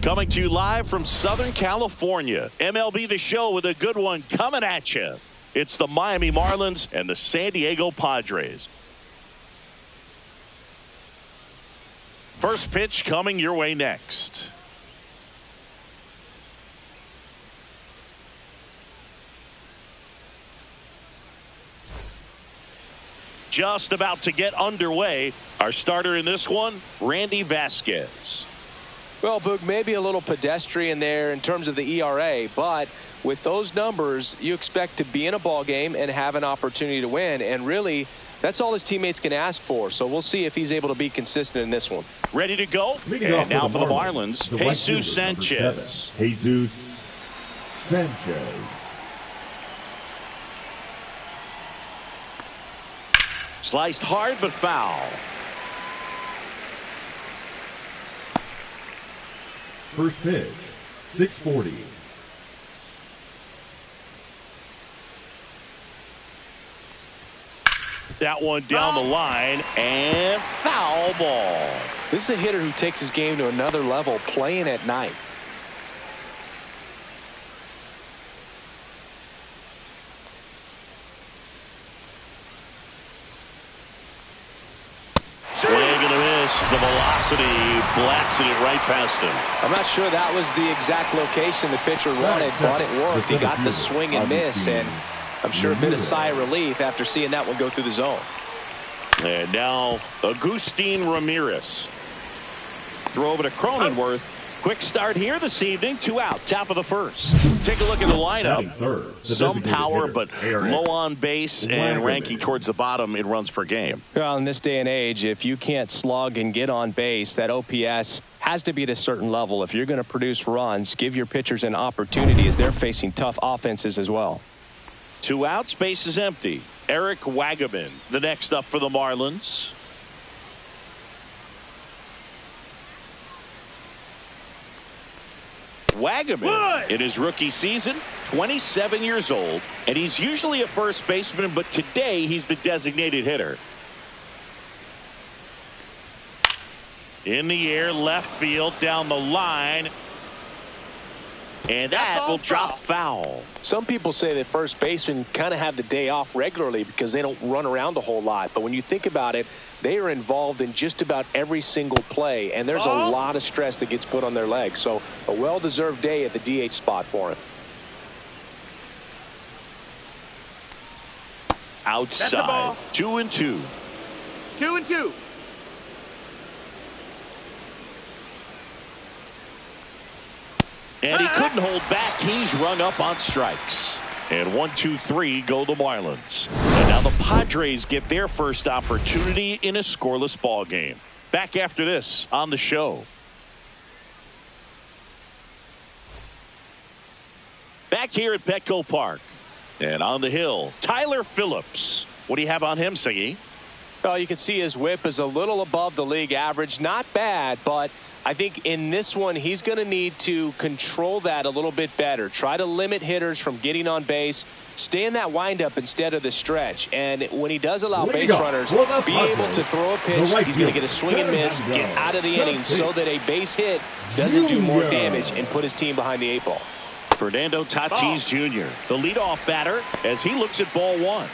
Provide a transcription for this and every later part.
Coming to you live from Southern California. MLB The Show with a good one coming at you. It's the Miami Marlins and the San Diego Padres. First pitch coming your way next. Just about to get underway. Our starter in this one, Randy Vasquez. Well, Boog, maybe a little pedestrian there in terms of the ERA, but with those numbers, you expect to be in a ball game and have an opportunity to win. And really, that's all his teammates can ask for. So we'll see if he's able to be consistent in this one. Ready to go? And now for the Marlins, Jesus Sanchez. Jesus Sanchez. Sliced hard but foul. First pitch, 640. That one down the line and foul ball. This is a hitter who takes his game to another level playing at night. Swing and a miss. The velocity blasted it right past him. I'm not sure that was the exact location the pitcher wanted, but it worked. He got the swing and miss, and I'm sure a bit of sigh of relief after seeing that one go through the zone. And now Agustin Ramirez. Throw over to Cronenworth. Quick start here this evening. 2 out. Top of the first. Take a look at the lineup. Some power, but low on base and ranking towards the bottom in runs per game. Well, in this day and age, if you can't slug and get on base, that OPS has to be at a certain level. If you're going to produce runs, give your pitchers an opportunity as they're facing tough offenses as well. 2 outs, base is empty. Eric Wagaman, the next up for the Marlins. Wagaman in his rookie season, 27 years old, and he's usually a first baseman, but today he's the designated hitter. In the air, left field, down the line. And that will drop foul. Some people say that first basemen kind of have the day off regularly because they don't run around a whole lot. But when you think about it, they are involved in just about every single play, and there's a lot of stress that gets put on their legs. So a well-deserved day at the DH spot for him. Outside, 2-2. 2-2. And he couldn't hold back. He's rung up on strikes. And 1-2-3 go the Marlins. And now the Padres get their first opportunity in a scoreless ball game. Back after this on the show. Back here at Petco Park. And on the hill, Tyler Phillips. What do you have on him, Siggy? Well, you can see his whip is a little above the league average. Not bad, but I think in this one, he's going to need to control that a little bit better. Try to limit hitters from getting on base. Stay in that windup instead of the stretch. And when he does allow base runners, be able to throw a pitch. He's going to get a swing and miss, get out of the inning so that a base hit doesn't do more damage and put his team behind the 8 ball. Fernando Tatis Jr., the leadoff batter, as he looks at ball 1.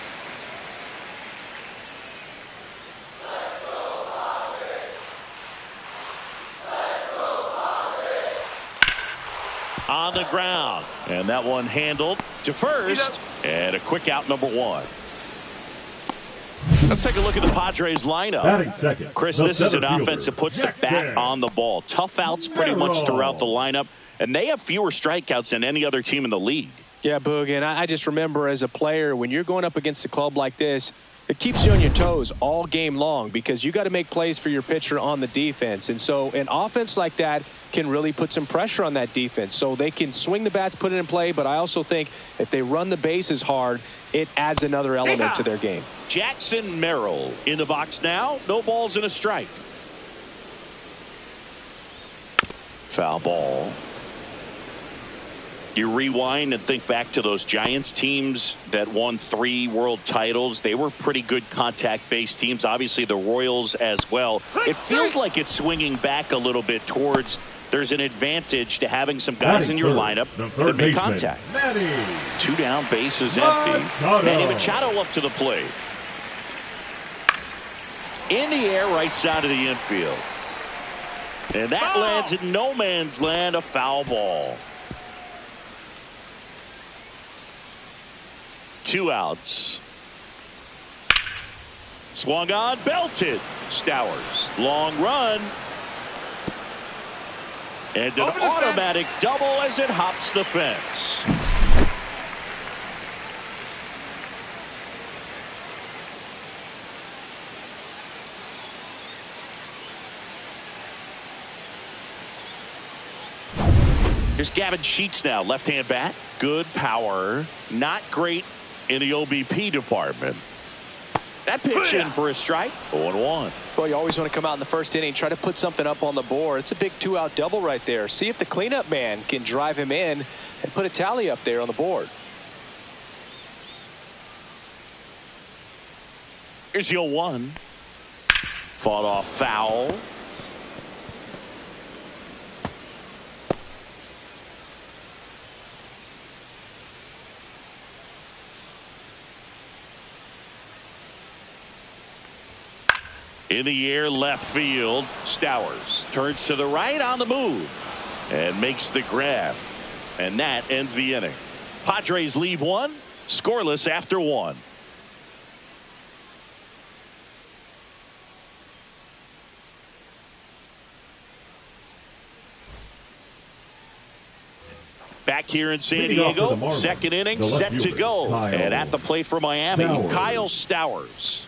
On the ground, and that one handled to first, and a quick out, number 1. Let's take a look at the Padres lineup. Chris, this is an offense that puts the bat on the ball. Tough outs pretty much throughout the lineup, and they have fewer strikeouts than any other team in the league. Yeah, Boog, and I just remember as a player, when you're going up against a club like this, it keeps you on your toes all game long because you got to make plays for your pitcher on the defense. And so an offense like that can really put some pressure on that defense. So they can swing the bats, put it in play, but I also think if they run the bases hard, it adds another element to their game. Jackson Merrill in the box now. No balls and a strike. Foul ball. You rewind and think back to those Giants teams that won 3 world titles. They were pretty good contact-based teams. Obviously, the Royals as well. It feels like it's swinging back a little bit towards there's an advantage to having some guys in your lineup that make contact. 2 down, bases empty. Manny Machado up to the plate. In the air, right side of the infield. And that lands in no man's land, a foul ball. 2 outs. Swung on, belted. Stowers. Long run. And an automatic double as it hops the fence. Here's Gavin Sheets now, left-hand bat. Good power. Not great in the OBP department. That pitch in for a strike. 0-1. Well, you always want to come out in the first inning, try to put something up on the board. It's a big 2-out double right there. See if the cleanup man can drive him in and put a tally up there on the board. Here's the 0-1. Fought off foul. In the air, left field. Stowers turns to the right on the move and makes the grab. And that ends the inning. Padres leave 1, scoreless after 1. Back here in San Diego, second inning set to go. And at the plate for Miami, Kyle Stowers.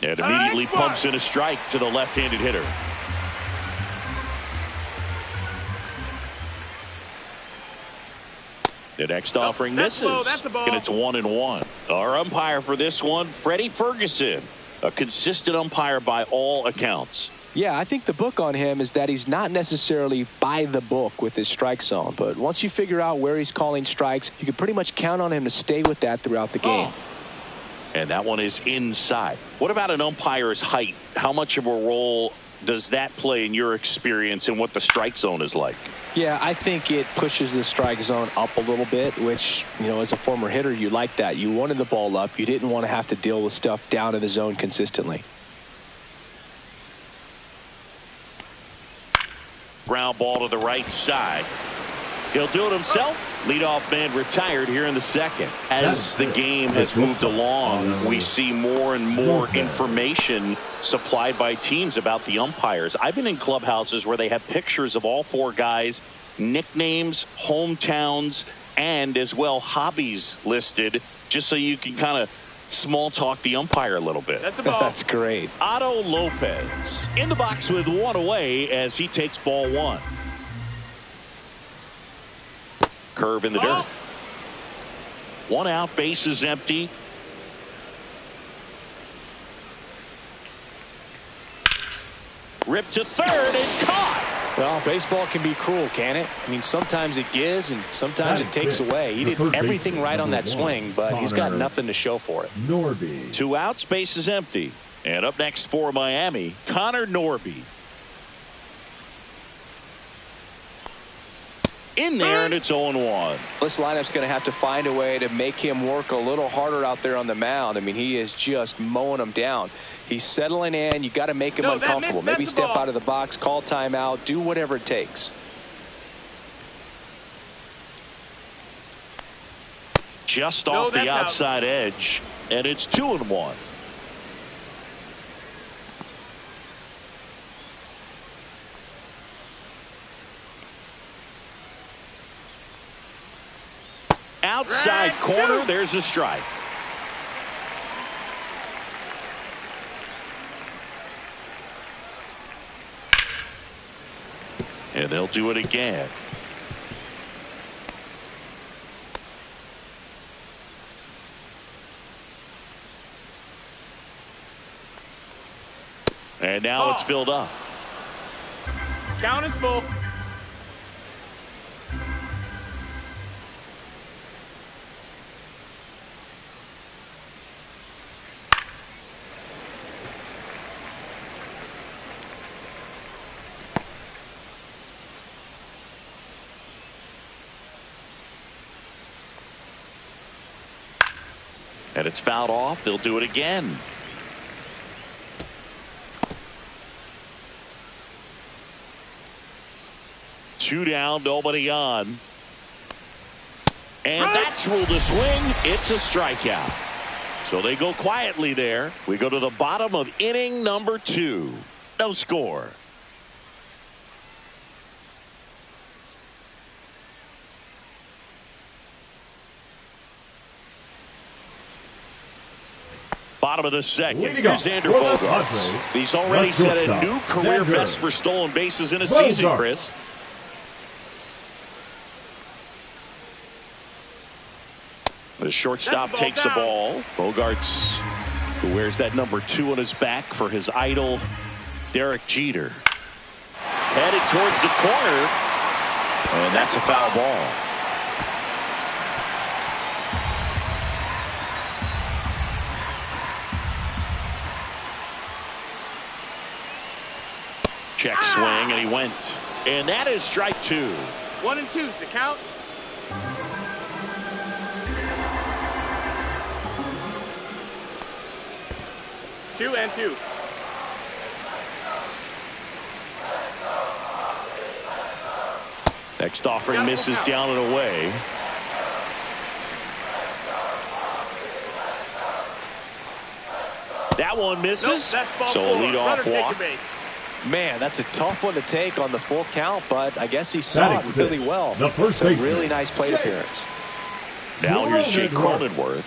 And immediately pumps in a strike to the left-handed hitter. The next offering misses, and it's 1-1. Our umpire for this one, Freddie Ferguson, a consistent umpire by all accounts. Yeah, I think the book on him is that he's not necessarily by the book with his strike zone, but once you figure out where he's calling strikes, you can pretty much count on him to stay with that throughout the game. And that one is inside. What about an umpire's height? How much of a role does that play in your experience and what the strike zone is like? Yeah, I think it pushes the strike zone up a little bit, which, you know, as a former hitter, you like that. You wanted the ball up. You didn't want to have to deal with stuff down in the zone consistently. Ground ball to the right side. He'll do it himself. Leadoff man retired here in the second. As the game has moved along, we see more and more information supplied by teams about the umpires. I've been in clubhouses where they have pictures of all 4 guys, nicknames, hometowns, and as well hobbies listed, just so you can kind of small talk the umpire a little bit. That's a ball. That's great. Otto Lopez in the box with 1 away as he takes ball 1. Curve in the dirt. 1 out, bases empty. Ripped to third and caught. Well, baseball can be cruel, can it? I mean, sometimes it gives and sometimes it takes away. He did everything right on that swing, but he's got nothing to show for it. 2 outs, bases empty. And up next for Miami, Connor Norby. In there, and it's 0-1. This lineup's going to have to find a way to make him work a little harder out there on the mound. I mean, he is just mowing them down. He's settling in. You got to make him uncomfortable. Maybe step out of the box, call timeout, do whatever it takes. Just off the outside edge, and it's 2-1. Outside corner, there's a strike. And they'll do it again. And now it's filled up. Count is full. And it's fouled off. They'll do it again. Two down, nobody on. And that's ruled a swing. It's a strikeout. So they go quietly there. We go to the bottom of inning number 2. No score. Bottom of the second. Here's Xander Bogaerts. He's already set a new career best for stolen bases in a season, Chris. The shortstop takes the ball. Bogaerts, who wears that number 2 on his back for his idol, Derek Jeter. Headed towards the corner. And that's a foul ball. Check swing, and he went. And that is strike 2. 1 and 2's the count. Two and 2. Next offering misses down and away. That one misses. So a leadoff walk. Man, that's a tough one to take on the full count, but I guess he saw it really well. It's a really nice plate appearance. Now here's Jake Cronenworth.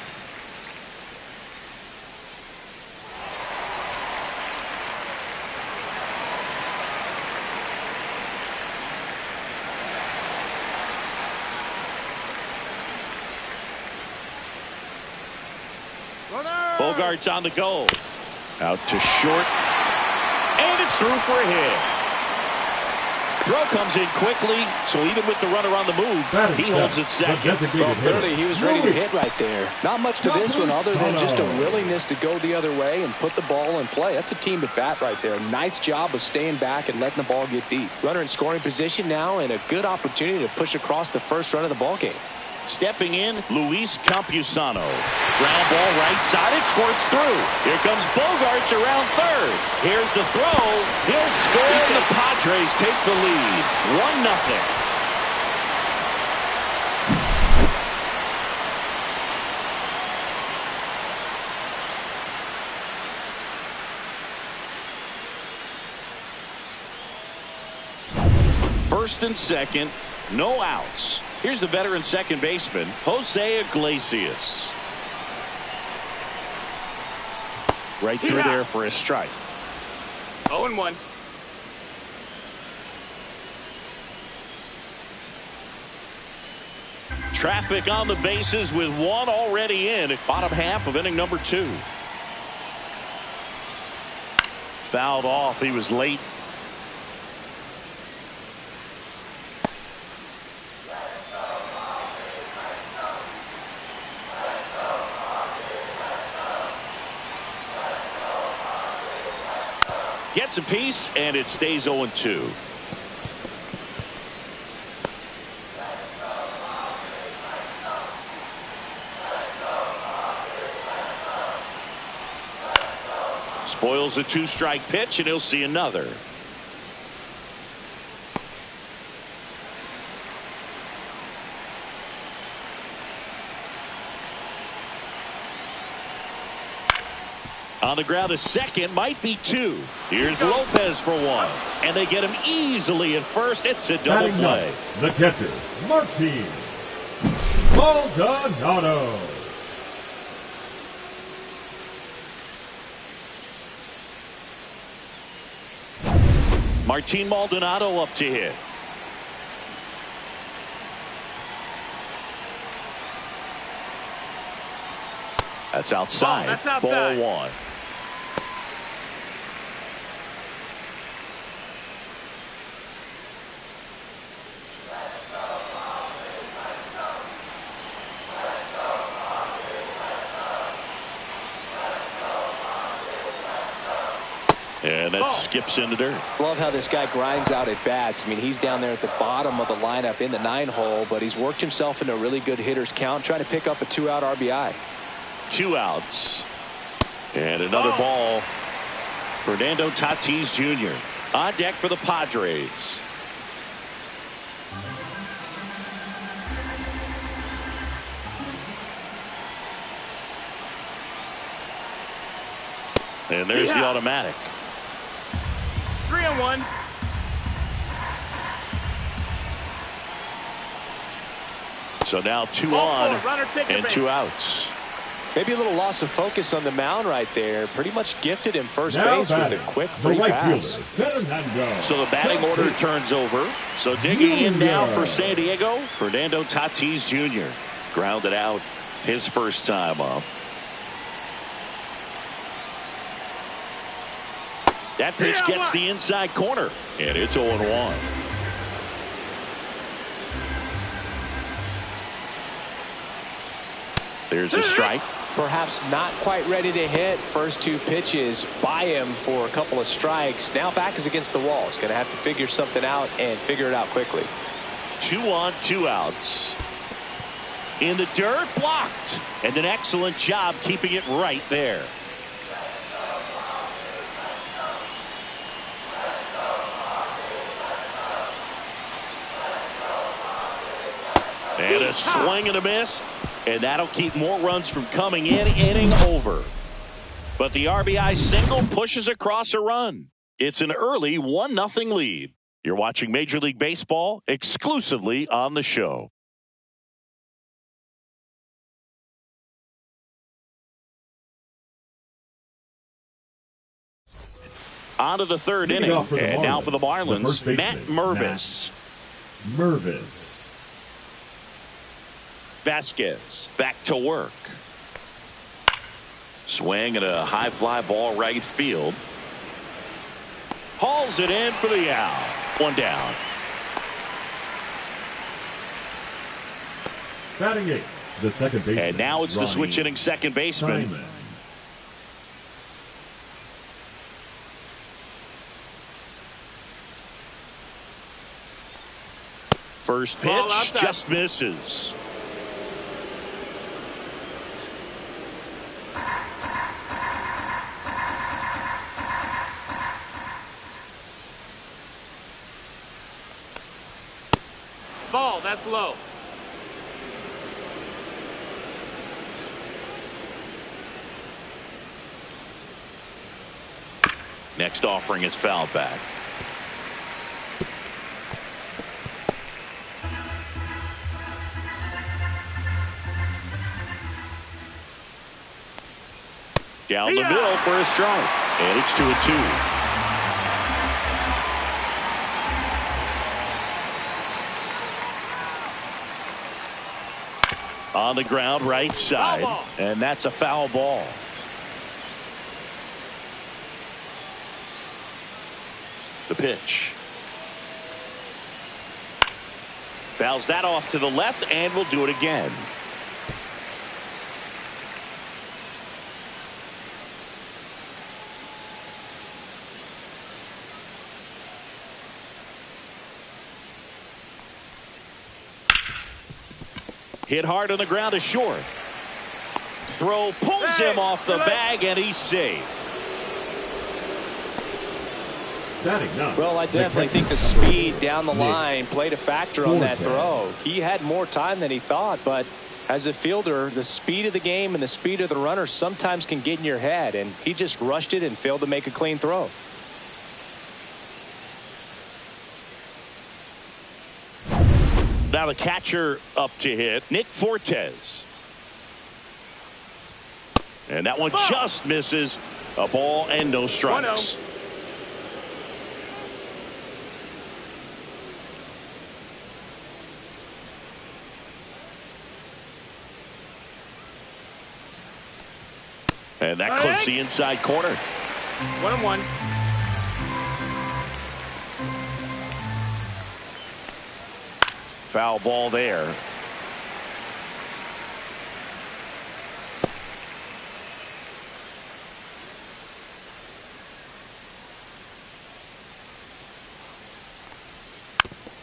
Bogaerts on the go. Out to short. And it's through for a hit. Throw comes in quickly, so even with the runner on the move, he holds it second. Well, clearly he was ready to hit right there. Not much to this one other than just a willingness to go the other way and put the ball in play. That's a team at bat right there. Nice job of staying back and letting the ball get deep. Runner in scoring position now and a good opportunity to push across the first run of the ball game. Stepping in, Luis Campusano. Ground ball right side. It squirts through. Here comes Bogaerts around third. Here's the throw. He'll score, and the Padres take the lead. 1-0. First and second, no outs. Here's the veteran second baseman, Jose Iglesias. Right through there for a strike. 0-1. Traffic on the bases with one already in. Bottom half of inning number 2. Fouled off. He was late. Gets a piece, and it stays 0-2. Spoils a 2-strike pitch, and he'll see another. On the ground, a second, might be 2. Here's Lopez for 1. And they get him easily at first. It's a double play. The catcher, Martin Maldonado. Martin Maldonado up to hit. That's outside. Ball 1. And that skips into dirt. Love how this guy grinds out at bats. I mean, he's down there at the bottom of the lineup in the 9 hole, but he's worked himself into a really good hitter's count, trying to pick up a 2-out RBI. 2 outs. And another ball. Fernando Tatis Jr. on deck for the Padres. And there's the automatic. 3-1. So now 2 on and 2 outs. Maybe a little loss of focus on the mound right there. Pretty much gifted him first Now base with a quick free pass. So the batting order turns over. So digging in now for San Diego, Fernando Tatis Jr. grounded out his first time up. That pitch gets the inside corner, and it's 0-1. There's a strike. Perhaps not quite ready to hit. First 2 pitches by him for a couple of strikes. Now back is against the wall. He's going to have to figure something out and figure it out quickly. 2 on, 2 outs. In the dirt, blocked. And an excellent job keeping it right there. And a swing and a miss. And that'll keep more runs from coming in. Inning over. But the RBI single pushes across a run. It's an early 1-0 lead. You're watching Major League Baseball exclusively on the show. On to the 3rd inning. And now for the Marlins, Matt Mervis. Vasquez back to work. Swing and a high fly ball right field. Hauls it in for the out. 1 down. Batting 8, the second baseman. And now it's the switch hitting second baseman. Simon. First pitch just misses. Ball, that's low. Next offering is fouled back. Down the middle for a strike. And it's 2-2. On the ground, right side. And that's a foul ball. The pitch. Fouls that off to the left, and we'll do it again. Hit hard on the ground to short. Throw pulls him off the bag, and he's safe. Well, I definitely think the speed down the line played a factor on that throw. He had more time than he thought, but as a fielder, the speed of the game and the speed of the runner sometimes can get in your head, and he just rushed it and failed to make a clean throw. Now the catcher up to hit, Nick Fortes. And that one just misses. A ball and no strikes. 1-0. And that clips the inside corner. 1-1. Foul ball there.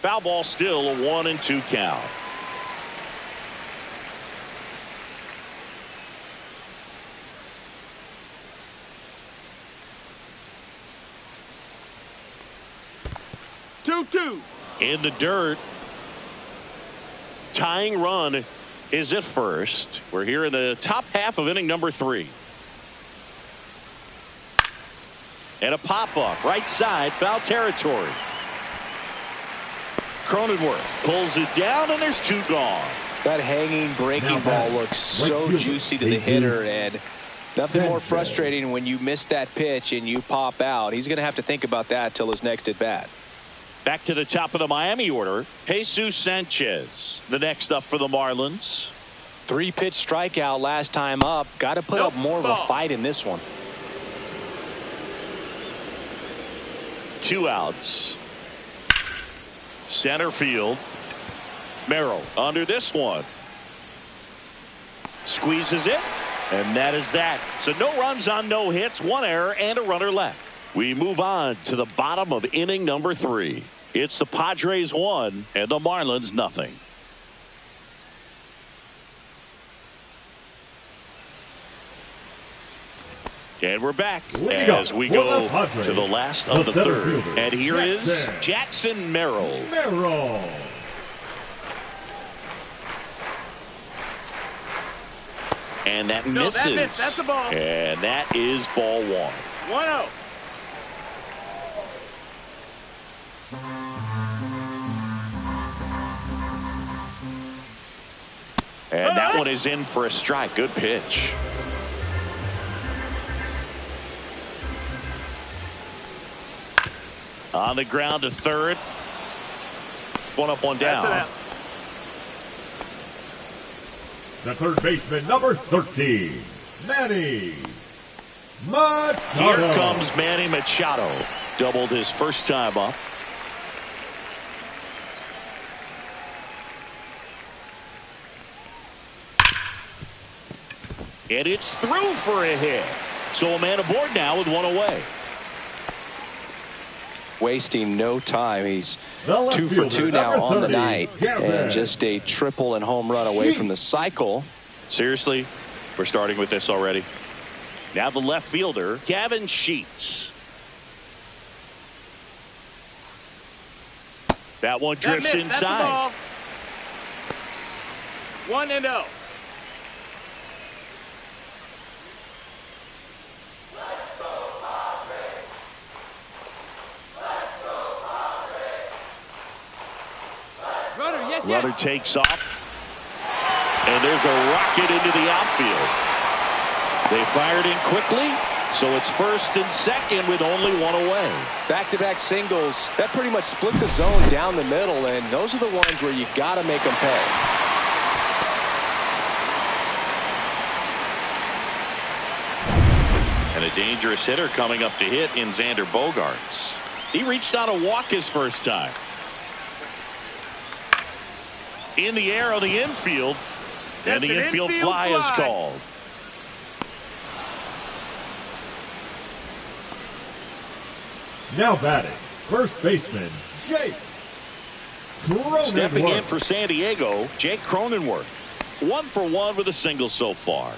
Foul ball, still a 1-2 count. 2-2. In the dirt. Tying run is at first. We're here in the top half of inning number 3. And a pop-up right side, foul territory. Cronenworth pulls it down, and there's 2 gone. That hanging breaking ball looks so juicy to the hitter, and nothing more frustrating when you miss that pitch and you pop out. He's going to have to think about that till his next at bat. Back to the top of the Miami order, Jesus Sanchez, the next up for the Marlins. 3-pitch strikeout last time up. Got to put up more of a fight in this one. 2 outs. Center field. Merrill under this one. Squeezes it. And that is that. So no runs on no hits, 1 error, and a runner left. We move on to the bottom of inning number 3. It's the Padres 1 and the Marlins nothing. And we're back as we go to the last of the 3rd. And here is Jackson Merrill. And that misses. That's a ball. And that is ball 1. 1-0. And that one is in for a strike. Good pitch. On the ground to 3rd. 1 up, 1 down. The 3rd baseman, number 13, Manny Machado. Here comes Manny Machado. Doubled his first time up. And it's through for a hit. So a man aboard now with 1 away. Wasting no time. He's 2 for 2 now on the night, and just a triple and home run away from the cycle. Seriously, we're starting with this already. Now the left fielder, Gavin Sheets. That one drifts inside. 1-0. Runner takes off. And there's a rocket into the outfield. They fired in quickly, so it's 1st and 2nd with only 1 away. Back-to-back singles. That pretty much split the zone down the middle, and those are the ones where you got to make them pay. And a dangerous hitter coming up to hit in Xander Bogaerts. He reached on a walk his first time. In the air on the infield. And the infield fly is called. Now batting, first baseman, Jake Cronenworth. Stepping in for San Diego, Jake Cronenworth. 1 for 1 with a single so far.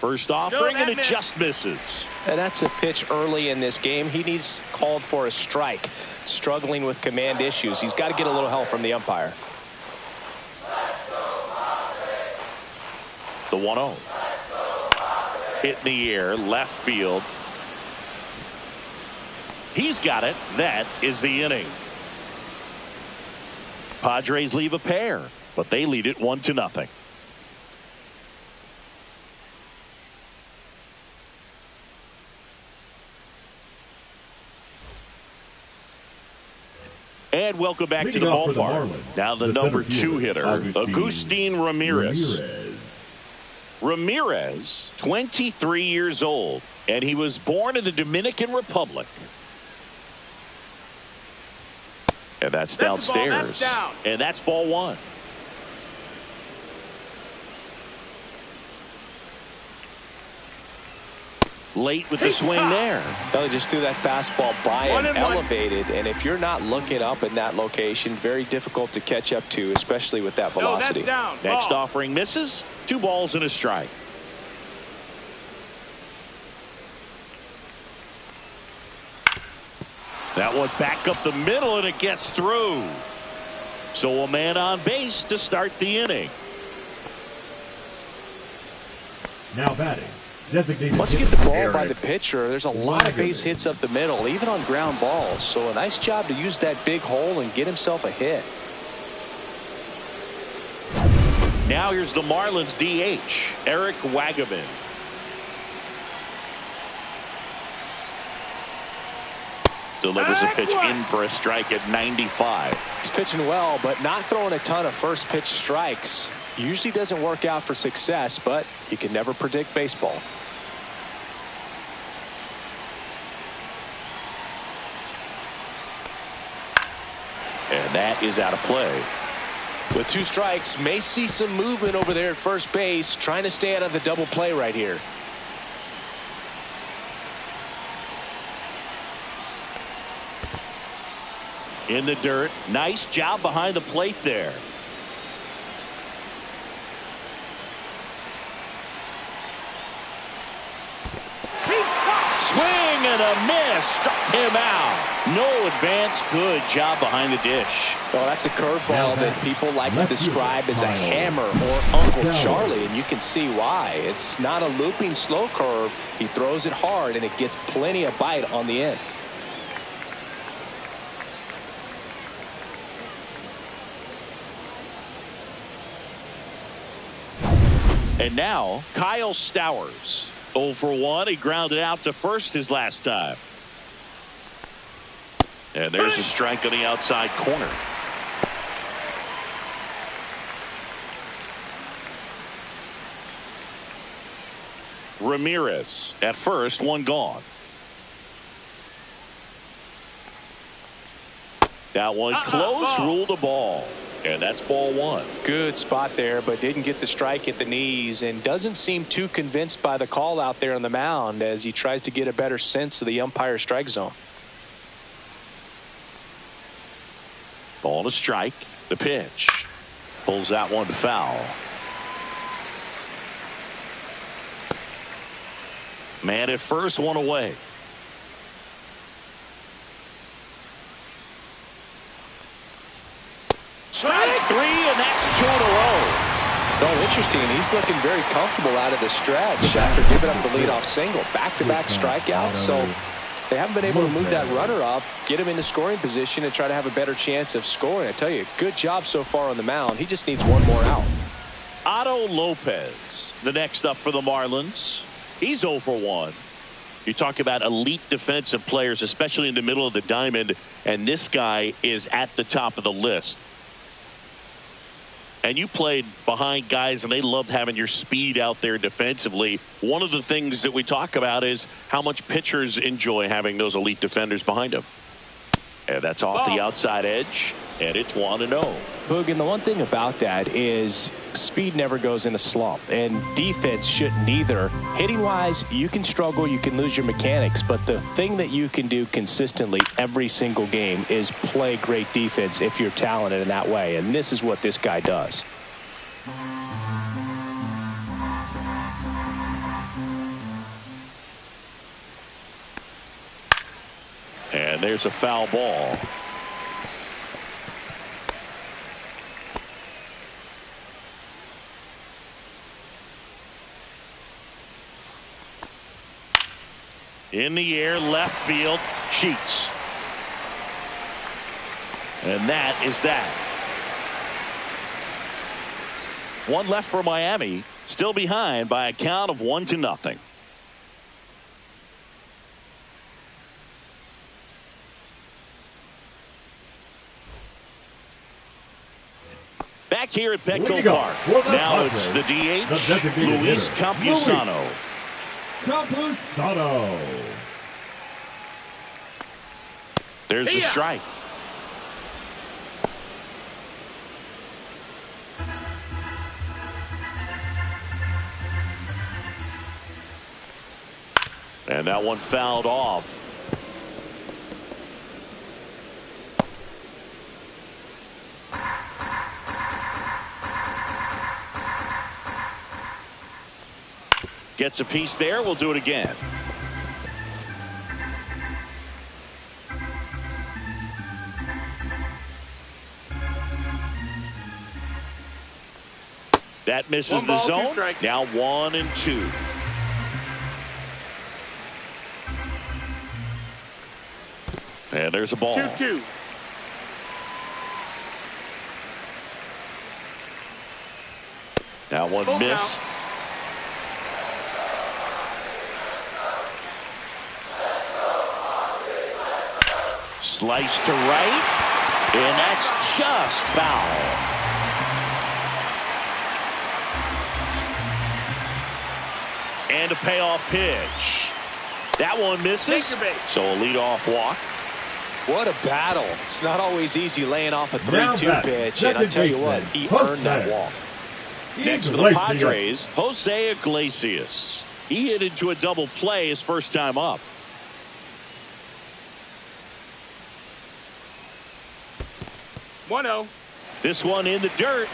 First offering, and it just misses. And that's a pitch early in this game. He needs called for a strike. Struggling with command issues. He's got to get a little help from the umpire. The 1-0. Hit in the air, left field. He's got it. That is the inning. Padres leave a pair, but they lead it 1-0. And welcome back to the ballpark. Now the number 2 hitter, Agustin Ramirez. Ramirez, 23 years old, and he was born in the Dominican Republic. And that's downstairs. And that's ball 1. Late with the swing there. They just threw that fastball by and elevated, and if you're not looking up in that location, very difficult to catch up to, especially with that velocity. Next offering misses. 2 balls and a strike. That one back up the middle, and it gets through. So a man on base to start the inning. Now batting, designated. Once you get the ball by the pitcher, there's a lot of base hits up the middle, even on ground balls. So a nice job to use that big hole and get himself a hit. Now here's the Marlins DH, Eric Wagaman. Delivers a pitch in for a strike at 95. He's pitching well, but not throwing a ton of first pitch strikes. Usually doesn't work out for success, but you can never predict baseball. And that is out of play. With 2 strikes, may see some movement over there at first base, trying to stay out of the double play right here. In the dirt. Nice job behind the plate there. Swing and a miss. Struck him out. No advance. Good job behind the dish. Well, that's a curveball that people like to describe as a hammer or Uncle Charlie, and you can see why. It's not a looping slow curve. He throws it hard, and it gets plenty of bite on the end. And now, Kyle Stowers. 0 for 1. He grounded out to first his last time. And there's a strike on the outside corner. Ramirez at first, 1 gone. That one close, ruled a ball. And that's ball 1. Good spot there, but didn't get the strike at the knees, and doesn't seem too convinced by the call out there on the mound as he tries to get a better sense of the umpire strike zone. Ball to strike. The pitch. Pulls that one foul. Man at first, 1 away. Strike 3, and that's 2 in a row. Oh, interesting. He's looking very comfortable out of the stretch after giving up the leadoff single. Back-to-back strikeouts, so they haven't been able to move that runner up, get him into scoring position, and try to have a better chance of scoring. I tell you, good job so far on the mound. He just needs 1 more out. Otto Lopez, the next up for the Marlins. He's 0 for 1. You talk about elite defensive players, especially in the middle of the diamond, and this guy is at the top of the list. And you played behind guys, and they loved having your speed out there defensively. One of the things that we talk about is how much pitchers enjoy having those elite defenders behind them. And that's off the outside edge, and it's 1-0. Boog, and the one thing about that is speed never goes in a slump, and defense shouldn't either. Hitting-wise, you can struggle, you can lose your mechanics, but the thing that you can do consistently every single game is play great defense if you're talented in that way, and this is what this guy does. And there's a foul ball. In the air, left field, Sheets. And that is that. 1 left for Miami, still behind by a count of 1-0. Back here at Petco Park. Now it's the DH, Luis Campusano. Campusano. There's the strike. And that one fouled off. Gets a piece there. We'll do it again. That misses One the ball, 2 zone. strikes. Now 1-2. And there's a ball. 2-2. That one Full missed. count. Slice to right. And that's just foul. And a payoff pitch. That one misses. Take your bait. So a leadoff walk. What a battle. It's not always easy laying off a Now 3-2 batting, pitch, and I second tell you what, baseman, he Jose. earned that walk. Next for the Padres, Jose Iglesias. He hit into a double play his first time up. One-oh. This one in the dirt.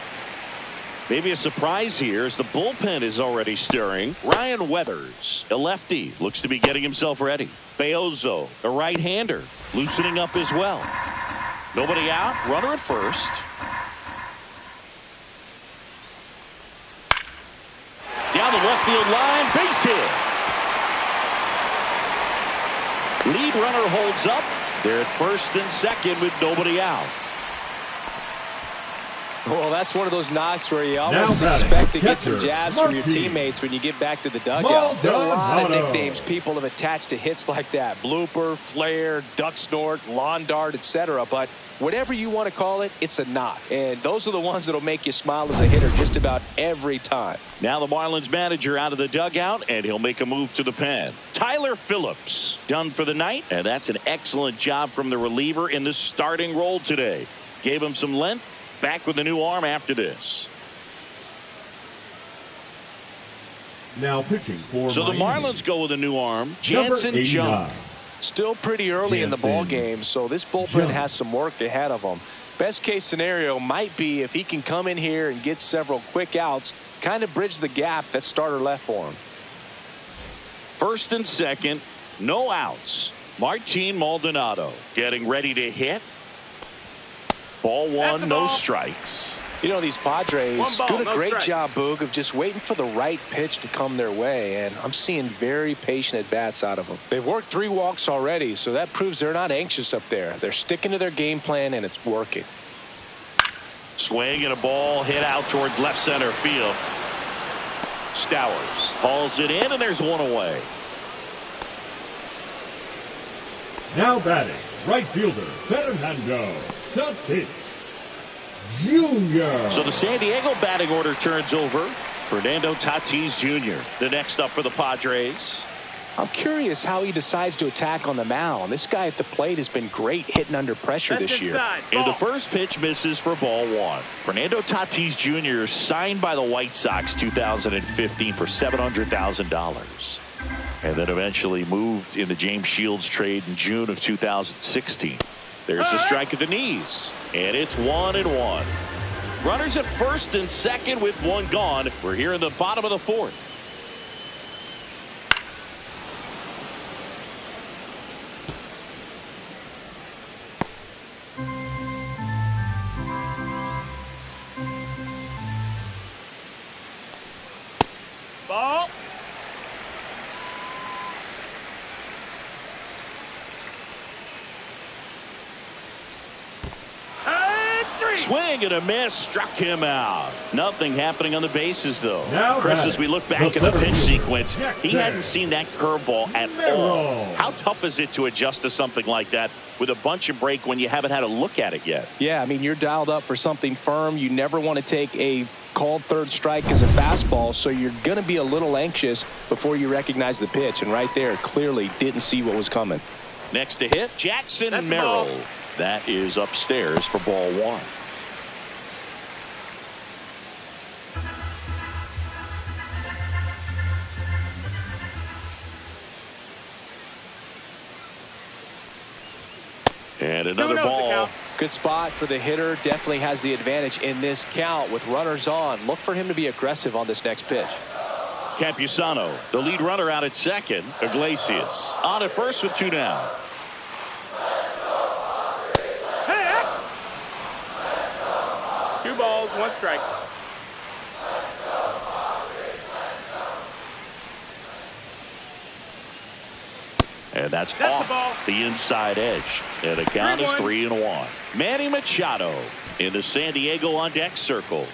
Maybe a surprise here as the bullpen is already stirring. Ryan Weathers, a lefty, looks to be getting himself ready. Beozo, a right-hander, loosening up as well. Nobody out, runner at first. Down the left field line, base hit. Lead runner holds up. They're at first and second with nobody out. Well, that's one of those knocks where you almost batting, expect to get some catcher, jabs from your Martin. teammates when you get back to the dugout. There are a lot of Maldonado. nicknames people have attached to hits like that. Blooper, flare, duck snort, lawn dart, etc. But whatever you want to call it, it's a knock. And those are the ones that'll make you smile as a hitter just about every time. Now the Marlins manager out of the dugout, and he'll make a move to the pen. Tyler Phillips done for the night, and that's an excellent job from the reliever in the starting role today. Gave him some length. Back with a new arm after this. Now pitching for So the Miami. Marlins go with a new arm. Number Jansen 89. Jump. Still pretty early in the ball Jansen game, so this bullpen Jump. has some work ahead of them. Best case scenario might be if he can come in here and get several quick outs, kind of bridge the gap that starter left for him. First and second, no outs. Martin Maldonado getting ready to hit. Ball one, no strikes. You know, these Padres One ball, doing a no great strike. job, Boog, of just waiting for the right pitch to come their way, and I'm seeing very patient at-bats out of them. They've worked 3 walks already, so that proves they're not anxious up there. They're sticking to their game plan, and it's working. Swing and a ball hit out towards left center field. Stowers hauls it in, and there's one away. Now batting, right fielder Fernando Tatis Jr. So the San Diego batting order turns over. Fernando Tatis Jr. the next up for the Padres. I'm curious how he decides to attack on the mound. This guy at the plate has been great hitting under pressure That's this year. inside. And the Ball. first pitch misses for ball one. Fernando Tatis Jr. signed by the White Sox 2015 for $700,000. And then eventually moved in the James Shields trade in June of 2016. There's a strike at the knees. And it's 1-1. Runners at first and second with one gone. We're here in the bottom of the fourth. Ball. And 3. Swing and a miss, struck him out. Nothing happening on the bases, though. Now Chris, batting, as we look back the at the center pitch fielder, sequence, he Jackson hadn't seen that curveball at all. How tough is it to adjust to something like that with a bunch of break when you haven't had a look at it yet? Yeah, I mean, you're dialed up for something firm. You never want to take a called third strike as a fastball, so you're going to be a little anxious before you recognize the pitch. And right there, clearly didn't see what was coming. Next to hit, Jackson That's the Merrill. ball. That is upstairs for ball one. And another 2-0 the ball. count. Good spot for the hitter. Definitely has the advantage in this count with runners on. Look for him to be aggressive on this next pitch. Campusano, the lead runner out at second. Iglesias on at first with 2 down. Hey. 2 balls, 1 strike. And that's the off ball. the inside edge. And the count is 3-1. Manny Machado in the San Diego on deck circle.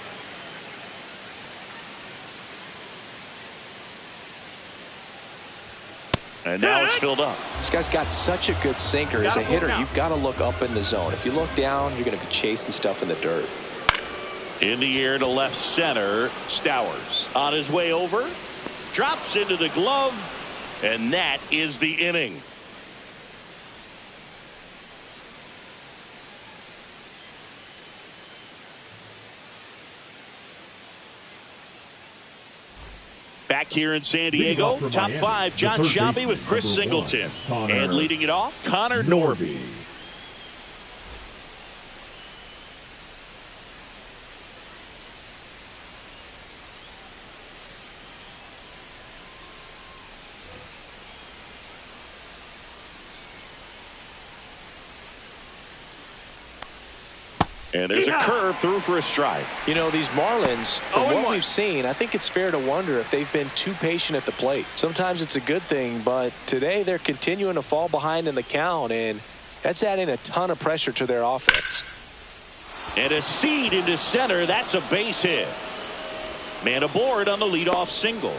And now it's filled up. This guy's got such a good sinker. As a hitter, you've got to look up in the zone. If you look down, you're going to be chasing stuff in the dirt. In the air to left center. Stowers on his way over. Drops into the glove. And that is the inning. Back here in San Diego, top Miami, 5, John Sciambi with Chris Singleton. And leading it off, Connor Norby. And there's a curve through for a strike. You know, these Marlins, from what we've seen, I think it's fair to wonder if they've been too patient at the plate. Sometimes it's a good thing, but today they're continuing to fall behind in the count, and that's adding a ton of pressure to their offense. And a seed into center. That's a base hit. Man aboard on the leadoff single.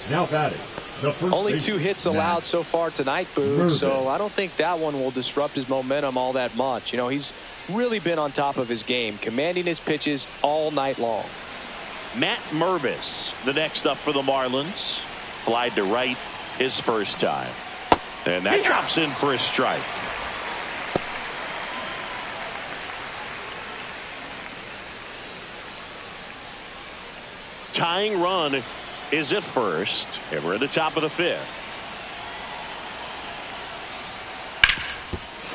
Now batting. Only 2 hits allowed so far tonight, Boog, so I don't think that one will disrupt his momentum all that much. You know, he's really been on top of his game, commanding his pitches all night long. Matt Mervis, the next up for the Marlins. Flied to right his first time. And that drops in for a strike. Tying run is at first, and we're at the top of the 5th.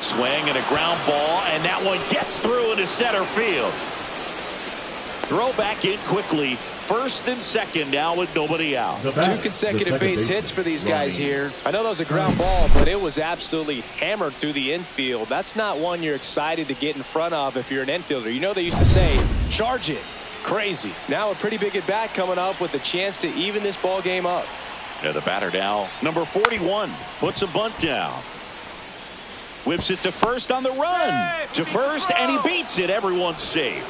Swing and a ground ball, and that one gets through into center field. Throw back in quickly. First and second now with nobody out. 2 consecutive base hits for these guys here. I know that was a ground ball, but it was absolutely hammered through the infield. That's not one you're excited to get in front of if you're an infielder. You know they used to say, charge it. Crazy. Now a pretty big at bat coming up with a chance to even this ball game up. Yeah, the batter now, number 41, puts a bunt down. Whips it to first on the run. To first, and he beats it. Everyone's safe.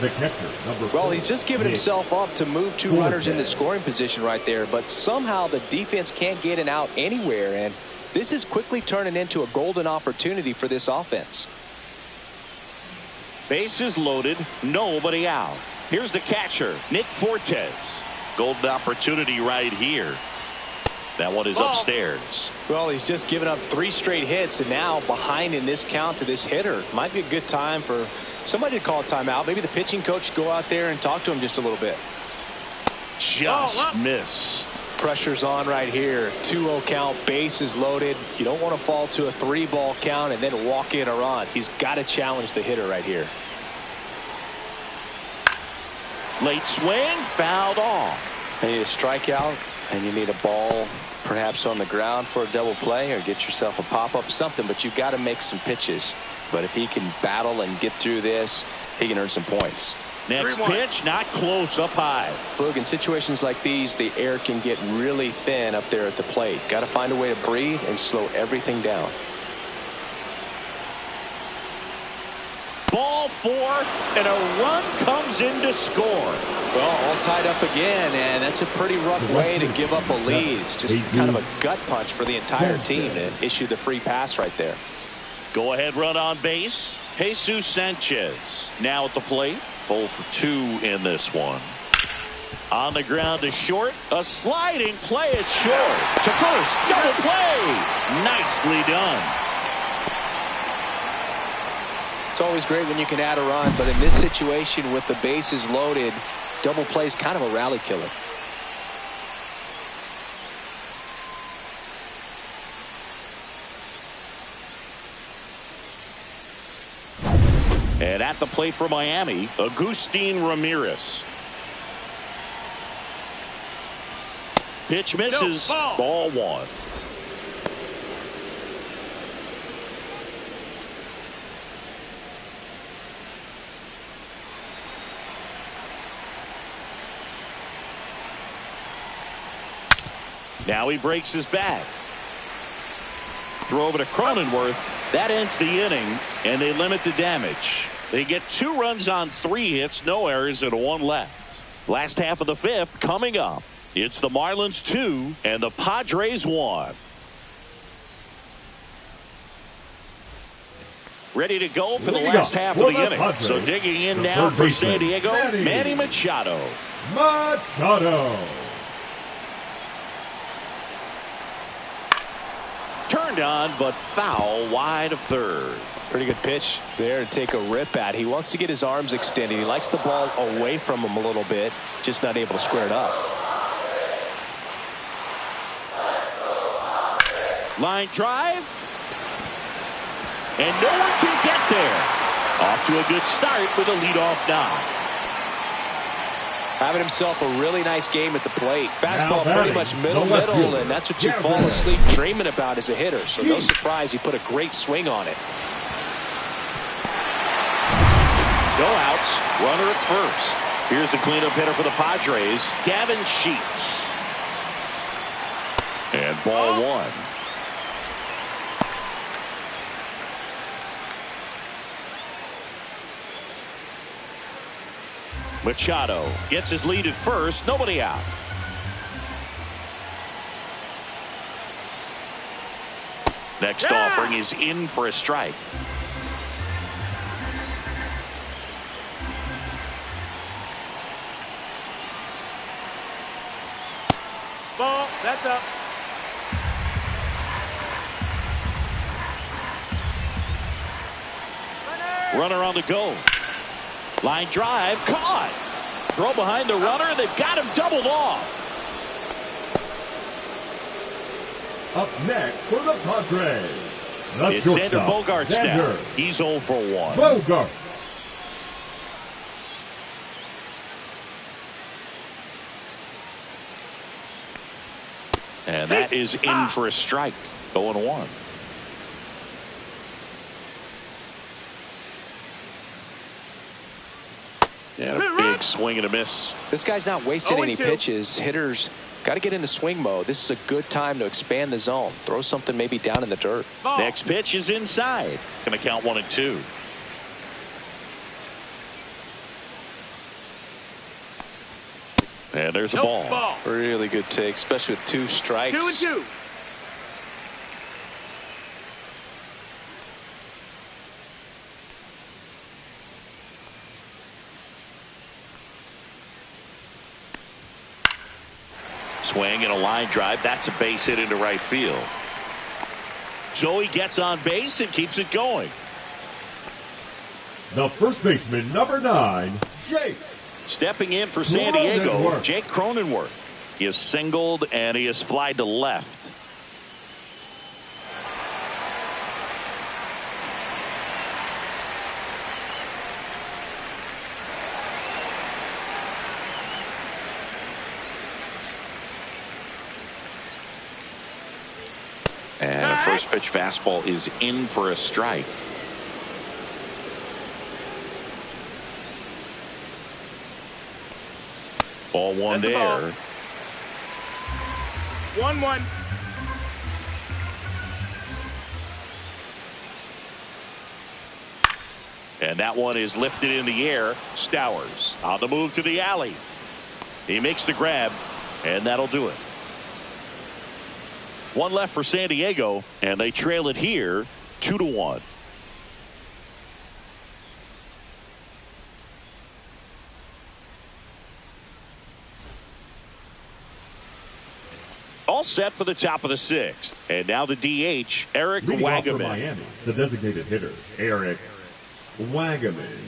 The catcher, number 4. Well, he's just given himself up to move 2 runners into scoring position right there, but somehow the defense can't get an out anywhere, and this is quickly turning into a golden opportunity for this offense. Bases loaded, nobody out. Here's the catcher, Nick Fortes. Golden opportunity right here. That one is upstairs. Well, he's just given up 3 straight hits, and now behind in this count to this hitter. Might be a good time for somebody to call a timeout. Maybe the pitching coach go out there and talk to him just a little bit. Just missed. Pressure's on right here. 2-0 count, bases loaded. You don't want to fall to a 3-ball count and then walk in a run. He's got to challenge the hitter right here. Late swing, fouled off. You need a strikeout, and you need a ball perhaps on the ground for a double play, or get yourself a pop-up, something, but you've got to make some pitches. But if he can battle and get through this, he can earn some points. Next pitch, not close, up high. Look, in situations like these, the air can get really thin up there at the plate. Got to find a way to breathe and slow everything down. Ball 4, and a run comes in to score. Well, all tied up again, and that's a pretty rough way to give up a lead. It's just kind of a gut punch for the entire team to issue the free pass right there. Go ahead run on base. Jesus Sanchez now at the plate. 0 for 2 in this one. On the ground to short. A sliding play at short. To first. Double play. Nicely done. It's always great when you can add a run, but in this situation with the bases loaded, double play is kind of a rally killer. And at the plate for Miami, Agustin Ramirez. Pitch misses. Ball 1. Now he breaks his back. Throw over to Cronenworth. That ends the inning, and they limit the damage. They get 2 runs on 3 hits, no errors, and 1 left. Last half of the 5th coming up. It's the Marlins 2 and the Padres 1. Ready to go for the last half of the inning. So digging in now for San Diego, Manny Machado. Turned on, but foul wide of third. Pretty good pitch there to take a rip at. He wants to get his arms extended. He likes the ball away from him a little bit, just not able to square it up. Line drive. And no one can get there. Off to a good start with a leadoff knock. Having himself a really nice game at the plate. Fastball pretty much middle, and that's what you fall asleep dreaming about as a hitter. So no surprise he put a great swing on it. No outs, runner at first. Here's the cleanup hitter for the Padres, Gavin Sheets. And ball 1. Machado gets his lead at first. Nobody out. Next offering is in for a strike. Ball. That's up. Runner on the go. Line drive, caught. Throw behind the runner. They've got him doubled off. Up next for the Padres, It's Xander Bogaerts now. He's 0 for 1. Bogart. And that is in for a strike. 0-1. And a big swing and a miss. This guy's not wasting any pitches. Hitters got to get into swing mode. This is a good time to expand the zone. Throw something maybe down in the dirt. Next pitch is inside. Going to count 1 and 2. And there's a ball. Really good take, especially with 2 strikes. 2-2. Swing and a line drive. That's a base hit into right field. Joey gets on base and keeps it going. The first baseman, number 9, Jake. Stepping in for San Diego, Jake Cronenworth. He has singled and he has flied to left. And a first pitch fastball is in for a strike. Ball 1 there. 1-1. And that one is lifted in the air. Stowers on the move to the alley. He makes the grab, and that'll do it. 1 left for San Diego, and they trail it here 2-1. All set for the top of the 6th. And now the DH, Eric Wagaman. Miami, the designated hitter, Eric Wagaman.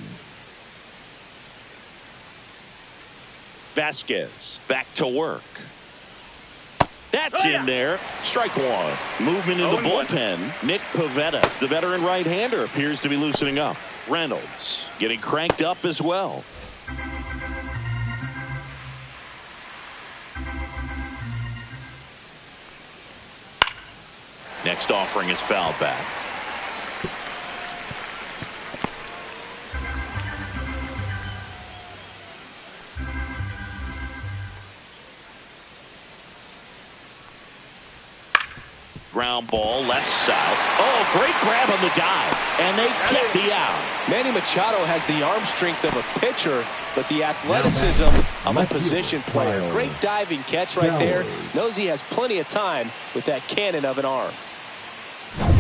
Vasquez back to work. That's in there. Strike 1. Movement in the bullpen. Nick Pivetta, the veteran right-hander, appears to be loosening up. Reynolds getting cranked up as well. Next offering is fouled back. ground ball left side. Oh, great grab on the dive. And they get the out. Manny Machado has the arm strength of a pitcher, but the athleticism of a position player. Great diving catch right there. Knows he has plenty of time with that cannon of an arm.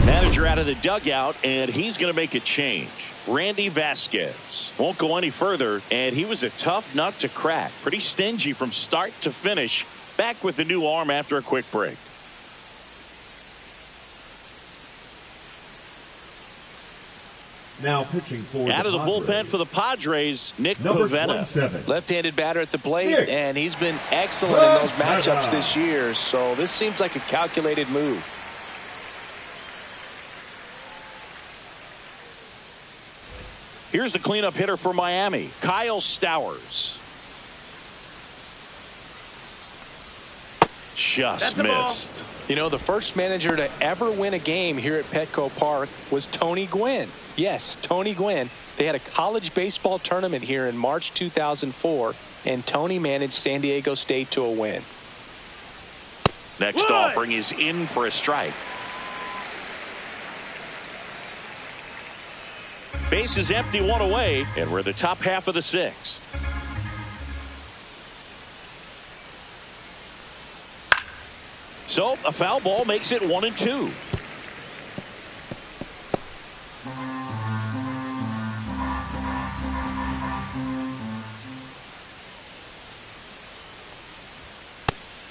Manager out of the dugout, and he's going to make a change. Randy Vasquez won't go any further, and he was a tough nut to crack. Pretty stingy from start to finish. Back with the new arm after a quick break. Now pitching for out of the bullpen for the Padres, Nick Pivetta. Left-handed batter at the plate, and he's been excellent in those matchups this year, so this seems like a calculated move. Here's the cleanup hitter for Miami, Kyle Stowers. Just missed. You know, the first manager to ever win a game here at Petco Park was Tony Gwynn. Yes, Tony Gwynn. They had a college baseball tournament here in March 2004, and Tony managed San Diego State to a win. Next offering is in for a strike. Base is empty, one away, and we're the top half of the sixth. So a foul ball makes it 1-2.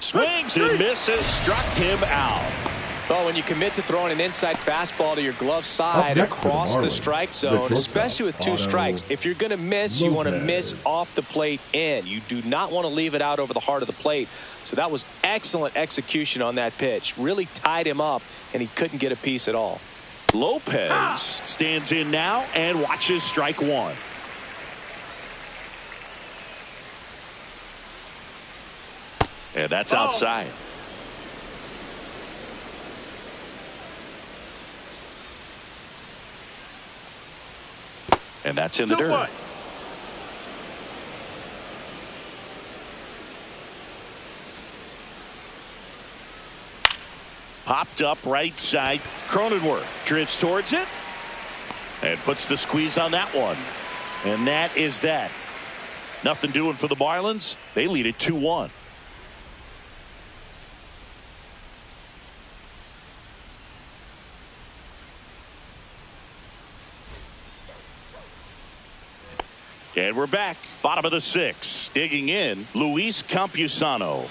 Swings and misses, struck him out. Well, when you commit to throwing an inside fastball to your glove side across the strike zone, especially with two strikes, if you're going to miss, you want to miss off the plate in. You do not want to leave it out over the heart of the plate. So that was excellent execution on that pitch. Really tied him up, and he couldn't get a piece at all. Lopez stands in now and watches strike one. And that's outside. And that's in the dirt. Popped up right side. Cronenworth drifts towards it and puts the squeeze on that one. And that is that. Nothing doing for the Marlins. They lead it 2-1. And we're back. Bottom of the sixth. Digging in, Luis Campusano.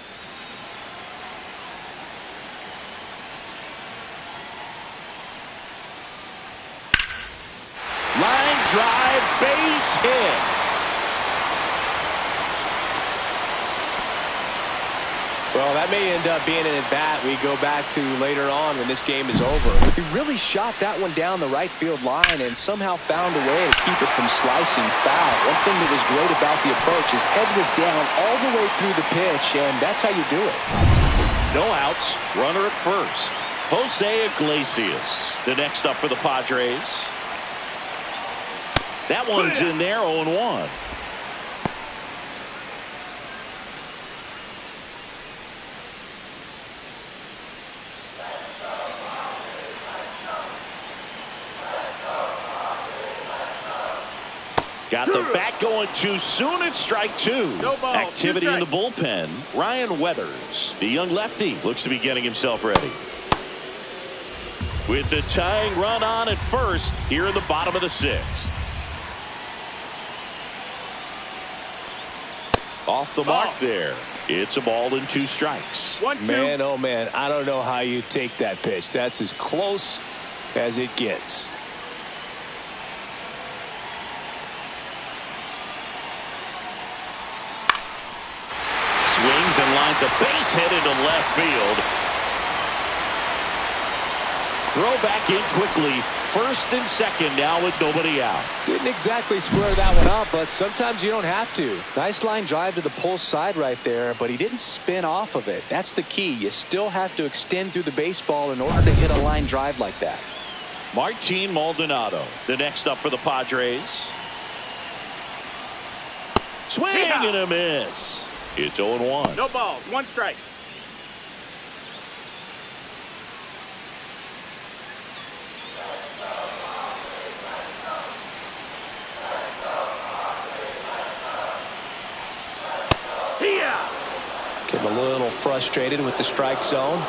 Line drive, base hit. Well, that may end up being an at-bat we go back to later on when this game is over. He really shot that one down the right field line and somehow found a way to keep it from slicing foul. One thing that was great about the approach, his head was down all the way through the pitch, and that's how you do it. No outs, runner at first. Jose Iglesias, the next up for the Padres. That one's in there, 0-1. Got the bat going too soon. It's strike two. No ball. Activity in the bullpen. Ryan Weathers, the young lefty, looks to be getting himself ready. With the tying run on at first here in the bottom of the sixth. Off the mark there. It's a ball and 2 strikes. 1-2. Man, oh man, I don't know how you take that pitch. That's as close as it gets. Swings and lines a base hit into left field. Throw back in quickly. First and second now with nobody out. Didn't exactly square that one up, but sometimes you don't have to. Nice line drive to the pull side right there, but he didn't spin off of it. That's the key. You still have to extend through the baseball in order to hit a line drive like that. Martin Maldonado, the next up for the Padres. Swing and a miss. It's 0-1. No balls, 1 strike. Yeah. Getting a little frustrated with the strike zone.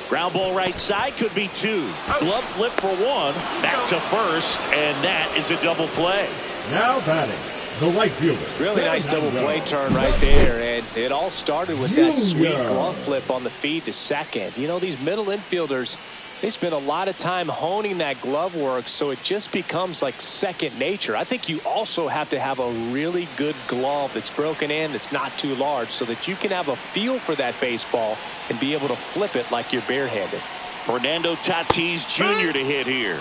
Ground ball right side, could be two. Glove flip for one. Back to first, and that is a double play. Now batting, the right fielder. Really nice double play turn right there, and it all started with that sweet glove flip on the feed to second. You know, these middle infielders, they spend a lot of time honing that glove work, so it just becomes like second nature. I think you also have to have a really good glove that's broken in, that's not too large, so that you can have a feel for that baseball and be able to flip it like you're barehanded. Fernando Tatis Jr. to hit here.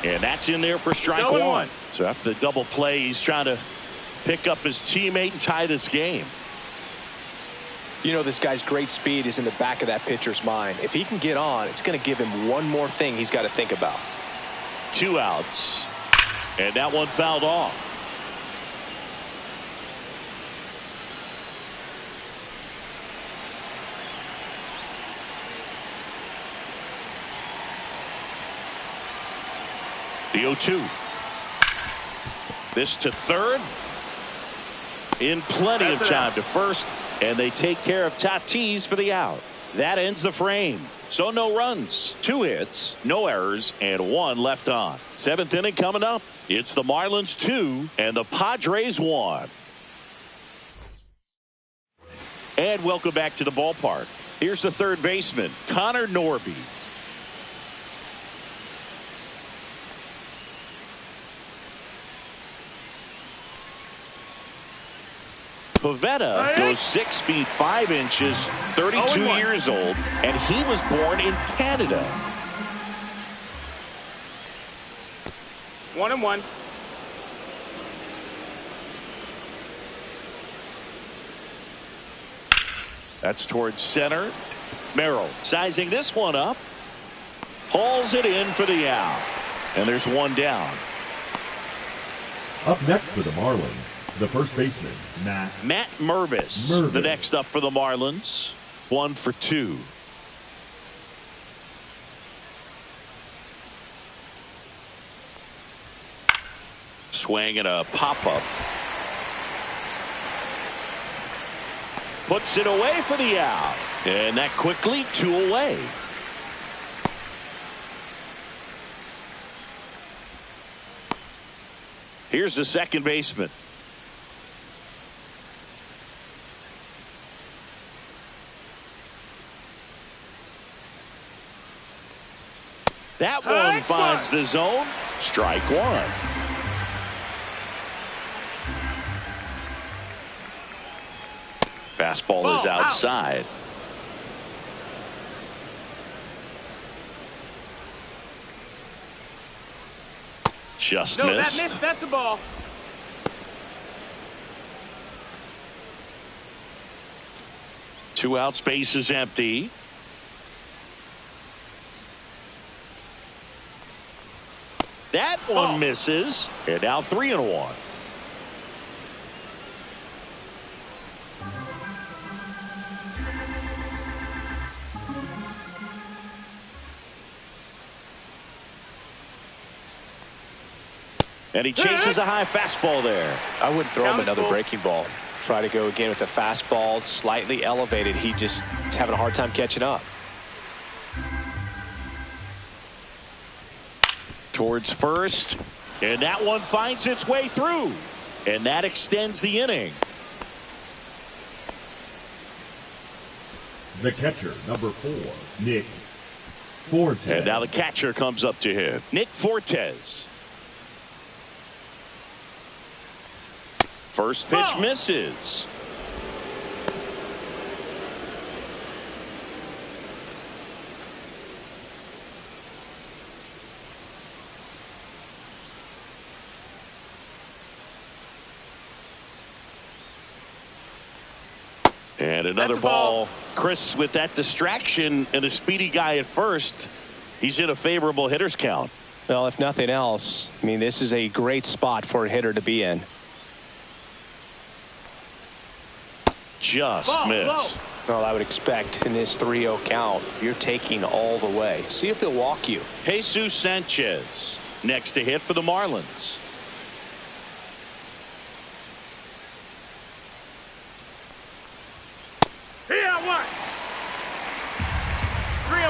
And that's in there for strike one. So after the double play, he's trying to pick up his teammate and tie this game. You know, this guy's great speed is in the back of that pitcher's mind. If he can get on, it's going to give him one more thing he's got to think about. 2 outs. And that one fouled off. The 0-2. This to third. In plenty of time to first. And they take care of Tatis for the out. That ends the frame. So no runs, 2 hits, no errors, and 1 left on. 7th inning coming up. It's the Marlins 2 and the Padres 1. And welcome back to the ballpark. Here's the third baseman, Connor Norby. Pivetta goes 6 feet 5 inches, 32 years old, and he was born in Canada. 1-1. That's towards center. Merrill sizing this one up. Hauls it in for the out. And there's one down. Up next for the Marlins, the first baseman, Matt Mervis. The next up for the Marlins. 1 for 2. Swing and a pop-up. Puts it away for the out. And that quickly 2 away. Here's the second baseman. That one finds the zone. Strike one. Fastball is outside. Just No, missed. that missed. That's a ball. Two out, space is empty. That one misses. And now 3-1. And he chases a high fastball there. I wouldn't throw him another breaking ball. Try to go again with the fastball, slightly elevated. He just is having a hard time catching up. Towards first, and that one finds its way through, and that extends the inning. The catcher, number 4, Nick Fortes. And now the catcher comes up to him, Nick Fortes. First pitch misses. And another ball. Chris, with that distraction and a speedy guy at first, he's in a favorable hitter's count. Well, if nothing else, I mean, this is a great spot for a hitter to be in. Just missed. Well, I would expect in this 3-0 count, you're taking all the way. See if he'll walk you. Jesus Sanchez next to hit for the Marlins.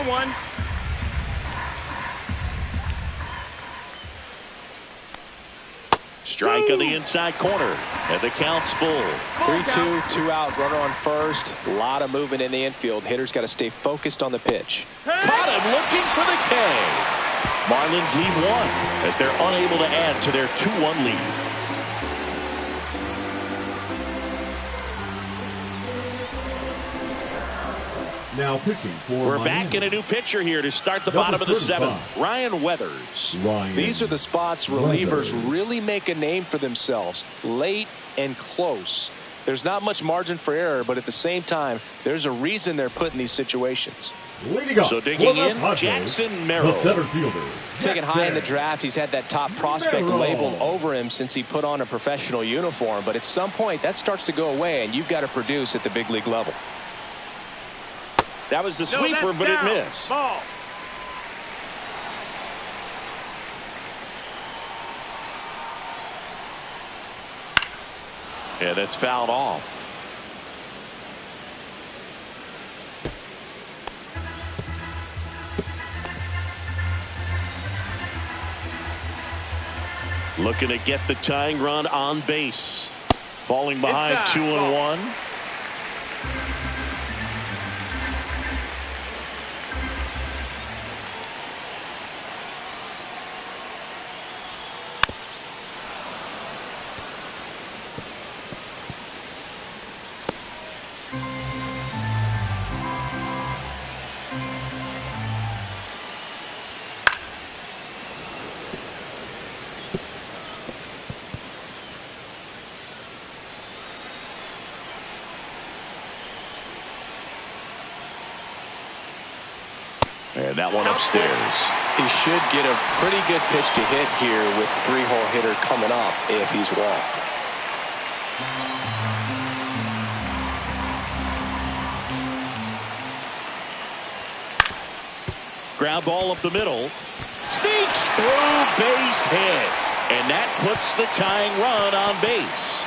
1-1. Strike on the inside corner, and the count's full. 3-2, 2 out, runner on first. A lot of movement in the infield. Hitters got to stay focused on the pitch. Caught him looking for the K. Marlins lead 1 as they're unable to add to their 2-1 lead. Now pitching for We're back in a new pitcher here to start the bottom of the 7th. Ryan Weathers. These are the spots relievers really make a name for themselves. Late and close. There's not much margin for error, but at the same time, there's a reason they're put in these situations. So digging in, Jackson Merrill. The center fielder. Taken high in the draft, he's had that top prospect labeled over him since he put on a professional uniform. But at some point, that starts to go away, and you've got to produce at the big league level. That was the sweeper, but it missed. Ball. Yeah, that's fouled off. Looking to get the tying run on base. Falling behind 2-1. And that one upstairs. He should get a pretty good pitch to hit here with 3-hole hitter coming up if he's walked. Ground ball up the middle. Sneaks through, base hit. And that puts the tying run on base.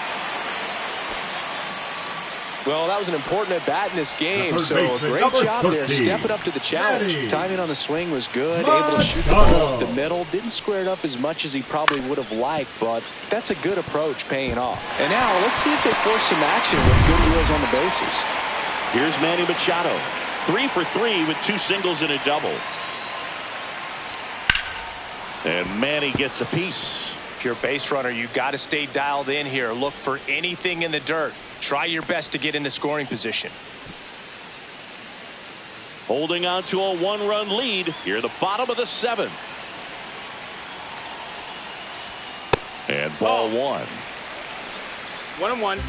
Well, that was an important at bat in this game, so a great job there, stepping up to the challenge. Timing on the swing was good, able to shoot the ball up the middle. Didn't square it up as much as he probably would have liked, but that's a good approach paying off. And now let's see if they force some action with good wheels on the bases. Here's Manny Machado, 3 for 3 with 2 singles and a double. And Manny gets a piece. If you're a base runner, you got to stay dialed in here. Look for anything in the dirt. Try your best to get into scoring position. Holding on to a 1-run lead here, the bottom of the 7th. And ball 1. 1-1.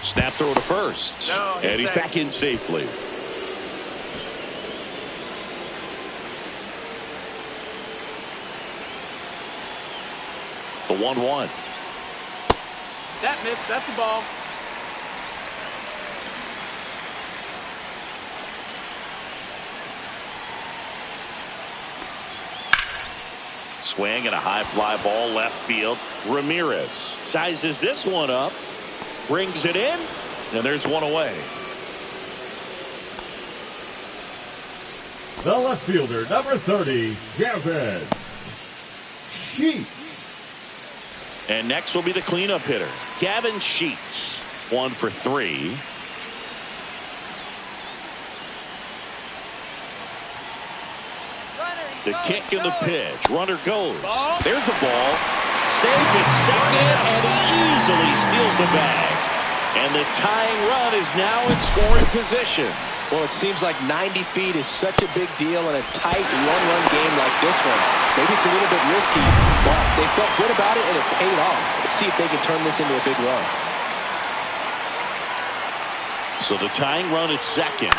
Snap throw to first. No, and he's back in safely. The 1-1. That missed. That's the ball. Swing and a high fly ball left field. Ramirez sizes this one up, brings it in, and there's one away. The left fielder, number 30, Gavin Sheets. And next will be the cleanup hitter, Gavin Sheets, 1 for 3. The kick and the pitch. Runner goes. There's a ball. Saved at second, and he easily steals the bag. And the tying run is now in scoring position. Well, it seems like 90 feet is such a big deal in a tight one-run game like this one. Maybe it's a little bit risky, but they felt good about it, and it paid off. Let's see if they can turn this into a big run. So the tying run at second.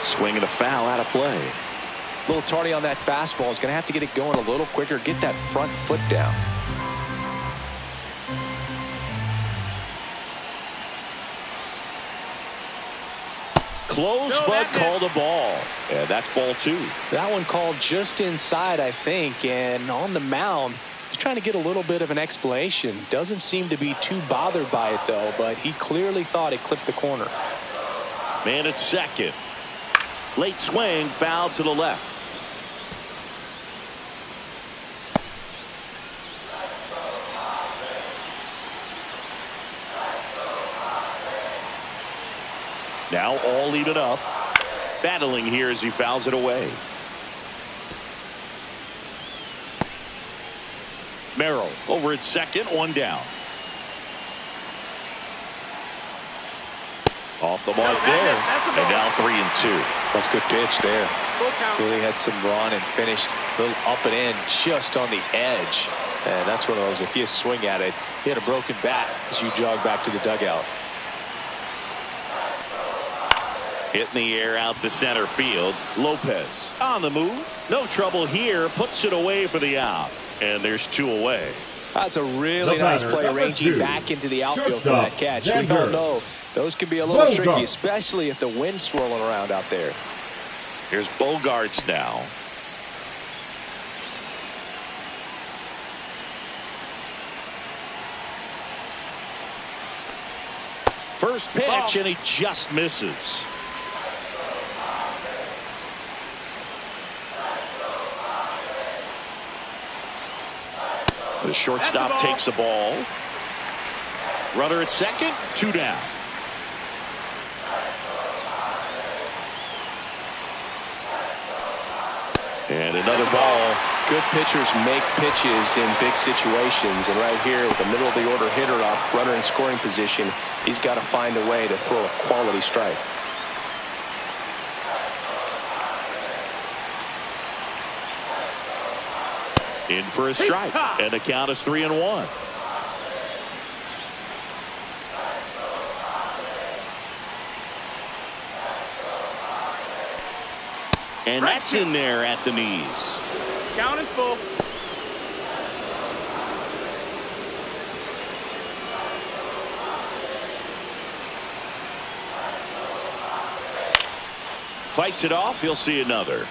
Swing and a foul out of play. A little tardy on that fastball. Is going to have to get it going a little quicker. Get that front foot down. Close, but called a ball. Yeah, that's ball 2. That one called just inside, I think, and on the mound, he's trying to get a little bit of an explanation. Doesn't seem to be too bothered by it, though, but he clearly thought it clipped the corner. Man at second. Late swing, foul to the left. Now all even up. Battling here as he fouls it away. Merrill over at second, one down. Off the mark there. And now 3-2. That's a good pitch there. Full count. Really had some run and finished a little up and in just on the edge. And that's one of those, if you swing at it, he had a broken bat as you jog back to the dugout. Hitting the air out to center field. Lopez on the move. No trouble here. Puts it away for the out. And there's 2 away. That's a really nice play, ranging back into the outfield for that catch. We all know those can be a little tricky, especially if the wind's swirling around out there. Here's Bogarts now. First pitch, and he just misses. The shortstop takes the ball. Runner at second, 2 down. And another ball. Good pitchers make pitches in big situations, and right here with the middle of the order hitter up, runner in scoring position, he's got to find a way to throw a quality strike. In for a strike, and the count is 3-1. And that's in there at the knees. Count is full. Fights it off. He'll see another.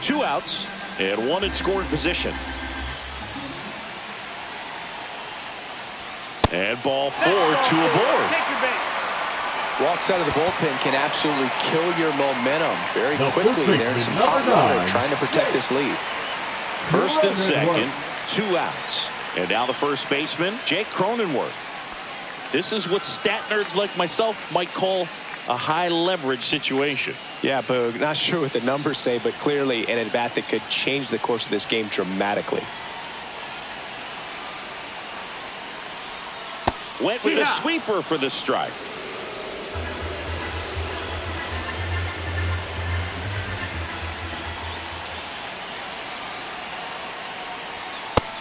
2 outs and 1 in scoring position. And ball 4, 2 aboard. Take your base. Walks out of the bullpen can absolutely kill your momentum very The quickly. They're in some hot water 9. trying to protect this lead. First and second, 2 outs. And now the first baseman, Jake Cronenworth. This is what stat nerds like myself might call a high leverage situation. Yeah, Boog, not sure what the numbers say, but clearly an at-bat that could change the course of this game dramatically. Went with a sweeper for the strike.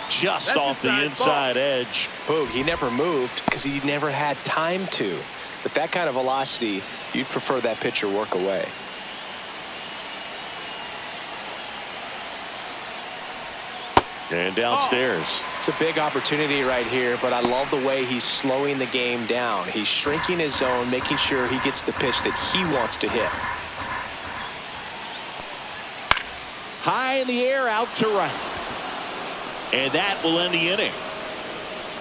Just That's off the inside edge. Boog, he never moved because he never had time to. But that kind of velocity, you'd prefer that pitcher work away. And downstairs. It's a big opportunity right here, but I love the way he's slowing the game down. He's shrinking his zone, making sure he gets the pitch that he wants to hit. High in the air, out to right. And that will end the inning.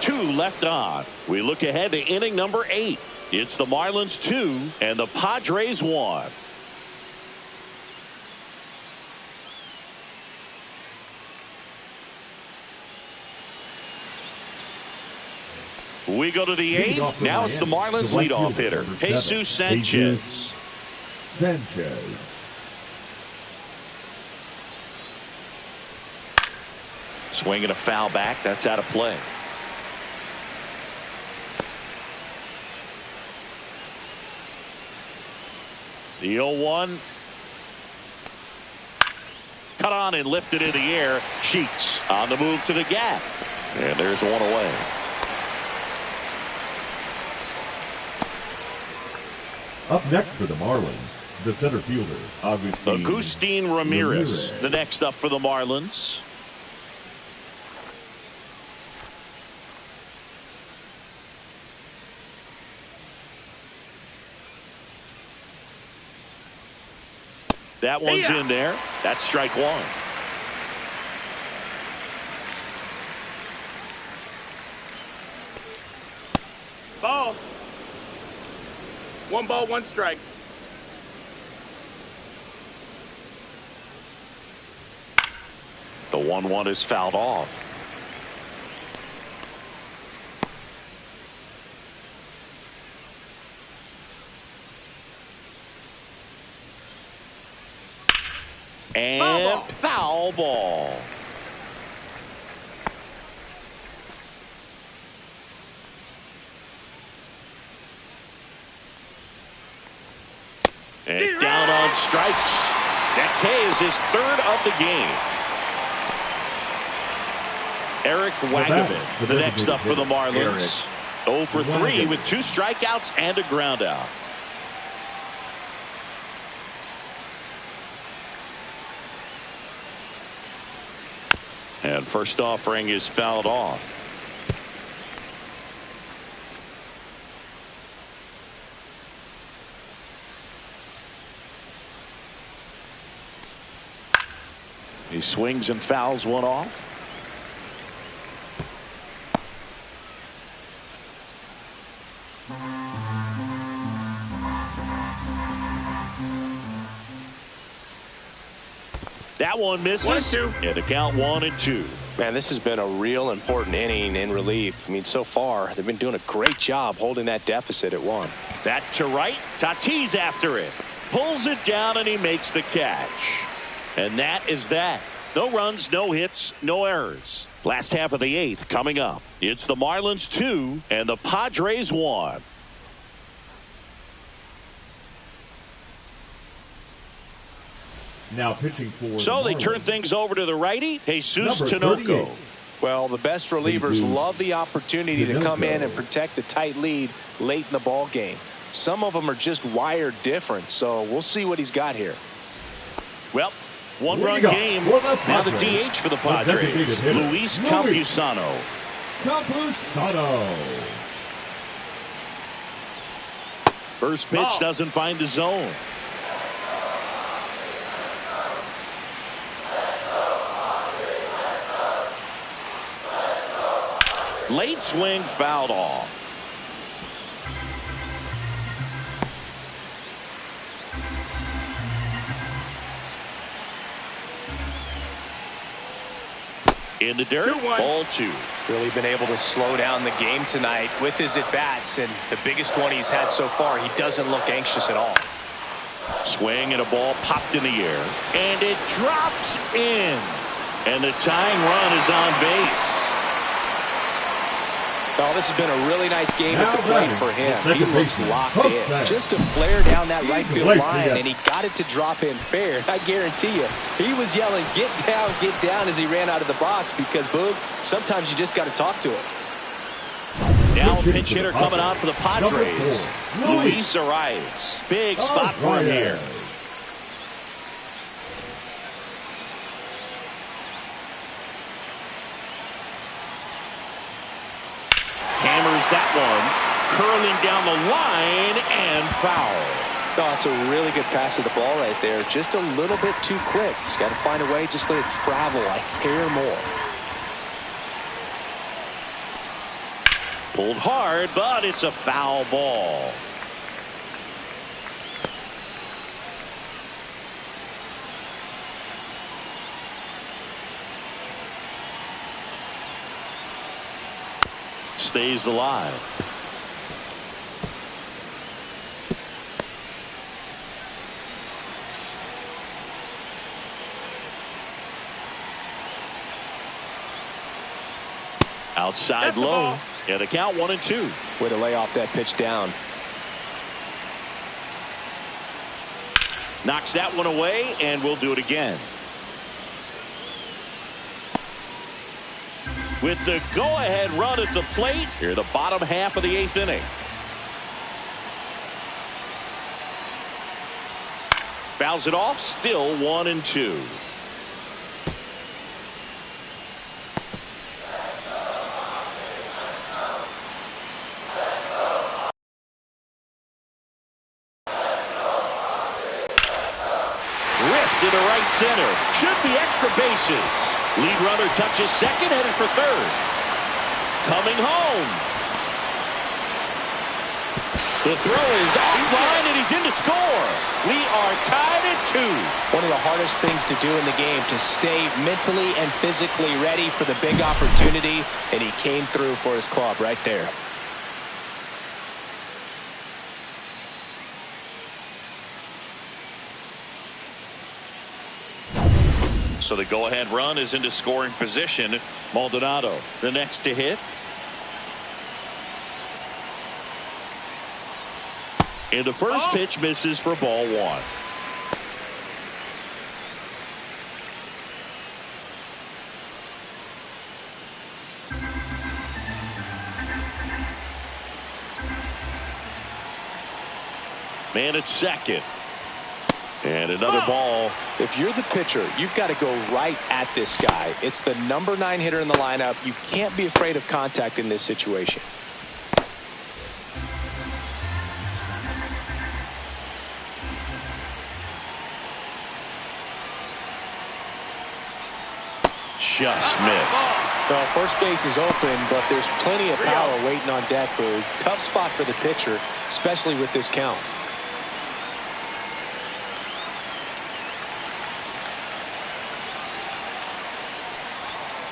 2 left on. We look ahead to inning number 8. It's the Marlins 2 and the Padres 1. We go to the 8th. Now it's the Marlins leadoff hitter, Jesus Sanchez. Swinging a foul back. That's out of play. The 0-1. Cut on and lifted in the air. Sheets on the move to the gap. And there's 1 away. Up next for the Marlins, the center fielder, Agustin Ramirez. The next up for the Marlins. That one's in there. That's strike 1. Ball. 1 ball, 1 strike. The 1-1 is fouled off. And foul ball. And down on strikes. That K is his 3rd of the game. Eric Wagaman, the next up for the Marlins. 0 for 3 with 2 strikeouts and a ground out. And first offering is fouled off. He swings and fouls one off. That one misses. 1-2. And the count 1-2. Man, this has been a real important inning in relief. I mean, so far, they've been doing a great job holding that deficit at 1. That to right. Tatis after it. Pulls it down and he makes the catch. And that is that. No runs, no hits, no errors. Last half of the 8th coming up. It's the Marlins 2 and the Padres 1. Now pitching for So they Marlins. turn things over to the righty, Jesus Number Tinoco. 38. Well, the best relievers Jesus love the opportunity to come in Tinoco. and protect a tight lead late in the ball game. Some of them are just wired different, so we'll see what he's got here. Well, one-run Leading up game. for the Now the Padres, DH for the the Padres, designated hitter, Luis Campusano. Campusano. First pitch Ball. doesn't find the zone. Late swing fouled off. In the dirt, 2-1. ball 2. Really been able to slow down the game tonight with his at-bats, and the biggest one he's had so far, he doesn't look anxious at all. Swing and a ball popped in the air, and it drops in. And the tying run is on base. Oh, this has been a really nice game Now at the plate batting, for him. the He second looks baseman, locked Hook in. back. Just a flare down that right field Place line, the and he got it to drop in fair. I guarantee you, he was yelling, get down as he ran out of the box because, Boog, sometimes you just got to talk to it. Now a Pitch pinch hitter coming out for the Padres. Number 4, Luis Arias. Big spot for him here. Hammers that one. Curling down the line and foul. Oh, it's a really good pass of the ball right there. Just a little bit too quick. He's got to find a way. Just let it travel a hair more. Pulled hard, but it's a foul ball. Stays alive. Outside That's the low. ball. Yeah, the count 1-2. Way to lay off that pitch down. Knocks that one away, and we'll do it again. With the go-ahead run at the plate, here the bottom half of the 8th inning. Fouls it off, still 1-2. To the right center. Should be extra bases. Lead runner touches second, headed for third. Coming home. The throw is offline, and he's in to score. We are tied at 2. One of the hardest things to do in the game, to stay mentally and physically ready for the big opportunity, and he came through for his club right there. So the go-ahead run is into scoring position. Maldonado, the next to hit. And the first pitch misses for ball 1. Man at second. And another ball. If you're the pitcher, you've got to go right at this guy. It's the number 9 hitter in the lineup. You can't be afraid of contact in this situation. Just missed. Well, first base is open, but there's plenty of power waiting on deck, Boog. Tough spot for the pitcher, especially with this count.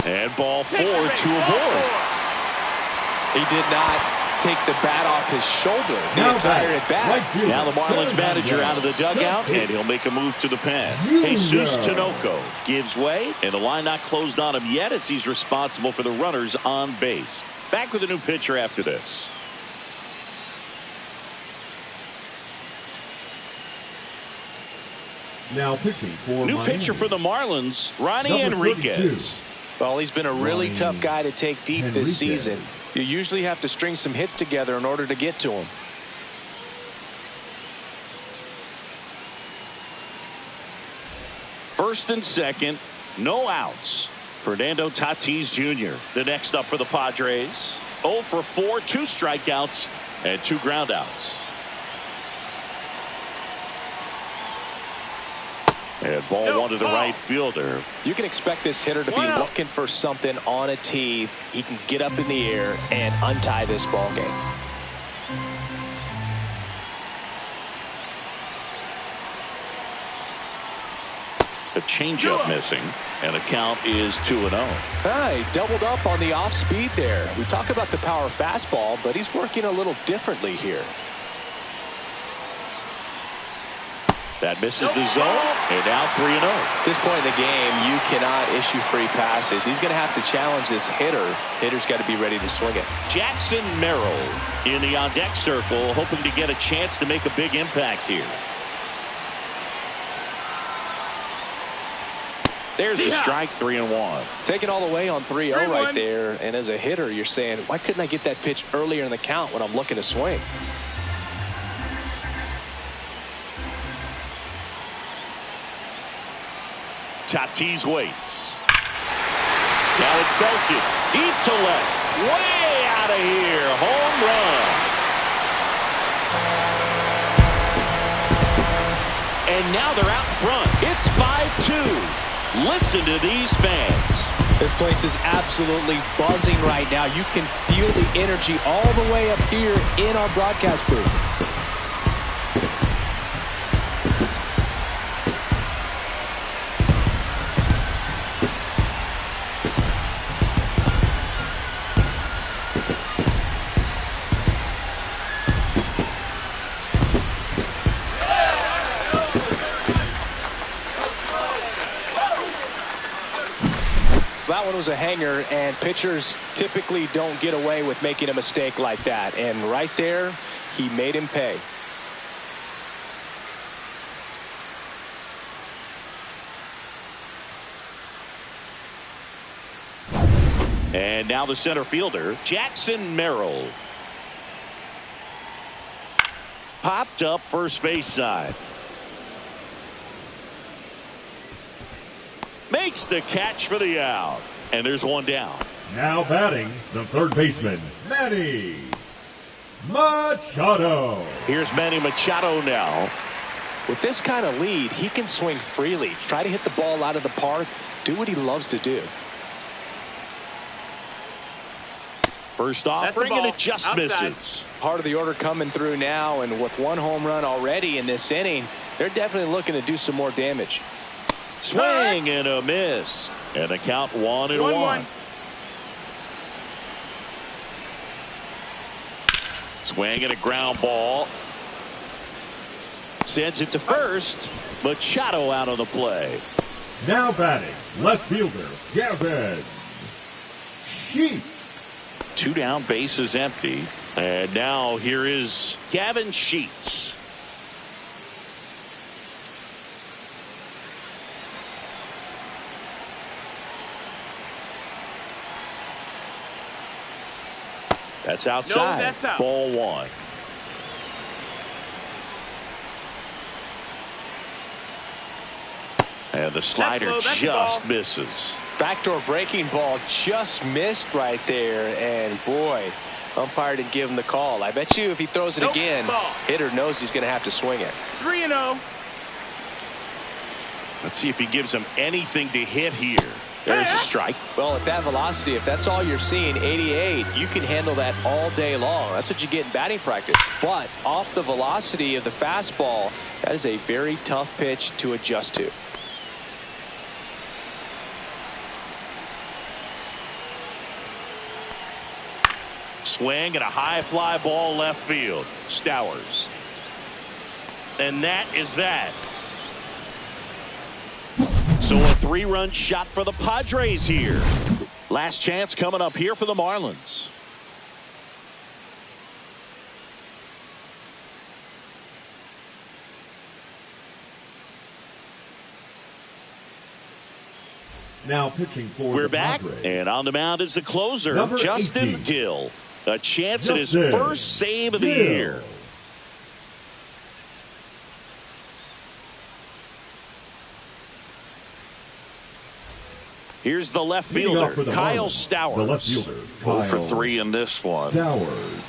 And ball 4, 2 aboard. He did not take the bat off his shoulder the entire at bat. Now the Marlins manager out of the dugout, and he'll make a move to the pen. Jesus Tinoco gives way, and the line not closed on him yet as he's responsible for the runners on base. Back with a new pitcher after this. Now pitching for New Miami. pitcher for the Marlins, Ronnie Number Enriquez. Well, he's been a really Ryan tough guy to take deep Enriquez. this season. You usually have to string some hits together in order to get to him. First and second, no outs. Fernando Tatis Jr. the next up for the Padres. 0 for 4, 2 strikeouts, and 2 groundouts. And ball 1 to the right fielder. You can expect this hitter to be looking for something on a tee. He can get up in the air and untie this ball game. A changeup missing, and the count is 2-0. He doubled up on the off speed there. We talk about the power fastball, but he's working a little differently here. That misses the zone, and now 3-0. At this point in the game, you cannot issue free passes. He's going to have to challenge this hitter. Hitter's got to be ready to swing it. Jackson Merrill in the on-deck circle, hoping to get a chance to make a big impact here. There's the strike, 3-1. Taking all the way on 3-0 right there. And as a hitter, you're saying, why couldn't I get that pitch earlier in the count when I'm looking to swing? Tatis waits. Now it's belted. Deep to left. Way out of here. Home run. And now they're out front. It's 5-2. Listen to these fans. This place is absolutely buzzing right now. You can feel the energy all the way up here in our broadcast booth. That one was a hanger, and pitchers typically don't get away with making a mistake like that. And right there, he made him pay. And now the center fielder, Jackson Merrill. Popped up first base side. Makes the catch for the out. And there's one down. Now batting, the third baseman, Manny Machado. Here's Manny Machado now. With this kind of lead, he can swing freely, try to hit the ball out of the park, do what he loves to do. First That's the offering, and ball. it just Outside. misses. Part of the order coming through now, and with one home run already in this inning, they're definitely looking to do some more damage. Swing and a miss. And the count 1-1. 1-1. Swing and a ground ball. Sends it to first. Machado out on the play. Now batting, left fielder, Gavin Sheets. 2 down, bases empty. And now here is Gavin Sheets. That's outside. No, that's out. Ball 1. And the slider that's just misses. Backdoor breaking ball just missed right there, and boy, umpire didn't give him the call. I bet you if he throws it Nope, again, ball. hitter knows he's going to have to swing it. 3-0. Let's see if he gives him anything to hit here. There's a strike. Well, at that velocity, if that's all you're seeing, 88, you can handle that all day long. That's what you get in batting practice. But off the velocity of the fastball, that is a very tough pitch to adjust to. Swing and a high fly ball left field. Stowers. And that is that. So a 3-run shot for the Padres here. Last chance coming up here for the Marlins. Now pitching for We're the back, Padres. and on the mound is the closer, Number Justin 18. Dill. A chance at his Justin first save of the Dill. year. Here's the left Leading off fielder, for the Kyle Marlins, Stowers. the left fielder, 0 for Kyle 3 in this one. Stowers.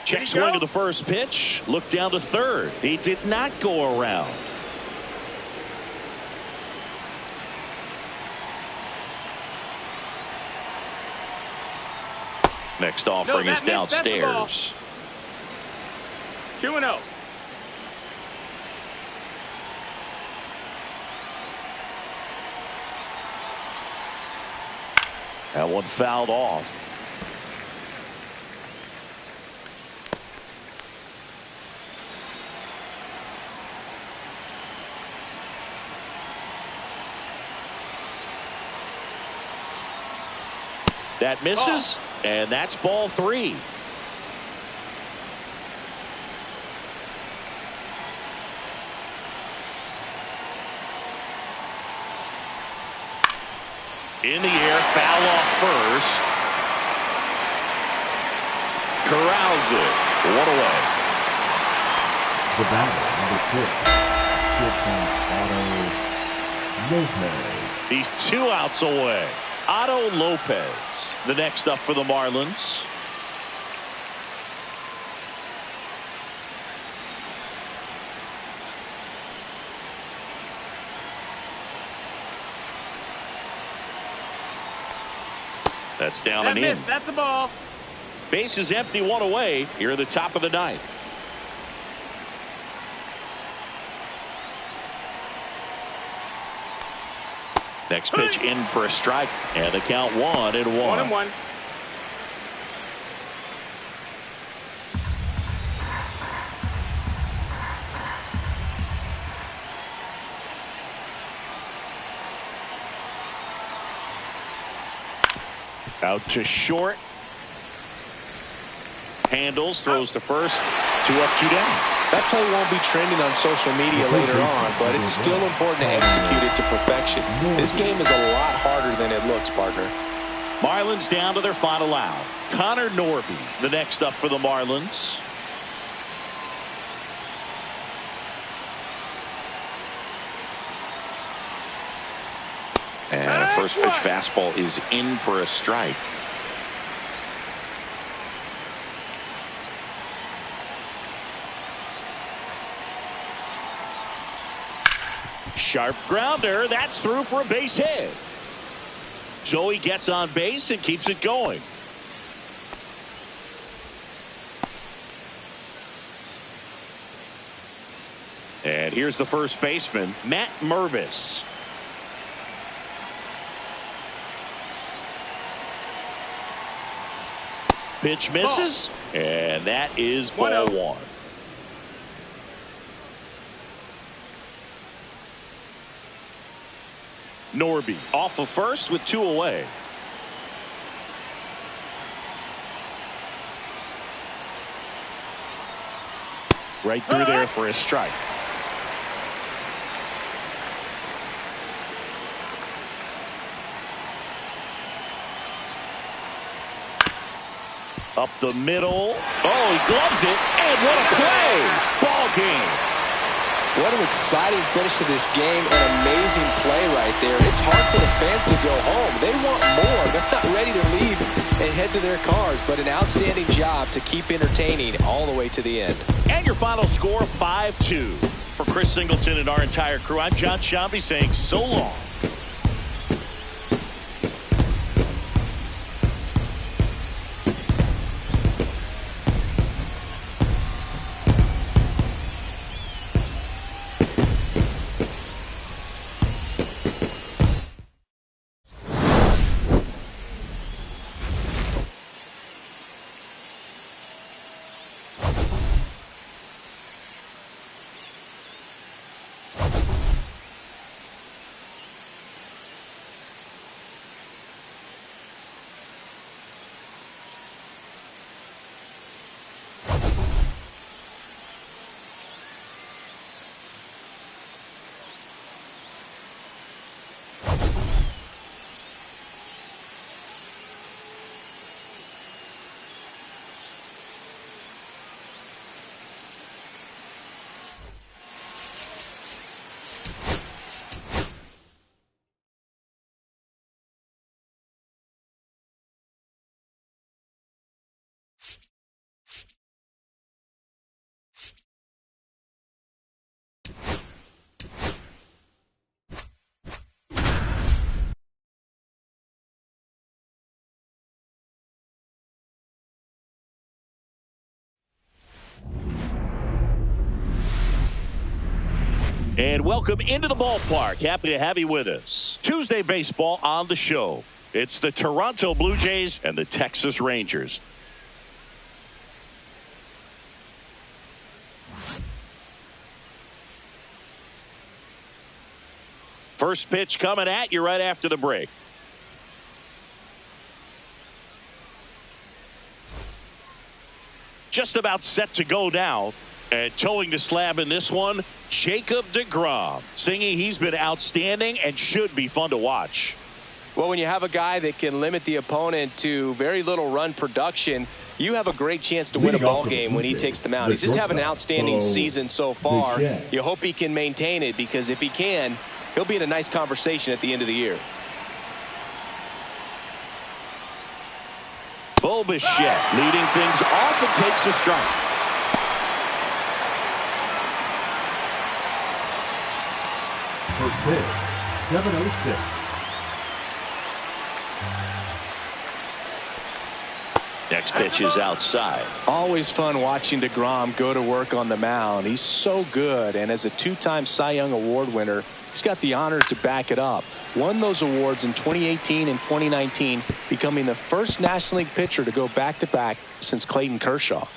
Check swing of the first pitch. Look down to third. He did not go around. Next offering is downstairs. 2-0. That one fouled off. That misses, and that's ball 3. In the air, foul off first. Corrals it. 1 away. The batter, number 6, short Otto Lopez. He's 2 outs away. Otto Lopez, the next up for the Marlins. That's down That and missed. in. That's a ball. Base is empty, 1 away. Here at the top of the 9th. Next pitch in for a strike, and the count 1-1. 1-1. Out to short. Handles, throws to first. 2 up, 2 down. That play won't be trending on social media later on, but it's still important to execute it to perfection. This game is a lot harder than it looks, partner. Marlins down to their final out. Connor Norby, the next up for the Marlins. And a first pitch fastball is in for a strike. sharp grounder. That's through for a base hit. So he gets on base and keeps it going. And here's the first baseman, Matt Mervis. Pitch misses, and that is ball one. Norby off of first with 2 away. Right through there for a strike. Up the middle. Oh, he gloves it. And what a play. Ball game. What an exciting finish to this game. An amazing play right there. It's hard for the fans to go home. They want more. They're not ready to leave and head to their cars. But an outstanding job to keep entertaining all the way to the end. And your final score, 5-2. For Chris Singleton and our entire crew, I'm John Shambi saying so long. And welcome into the ballpark. Happy to have you with us. Tuesday baseball on the show. It's the Toronto Blue Jays and the Texas Rangers. First pitch coming at you right after the break. Just about set to go now. And towing the slab in this one, Jacob deGrom. Singing he's been outstanding and should be fun to watch. Well, when you have a guy that can limit the opponent to very little run production, you have a great chance to win a ball game when he takes the mound. He's just having an outstanding season so far. You hope he can maintain it, because if he can, he'll be in a nice conversation at the end of the year. Bo Bichette leading things off and takes a strike. First pitch, 7:06. Next pitch is outside. Always fun watching deGrom go to work on the mound. He's so good, and as a 2-time Cy Young Award winner, he's got the honors to back it up. Won those awards in 2018 and 2019, becoming the first National League pitcher to go back-to-back since Clayton Kershaw.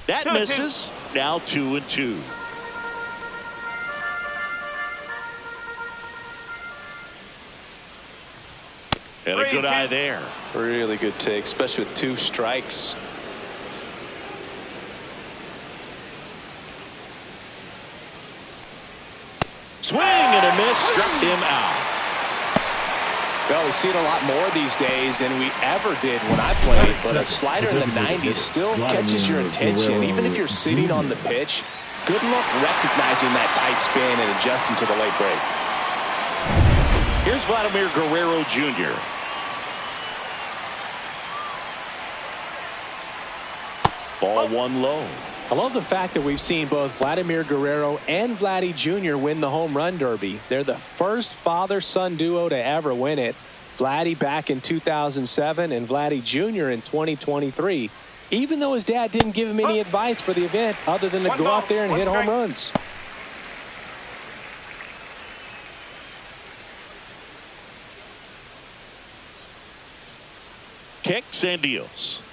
That misses. Now 2-2. And a good eye there. Really good take, especially with 2 strikes. Swing and a miss, struck him out. Well, we see it a lot more these days than we ever did when I played, but a slider in the 90s still catches your attention. Even if you're sitting on the pitch, good luck recognizing that tight spin and adjusting to the late break. Here's Vladimir Guerrero Jr. Ball 1 low. I love the fact that we've seen both Vladimir Guerrero and Vladdy Jr. win the home run derby. They're the first father-son duo to ever win it. Vladdy back in 2007 and Vladdy Jr. in 2023. Even though his dad didn't give him any advice for the event other than to go out there and hit home runs. Kicks and deals.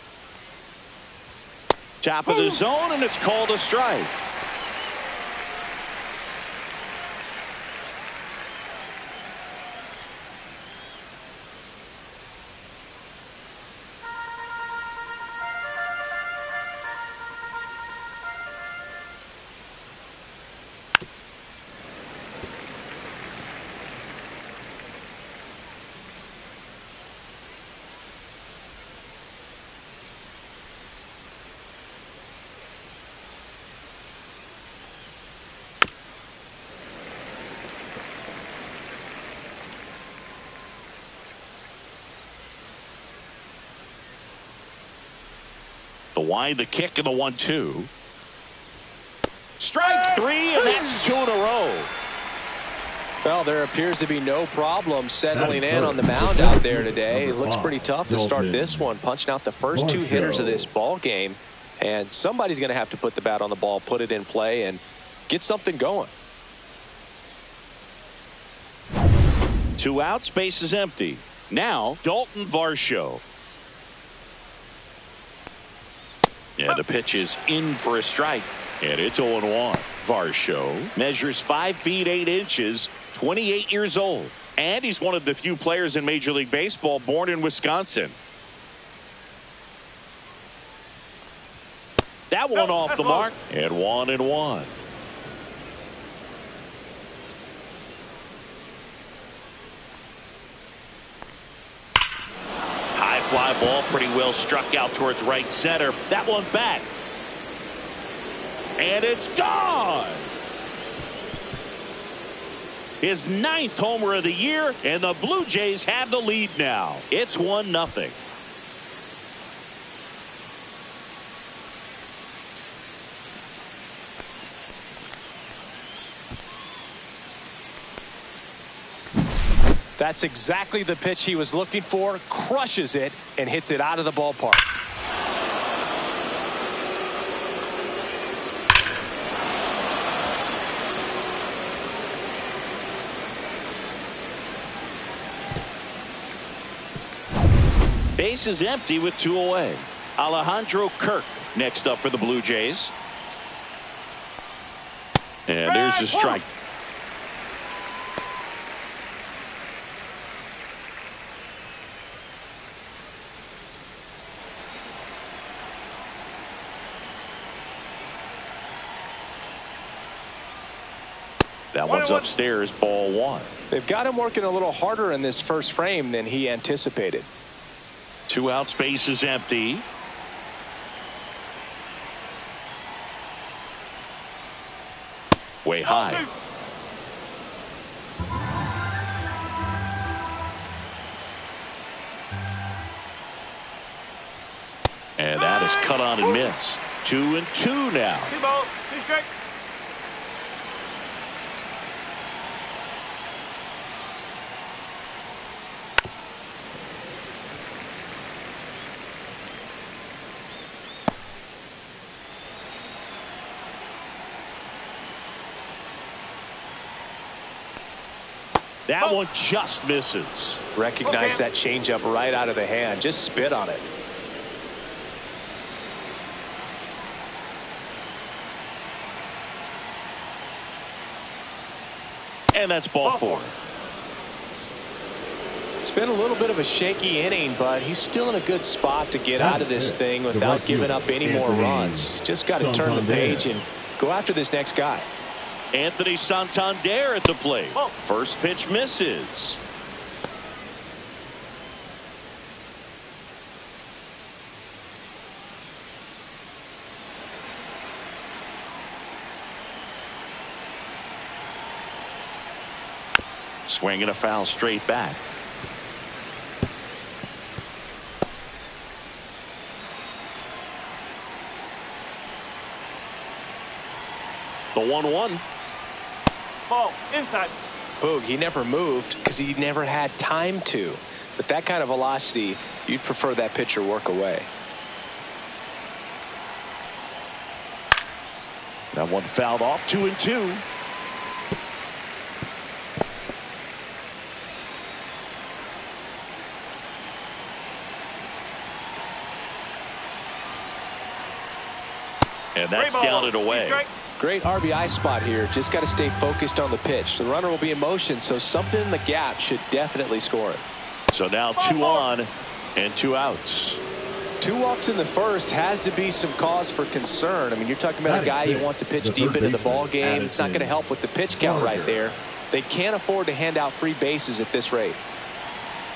Top of the zone, and it's called a strike. The wide, the kick, and the 1-2. Strike three, and that's 2 in a row. Well, there appears to be no problem settling in on the mound out there today. It looks pretty tough to start this one, punching out the first 2 hitters of this ball game. And somebody's going to have to put the bat on the ball, put it in play, and get something going. 2 outs, base is empty. Now, Dalton Varsho. And the pitch is in for a strike. And it's 0-1. Varsho measures 5 feet 8 inches, 28 years old. And he's one of the few players in Major League Baseball born in Wisconsin. That one off the mark. And 1-1. Fly ball pretty well struck out towards right center. That one back. And it's gone. His 9th homer of the year, and the Blue Jays have the lead now. It's 1-0. That's exactly the pitch he was looking for. Crushes it and hits it out of the ballpark. Base is empty with 2 away. Alejandro Kirk next up for the Blue Jays. And there's the strike. That one's upstairs, ball 1. They've got him working a little harder in this first frame than he anticipated. 2 outs, base is empty. Way high. And that is cut on and missed. 2-2 now. 2 balls, 2 strikes. That one just misses. Recognize that changeup right out of the hand. Just spit on it. And that's ball 4. It's been a little bit of a shaky inning, but he's still in a good spot to get out of this thing without giving up any more runs. He's just got to turn the page and go after this next guy. Anthony Santander at the plate. First pitch misses. Swinging a foul straight back. The 1-1. Ball, inside. Boog, he never moved because he never had time to. But that kind of velocity, you'd prefer that pitcher work away. That one fouled off. 2-2. And that's down and away. Great RBI spot here. Just got to stay focused on the pitch. The runner will be in motion, so something in the gap should definitely score it. So now 2 on and 2 outs. 2 walks in the first has to be some cause for concern. I mean, you're talking about a guy you want to pitch deep into the ball game. It's not going to help with the pitch count right there. They can't afford to hand out 3 bases at this rate.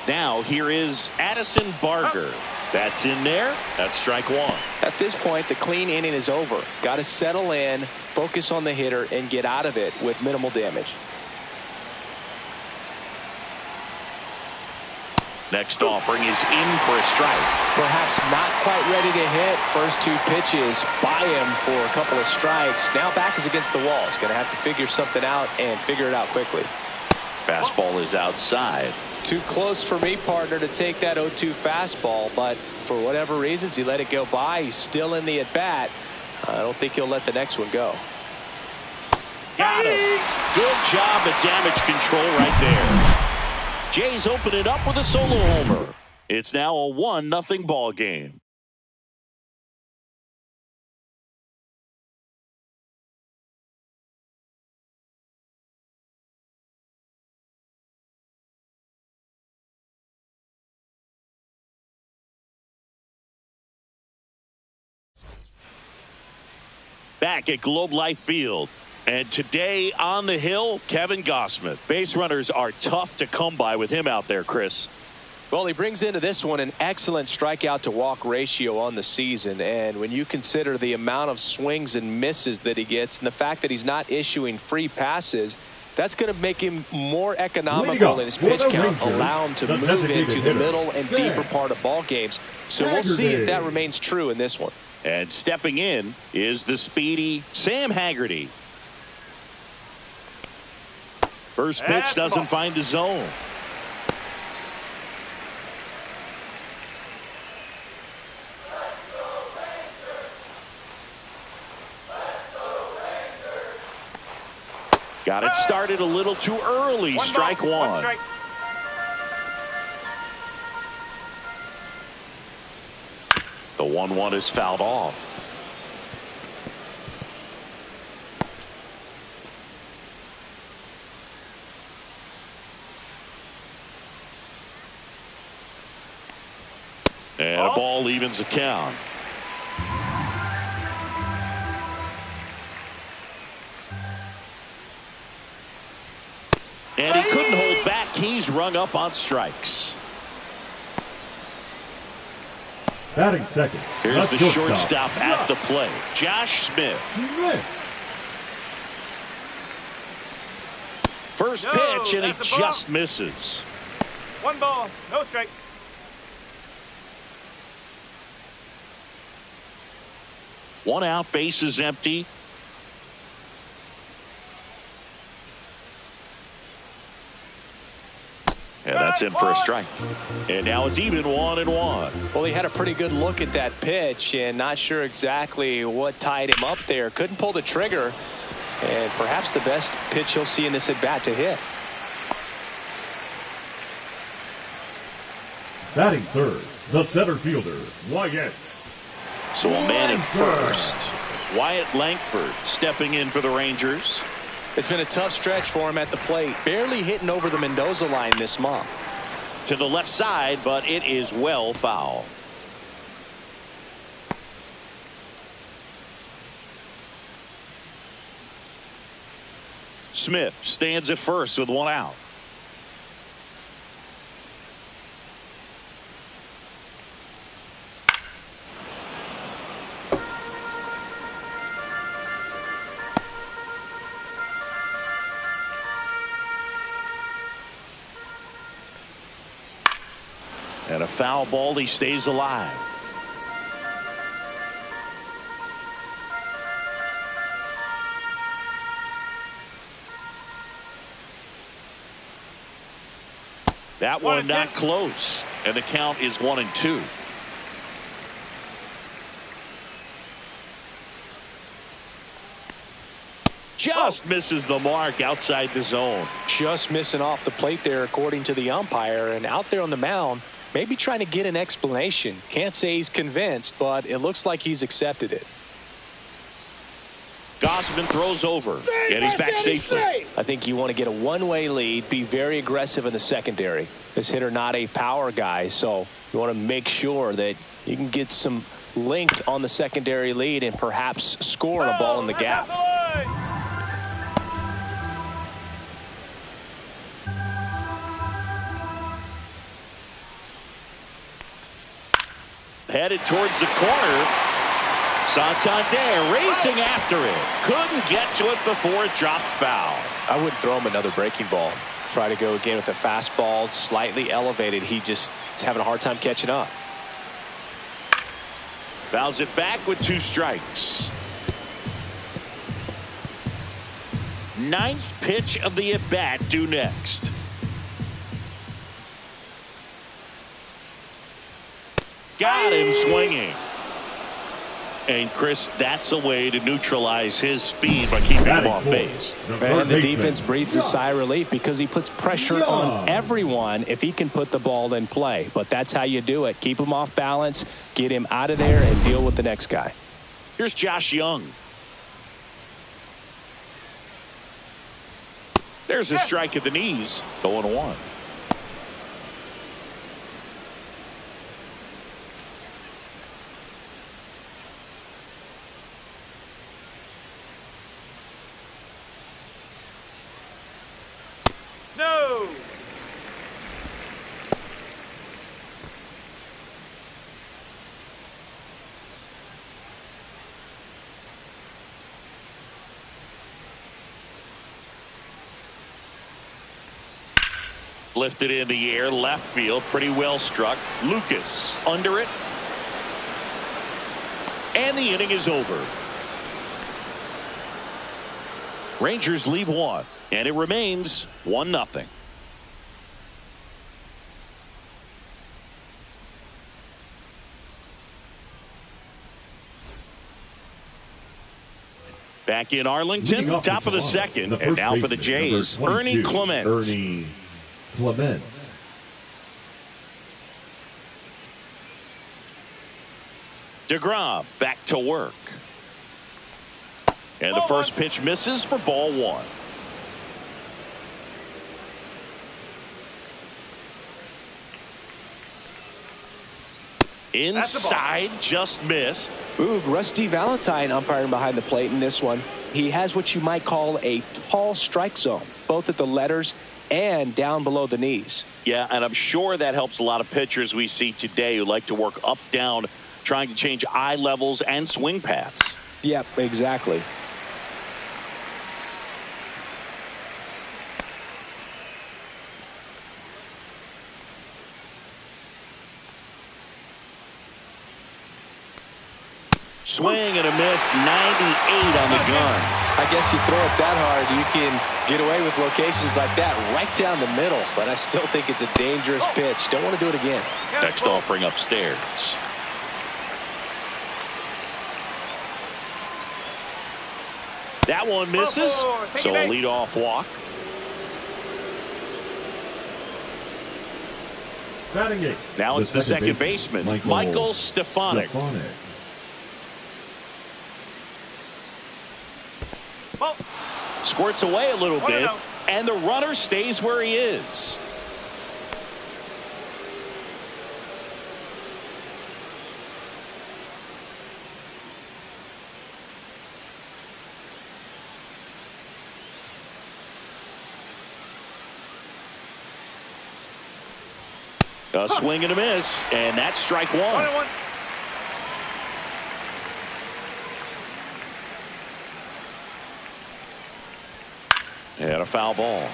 Now here is Addison Barger. That's in there. That's strike 1. At this point, the clean inning is over. Got to settle in, focus on the hitter, and get out of it with minimal damage. Next offering is in for a strike. Perhaps not quite ready to hit. First 2 pitches by him for a couple of strikes. Now back is against the wall. He's going to have to figure something out and figure it out quickly. Fastball is outside. Too close for me, partner, to take that 0-2 fastball, but for whatever reasons, he let it go by. He's still in the at-bat. I don't think he'll let the next one go. Got him. Good job at damage control right there. Jays open it up with a solo homer. It's now a 1-0 ball game. Back at Globe Life Field. And today on the hill, Kevin Gausman. Base runners are tough to come by with him out there, Chris. Well, he brings into this one an excellent strikeout to walk ratio on the season. And when you consider the amount of swings and misses that he gets and the fact that he's not issuing free passes, that's going to make him more economical in his pitch count, allow him to move into the middle and deeper part of ball games. So we'll see if that remains true in this one. And stepping in is the speedy Sam Haggerty. First pitch doesn't find the zone. Got it started a little too early. Strike 1. Strike. The 1-1 is fouled off. And a ball evens the count. And he couldn't hold back. He's rung up on strikes. Batting second. Here's the shortstop at the plate, Josh Smith. First pitch, and he just misses. 1 ball, no strike. One out, bases empty. And that's in for a strike. And now it's even 1-1. Well, he had a pretty good look at that pitch and not sure exactly what tied him up there. Couldn't pull the trigger. And perhaps the best pitch he'll see in this at bat to hit. Batting third, the center fielder, Wyatt. So a man at first. Wyatt Langford stepping in for the Rangers. It's been a tough stretch for him at the plate. Barely hitting over the Mendoza line this month. To the left side, but it is well foul. Smith stands at first with 1 out. And a foul ball, he stays alive. That one not close, and the count is 1-2. Just misses the mark outside the zone. Just missing off the plate there, according to the umpire. And out there on the mound, maybe trying to get an explanation. Can't say he's convinced, but it looks like he's accepted it. Gausman throws over, and he's back safely. I think you want to get a one-way lead, be very aggressive in the secondary. This hitter not a power guy, so you want to make sure that you can get some length on the secondary lead and perhaps score on a ball in the gap. Headed towards the corner. Santander racing after it. Couldn't get to it before it dropped foul. I wouldn't throw him another breaking ball. Try to go again with the fastball, slightly elevated. He just is having a hard time catching up. Fouls it back with 2 strikes. 9th pitch of the at-bat due next. Got him swinging. And Chris, that's a way to neutralize his speed by keeping him off base. And the defense breathes a sigh of relief because he puts pressure on everyone if he can put the ball in play. But that's how you do it. Keep him off balance, get him out of there, and deal with the next guy. Here's Josh Young. There's a strike at the knees. 0-1. No. Lifted in the air, left field, pretty well struck. Lucas under it. And the inning is over. Rangers leave 1, and it remains 1-0. Back in Arlington, top of the second, and now for the Jays, Ernie Clement. Ernie Clement. DeGrom back to work. And the first pitch misses for ball 1. Inside, just missed. Ooh, Rusty Valentine umpiring behind the plate in this one. He has what you might call a tall strike zone, both at the letters and down below the knees. Yeah, and I'm sure that helps a lot of pitchers we see today who like to work up, down, trying to change eye levels and swing paths. Yep, exactly. Swing and a miss, 98 on the gun. I guess you throw it that hard, you can get away with locations like that right down the middle. But I still think it's a dangerous pitch. Don't want to do it again. Next offering upstairs. That one misses, so a leadoff walk. Batting it. Now it's the second baseman, Michael Stefanik. Squirts away a little bit, and the runner stays where he is. A swing and a miss, and that's strike 1. And a foul ball.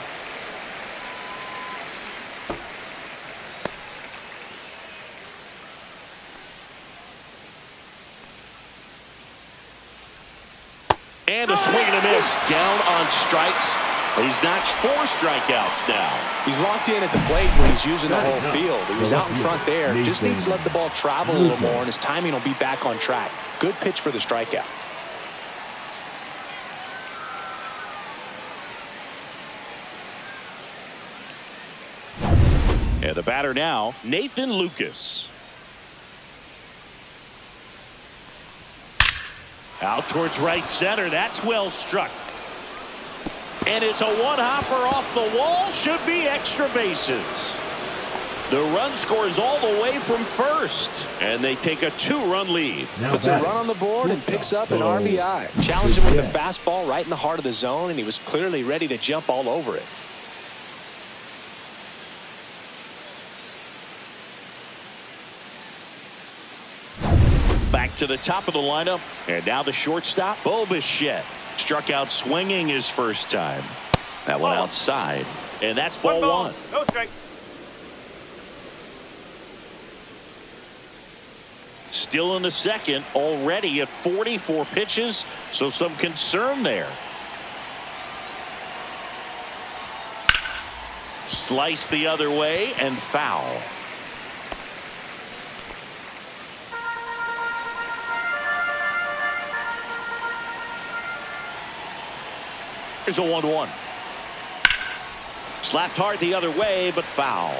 And a swing and a miss. Down on strikes. He's notched 4 strikeouts now. He's locked in at the plate when he's using the whole field. He was out in front there. Just needs to let the ball travel a little more, and his timing will be back on track. Good pitch for the strikeout. And the batter now, Nathan Lucas. Out towards right center. That's well struck. And it's a one-hopper off the wall. Should be extra bases. The run scores all the way from first. And they take a 2-run lead. Puts a run on the board and picks up an RBI. Challenged him with a fastball right in the heart of the zone, and he was clearly ready to jump all over it. Back to the top of the lineup. And now the shortstop, Bo Bichette. Struck out swinging his first time. That one outside. And that's ball 1. No strike. Still in the second, already at 44 pitches, so some concern there. Slice the other way and foul. Here's a 1-1. Slapped hard the other way, but foul.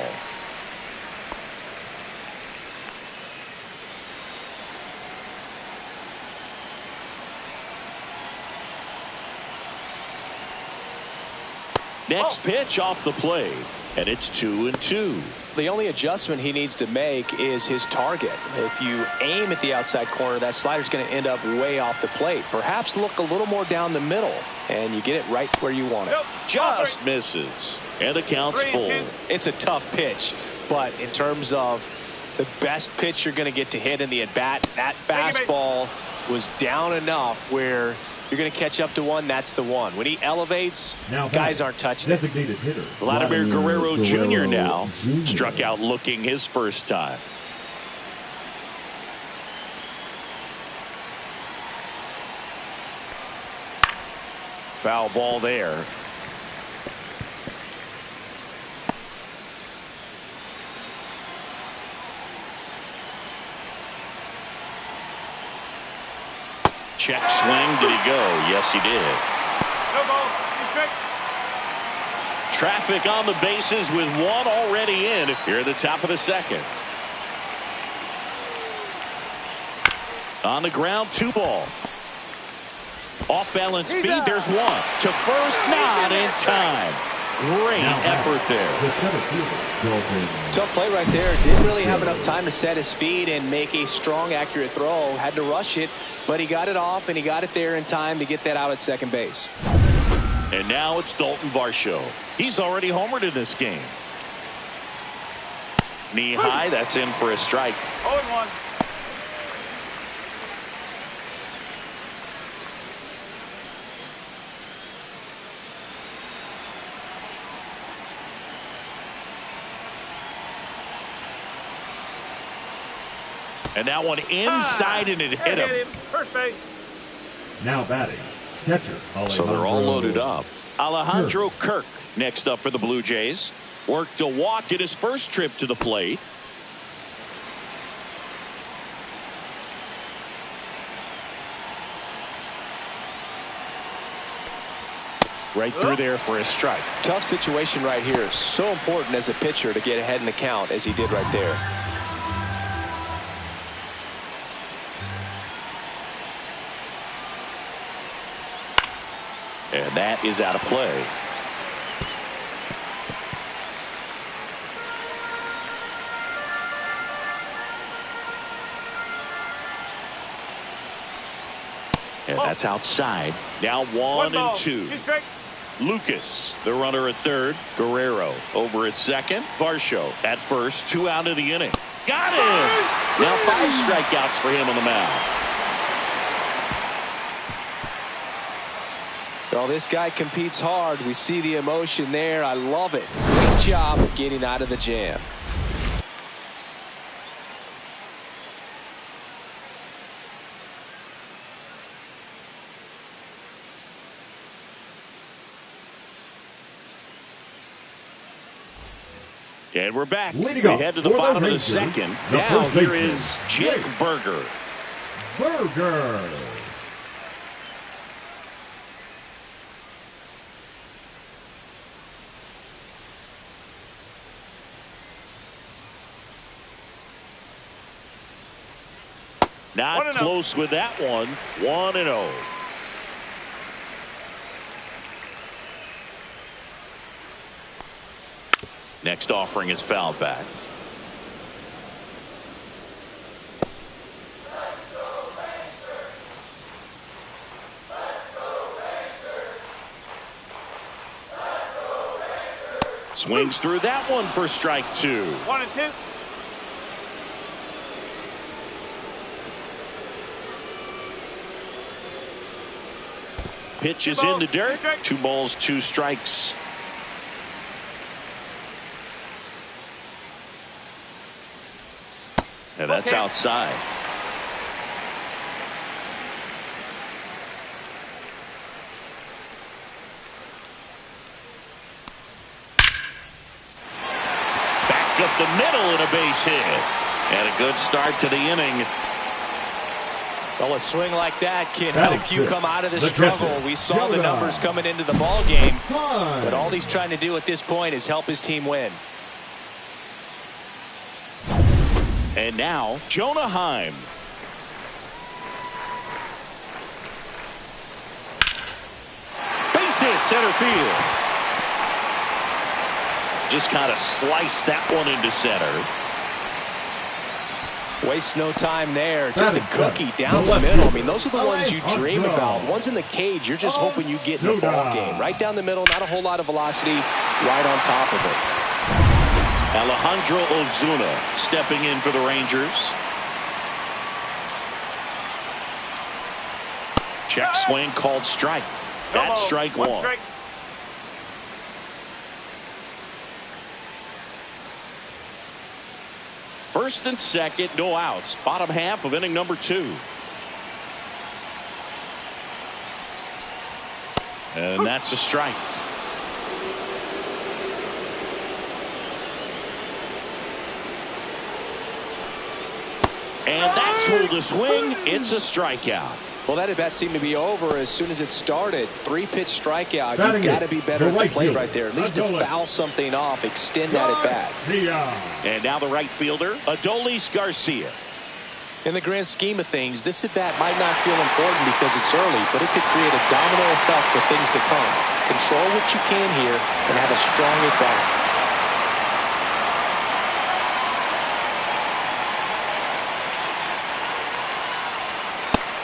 Next pitch off the plate, and it's 2-2. The only adjustment he needs to make is his target. If you aim at the outside corner, that slider's going to end up way off the plate. Perhaps look a little more down the middle, and you get it right where you want it. Just misses, and the count's full. It's a tough pitch, but in terms of the best pitch you're going to get to hit in the at-bat, that fastball was down enough where you're going to catch up to one. That's the one. When he elevates, guys aren't touching it. Designated hitter Vladimir Guerrero Jr. now struck out looking his first time. Foul ball there. Check swing. Did he go? Yes, he did. No ball. Strike. Traffic on the bases with one already in here at the top of the second. On the ground, 2 ball. Off balance speed. There's 1 to first, not in time. Great effort there. Tough play right there. Didn't really have enough time to set his feet and make a strong, accurate throw. Had to rush it, but he got it off, and he got it there in time to get that out at second base. And now it's Dalton Varsho. He's already homered in this game. Knee high. That's in for a strike. 0-1. And that one inside, and it hit him. First base. Now batting, catcher. So they're all loaded up. Alejandro Kirk next up for the Blue Jays. Worked a walk at his first trip to the plate. Right through there for a strike. Tough situation right here. So important as a pitcher to get ahead in the count as he did right there. And that is out of play. And that's outside. Now 1-2. Lucas, the runner at third. Guerrero over at second. Varsho at first. 2 out of the inning. Got him! Now 5 strikeouts for him on the mound. Well, this guy competes hard. We see the emotion there. I love it. Great job of getting out of the jam. And we're back. Leading We up head to the for bottom of the Rangers, second. the Now first here baseman, is Jake Berger. Berger. Not 1-0. close with that one. 1-0. Next offering is fouled back. Swings through that one for strike 2. 1-2. Pitch is 2 in the balls, dirt. 2 strikes. 2 balls, 2 strikes. And that's Okay. outside. Back up the middle and a base hit. And a good start to the inning. Well, a swing like that can Batting help you fifth, come out of the the struggle. catcher, We saw the Jonah. numbers coming into the ball game, Time. but all he's trying to do at this point is help his team win. And now, Jonah Heim. Base hit center field. Just kind of sliced that one into center. Waste no time there. Just a Batting cookie fifth, down the the left middle. I fielder, mean, those are the ones you dream Alejandro. about. Ones in the cage, you're just hoping you get in the ball Ozuna. game. Right down the middle, not a whole lot of velocity, right on top of it. Alejandro Ozuna stepping in for the Rangers. Check swing called strike. No That's ball, strike 1 one. strike. First and second, no outs. Bottom half of inning number 2. And that's a strike. And that's ruled a swing. It's a strikeout. Well, that at bat seemed to be over as soon as it started. 3-pitch strikeout. Batting You've got to it, be better the at the right plate fielder, right there. At least to Adolis. foul something off, extend that at bat. Garcia. And now the right fielder, Adolis Garcia. In the grand scheme of things, this at bat might not feel important because it's early, but it could create a domino effect for things to come. Control what you can here and have a strong at bat.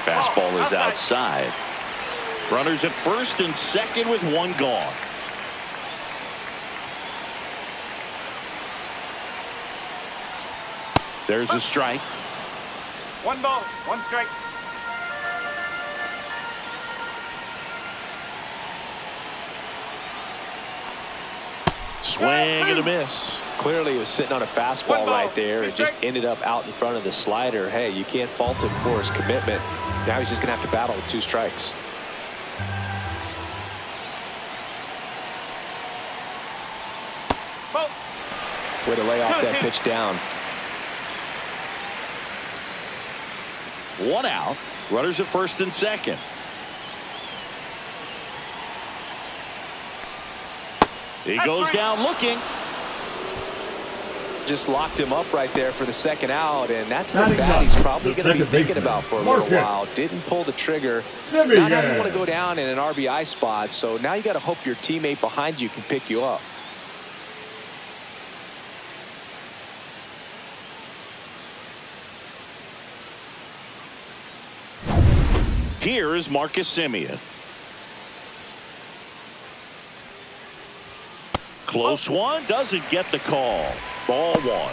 Fastball is outside. Runners at first and second with 1 gone. There's a strike. 1 ball, 1 strike. Swing and a miss. Clearly, he was sitting on a fastball 1 ball, right there 2 and just strikes. ended up out in front of the slider. Hey, you can't fault him for his commitment. Now he's just going to have to battle with 2 strikes. Ball. Way to lay off that pitch down. 1 out. Runners at first and second. He goes down looking. Just locked him up right there for the second out, and that's an Batting at bat he's up, probably the going to be second thinking baseman, about for a little Marquez. while. Didn't pull the trigger. Simeon. Now you want to go down in an RBI spot, so now you got to hope your teammate behind you can pick you up. Here is Marcus Semien. Close one, doesn't get the call. Ball 1.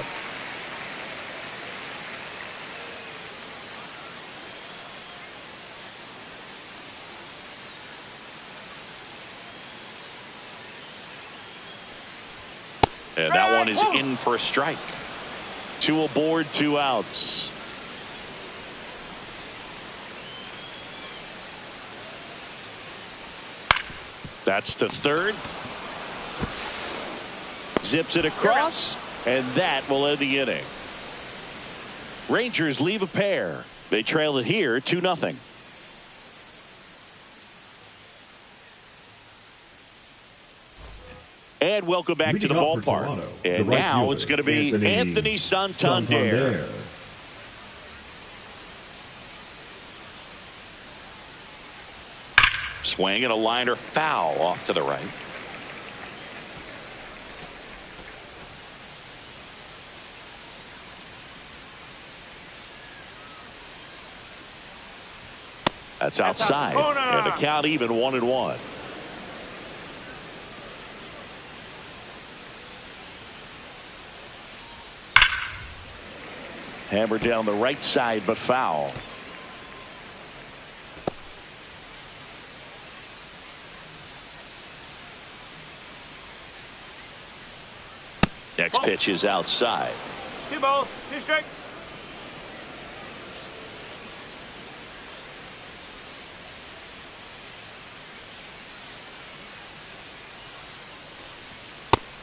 And that one is in for a strike. 2 aboard, 2 outs. That's to third. Zips it across, and that will end the inning. Rangers leave a pair. They trail it here 2-0. And welcome back to the ballpark. Toronto, and right now fielder, it's going to be Anthony Santander. Swing and a liner foul off to the right. That's outside. And the count even 1-1. Hammered down the right side, but foul. Next pitch is outside. 2 balls, 2 strikes.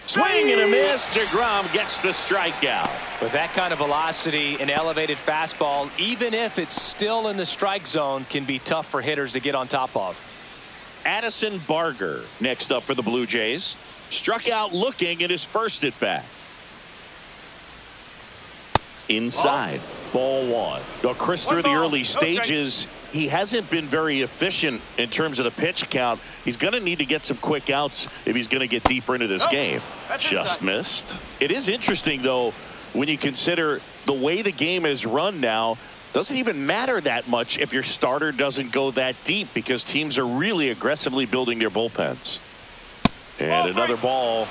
Swing and a miss. DeGrom gets the strikeout. With that kind of velocity, an elevated fastball, even if it's still in the strike zone, can be tough for hitters to get on top of. Addison Barger next up for the Blue Jays. Struck out looking at his first at bat. Inside. Ball 1. Now, Chris, through the early stages, he hasn't been very efficient in terms of the pitch count. He's going to need to get some quick outs if he's going to get deeper into this game. Just missed. It is interesting, though, when you consider the way the game is run now. Doesn't even matter that much if your starter doesn't go that deep, because teams are really aggressively building their bullpens. And another ball.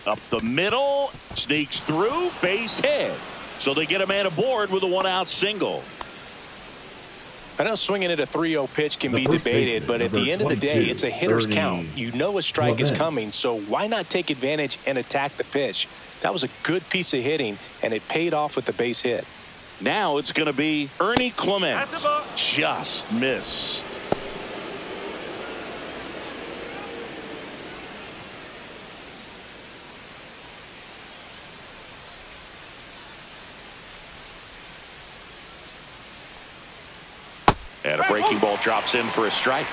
Up the middle, sneaks through, base hit. So they get a man aboard with a 1-out single. I know swinging at a 3-0 pitch can be debated, but at the end of the day, it's a hitter's count. You know a strike is coming, so why not take advantage and attack the pitch? That was a good piece of hitting, and it paid off with the base hit. Now it's going to be Ernie Clement. Just missed. And a breaking ball drops in for a strike.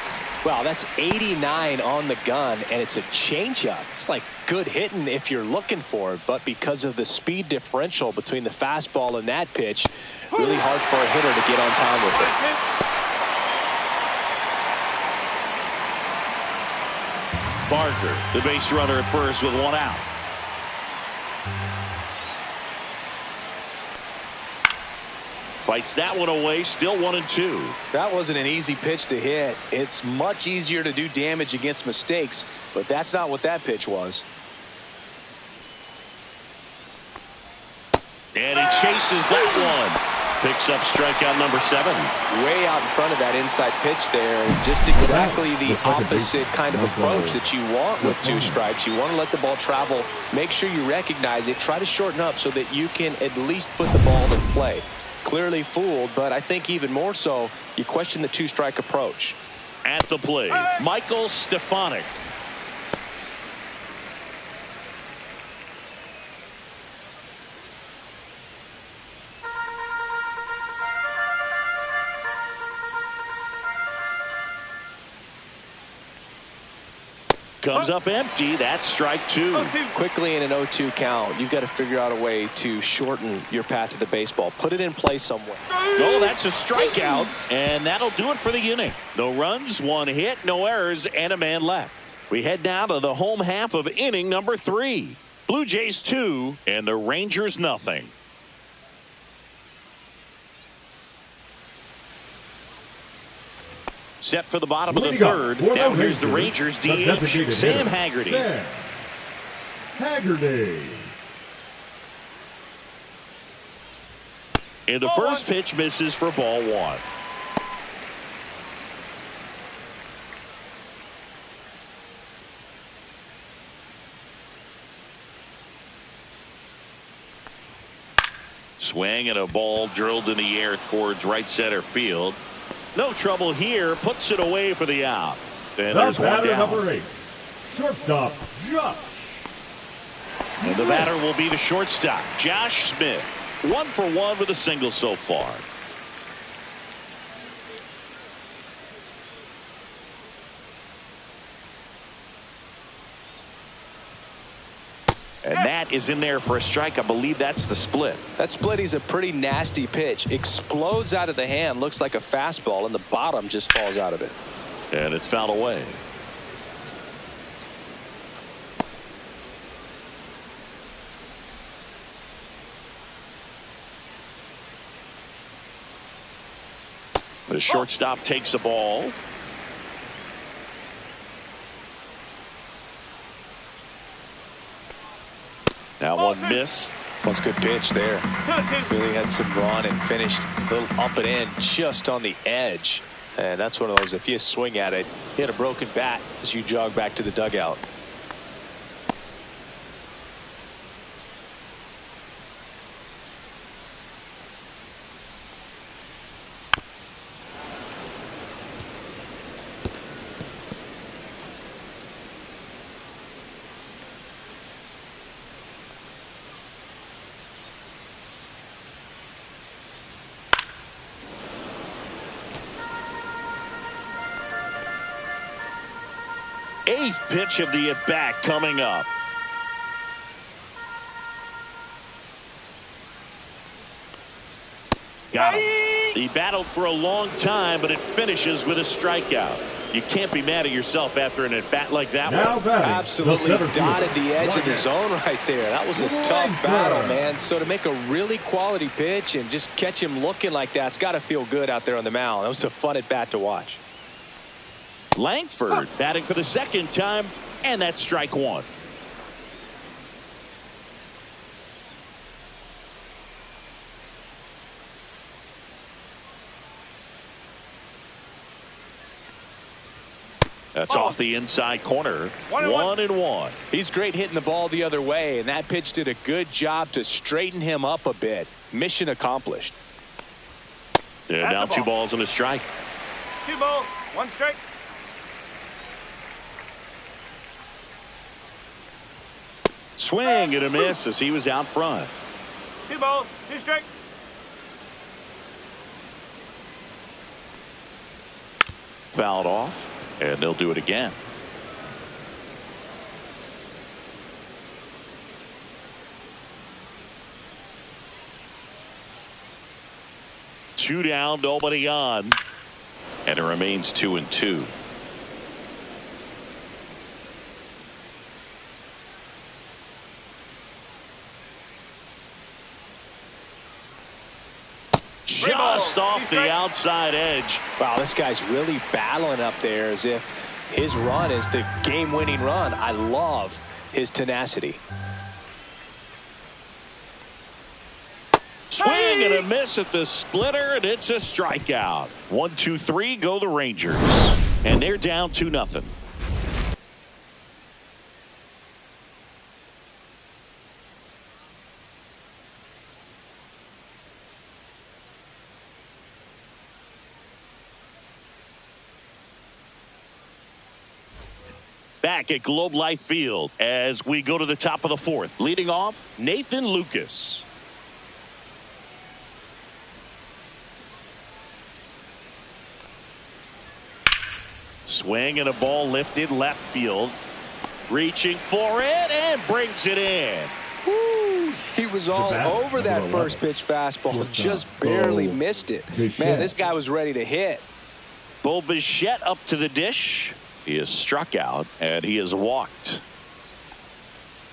Wow, that's 89 on the gun, and it's a changeup. It's like good hitting if you're looking for it, but because of the speed differential between the fastball and that pitch, really hard for a hitter to get on time with it. Barker, the base runner at first with 1 out. Fights that one away, still 1-2. That wasn't an easy pitch to hit. It's much easier to do damage against mistakes, but that's not what that pitch was. And he chases that one. Picks up strikeout number 7. Way out in front of that inside pitch there. Just exactly the opposite kind of approach that you want with 2 strikes. You want to let the ball travel. Make sure you recognize it. Try to shorten up so that you can at least put the ball in play. Clearly fooled, but I think even more so, you question the 2-strike approach. At the plate, Michael Stefanik. Comes up empty. That's strike 2. Quickly in an 0-2 count, you've got to figure out a way to shorten your path to the baseball. Put it in play somewhere. Oh, that's a strikeout, and that'll do it for the inning. No runs, 1 hit, no errors, and a man left. We head now to the home half of inning number 3. Blue Jays 2 and the Rangers nothing. Set for the bottom of the 3rd. Now here's the Rangers DH, Sam Haggerty. And the first pitch misses for ball 1. Swing and a ball drilled in the air towards right center field. No trouble here. Puts it away for the out. And there's one down. Number 8, shortstop, Josh. And the batter will be the shortstop, Josh Smith. 1 for 1 with a single so far. And that is in there for a strike. I believe that's the split. That split is a pretty nasty pitch. Explodes out of the hand. Looks like a fastball, and the bottom just falls out of it. And it's fouled away. The shortstop takes the ball. That one missed. That's a good pitch there. Really had some run and finished a little up and in just on the edge. And that's one of those, if you swing at it, hit a broken bat as you jog back to the dugout. Eighth pitch of the at-bat coming up. Got him. He battled for a long time, but it finishes with a strikeout. You can't be mad at yourself after an at-bat like that one. Absolutely dotted the edge of the zone right there. That was a tough battle, man. So to make a really quality pitch and just catch him looking like that, it's got to feel good out there on the mound. That was a fun at-bat to watch. Langford batting for the second time, and that's strike one. That's off the inside corner. 1-1. He's great hitting the ball the other way, and that pitch did a good job to straighten him up a bit. Mission accomplished. Yeah, now 2 balls and a strike. 2 balls, 1 strike. Swing and a miss as he was out front. 2 balls, 2 strikes. Fouled off, and they'll do it again. Two down, nobody on, and it remains 2-2. Just off the outside edge. Wow, this guy's really battling up there as if his run is the game-winning run. I love his tenacity. Swing and a miss at the splitter, and it's a strikeout. 1-2-3, go the Rangers. And they're down 2-0. Back at Globe Life Field as we go to the top of the 4th. Leading off, Nathan Lucas. Swing and a ball lifted left field. Reaching for it and brings it in. Woo, he was all over that first pitch fastball. Just barely missed it. Man, this guy was ready to hit. Bo Bichette up to the dish. He is struck out and he is walked.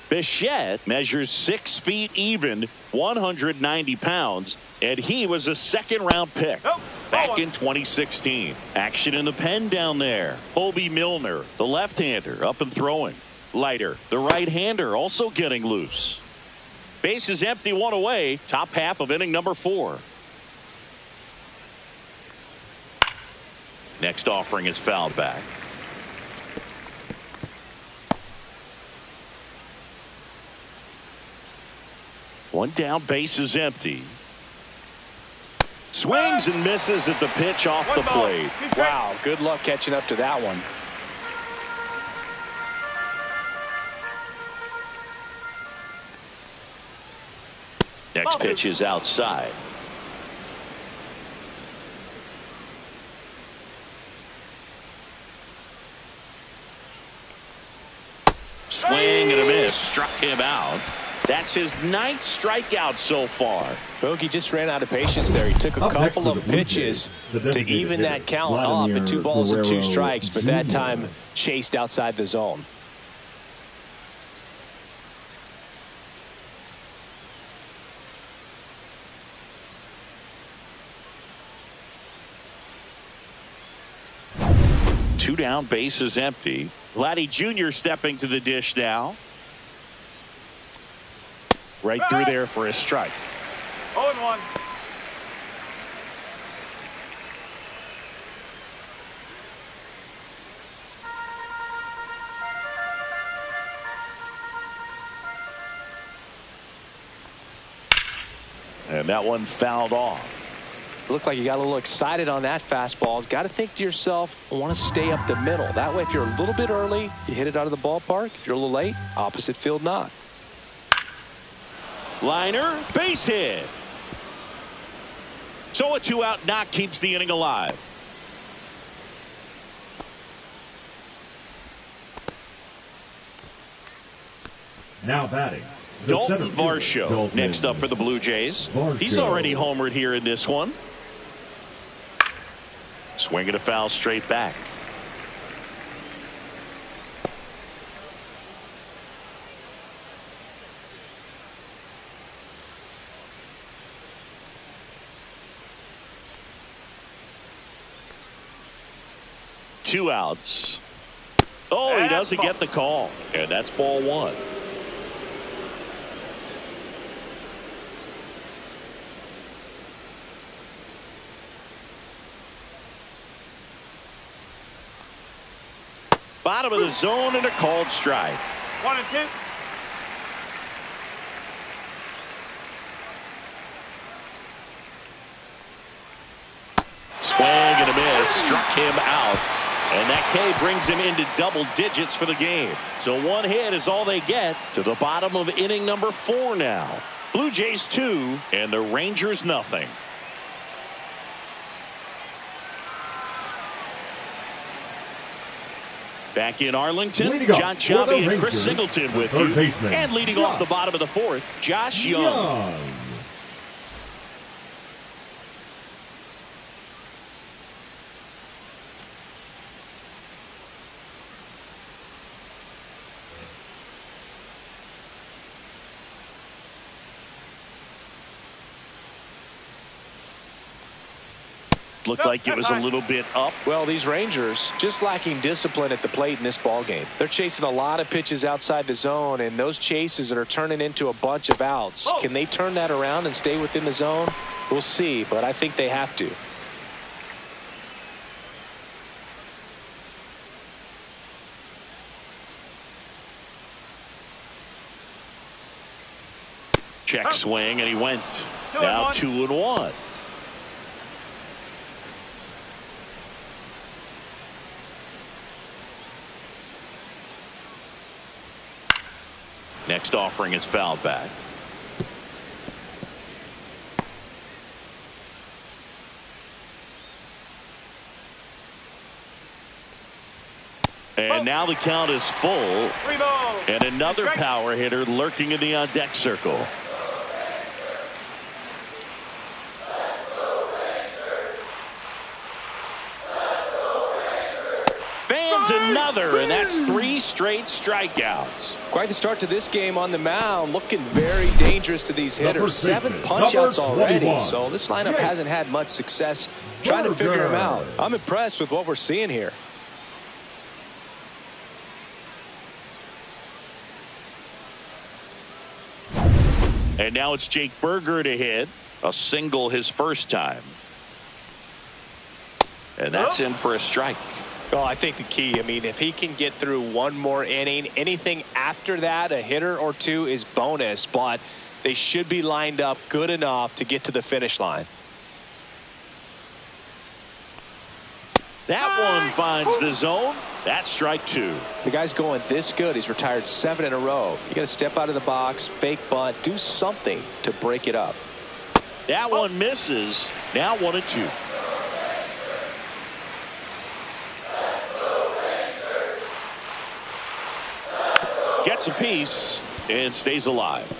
Bichette measures 6 feet even, 190 pounds, and he was a second-round pick back in 2016. Action in the pen down there. Hobie Milner, the left-hander, up and throwing. Leiter, the right-hander, also getting loose. Base is empty, 1 away. Top half of inning number 4. Next offering is fouled back. One down, base is empty. Swings and misses at the pitch off the plate. Wow, good luck catching up to that one. Next pitch is outside. Swing and a miss. Struck him out. That's his 9th strikeout so far. Bogey just ran out of patience there. He took a couple of pitches to even that count up at 2 balls and 2 strikes, but that time chased outside the zone. Two down, bases empty. Vladdy Jr. stepping to the dish now. Right through there for a strike. 0-1. And that one fouled off. Looked like you got a little excited on that fastball. Got to think to yourself, I want to stay up the middle. That way, if you're a little bit early, you hit it out of the ballpark. If you're a little late, opposite field not. Liner, base hit. So a 2-out knock keeps the inning alive. Now batting. Dalton Varsho next up for the Blue Jays. He's already homered here in this one. Swing and a foul straight back. Two outs. Oh, he doesn't get the call. And that's ball 1. Bottom of the zone and a called strike. 1-2. Swing and a miss. Struck him out. And that K brings him into double digits for the game. So 1 hit is all they get to the bottom of inning number 4 now. Blue Jays 2 and the Rangers nothing. Back in Arlington, John Chavi and Chris Singleton with you. And leading off the bottom of the 4th, Josh Young. Looked like it was a little bit up. Well, these Rangers just lacking discipline at the plate in this ball game. They're chasing a lot of pitches outside the zone, and those chases are turning into a bunch of outs. Can they turn that around and stay within the zone? We'll see, but I think they have to. Check swing, and he went. Now 2-1. Next offering is fouled back. And now the count is full. 3 balls. And another power hitter lurking in the on-deck circle. Another, and that's 3 straight strikeouts. Quite the start to this game on the mound, looking very dangerous to these hitters. 7 punch-outs already, so this lineup hasn't had much success trying to figure him out. I'm impressed with what we're seeing here. And now it's Jake Berger to hit. A single his first time. And that's in for a strike. Well, I think the key, I mean, if he can get through one more inning, anything after that, a hitter or 2 is bonus, but they should be lined up good enough to get to the finish line. That one finds the zone. That's strike 2. The guy's going this good. He's retired 7 in a row. You got to step out of the box, fake bunt, do something to break it up. That one misses. Now 1-2. Gets a piece and stays alive.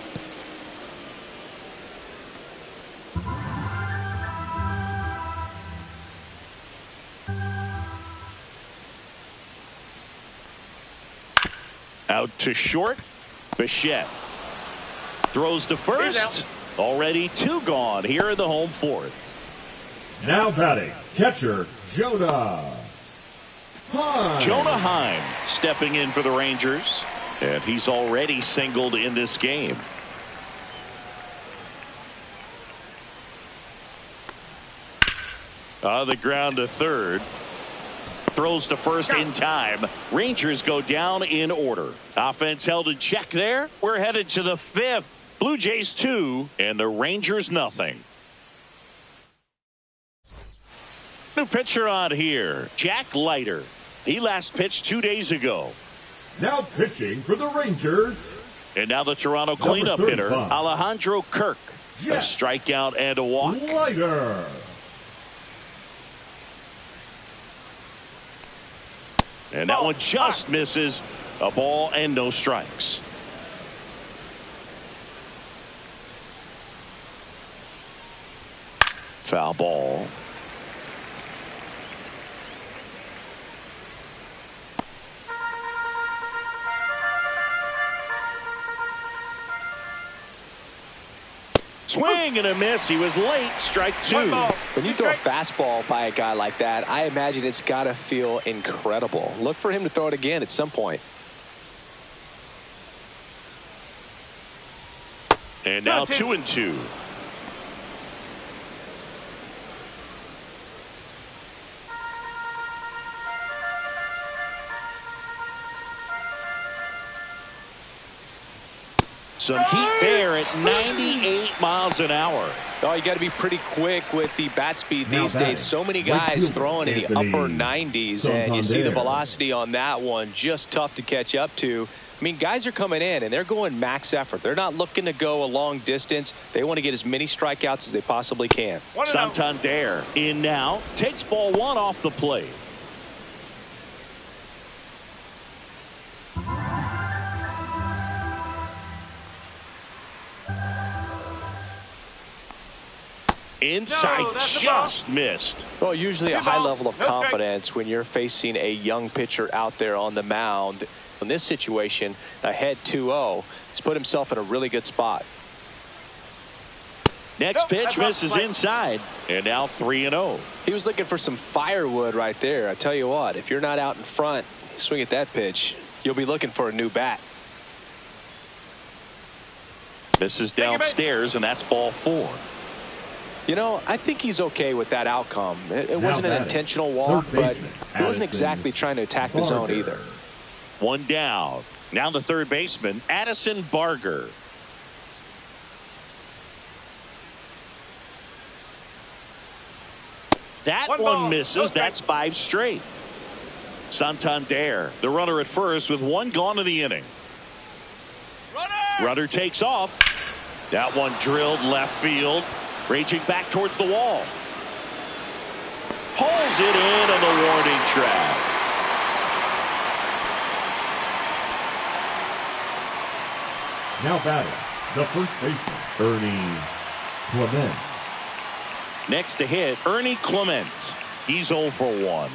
Out to short. Bichette throws to first. Already 2 gone here in the home 4th. Now batting, catcher Jonah Heim. Jonah Heim stepping in for the Rangers, and he's already singled in this game. On the ground to third. Throws to first in time. Rangers go down in order. Offense held in check there. We're headed to the 5th. Blue Jays 2 and the Rangers nothing. New pitcher on here, Jack Leiter. He last pitched 2 days ago. Now pitching for the Rangers. And now the Toronto cleanup hitter, Alejandro Kirk. A strikeout and a walk. Leiter. And that one just misses. A ball and no strikes. Foul ball. Swing and a miss. He was late. Strike 2. When you throw a fastball by a guy like that, I imagine it's got to feel incredible. Look for him to throw it again at some point. And now 2-2. Some heat there at 98 miles an hour. Oh, you got to be pretty quick with the bat speed these days. So many guys throwing in the upper 90s, and you see the velocity on that one. Just tough to catch up to. I mean, guys are coming in, and they're going max effort. They're not looking to go a long distance. They want to get as many strikeouts as they possibly can. Santander in now. Takes ball 1 off the plate. Inside, just missed. Well, usually a high level of confidence when you're facing a young pitcher out there on the mound. In this situation, ahead 2-0, he's put himself in a really good spot. Next pitch misses inside, and now 3-0. He was looking for some firewood right there. I tell you what, if you're not out in front, swing at that pitch, you'll be looking for a new bat. Misses downstairs, and that's ball 4. You know, I think he's okay with that outcome. It wasn't an intentional walk, but he wasn't exactly trying to attack the zone either. 1 down. Now the third baseman, Addison Barger. That one misses. That's 5 straight. Santander, the runner at first with 1 gone in the inning. Runner takes off. That one drilled left field. Raging back towards the wall. Pulls it in on the warning track. Now batting, the first baseman, Ernie Clement. Next to hit, Ernie Clement. He's 0 for 1.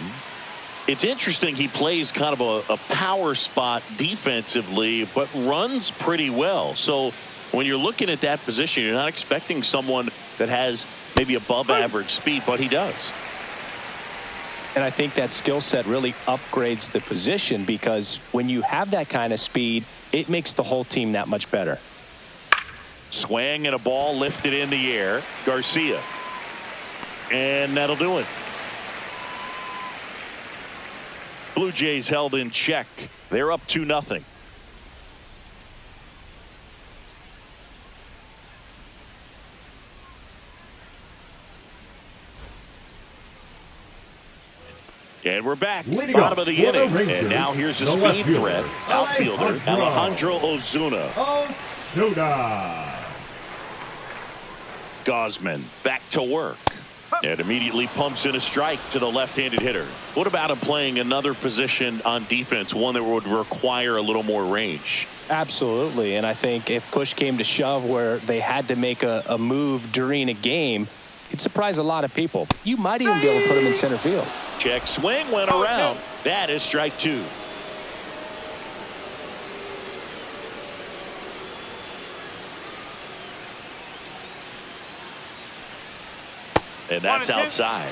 It's interesting, he plays kind of a power spot defensively, but runs pretty well. So when you're looking at that position, you're not expecting someone that has maybe above average speed, but he does. And I think that skill set really upgrades the position, because when you have that kind of speed, it makes the whole team that much better. Swing and a ball lifted in the air. Garcia. And that'll do it. Blue Jays held in check. They're up 2-0. And we're back. Leading Bottom up of the for the inning. Rangers, And now here's a the speed left fielder, threat. Outfielder Alejandro Ozuna. Ozuna. Gosman back to work. And immediately pumps in a strike to the left-handed hitter. What about him playing another position on defense, one that would require a little more range? Absolutely. And I think if push came to shove where they had to make a move during a game, it'd surprise a lot of people. You might even be able to put him in center field. Check swing went around. That is strike two. And that's outside.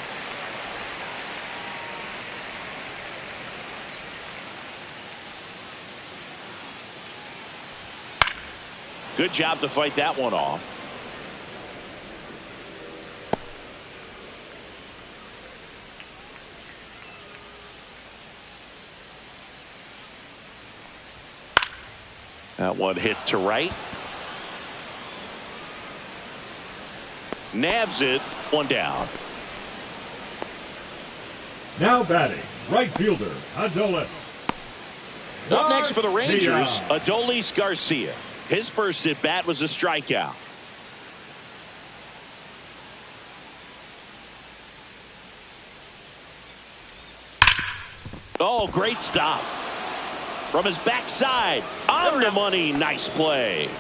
Good job to fight that one off. That one hit to right. Nabs it. One down. Now batting, right fielder, Adolis. Up next for the Rangers, Adolis Garcia. His first at bat was a strikeout. Oh, great stop. From his backside. On the money. Nice play.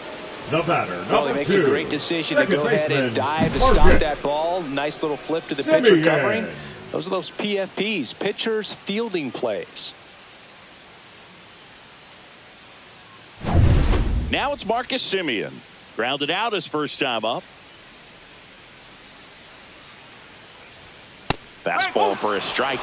The batter, Well, he makes a great decision to go ahead and dive to stop that ball. Nice little flip to the pitcher covering. Those are those PFPs, pitchers fielding plays. Now it's Marcus Semien. Grounded out his first time up. Fastball for a strike.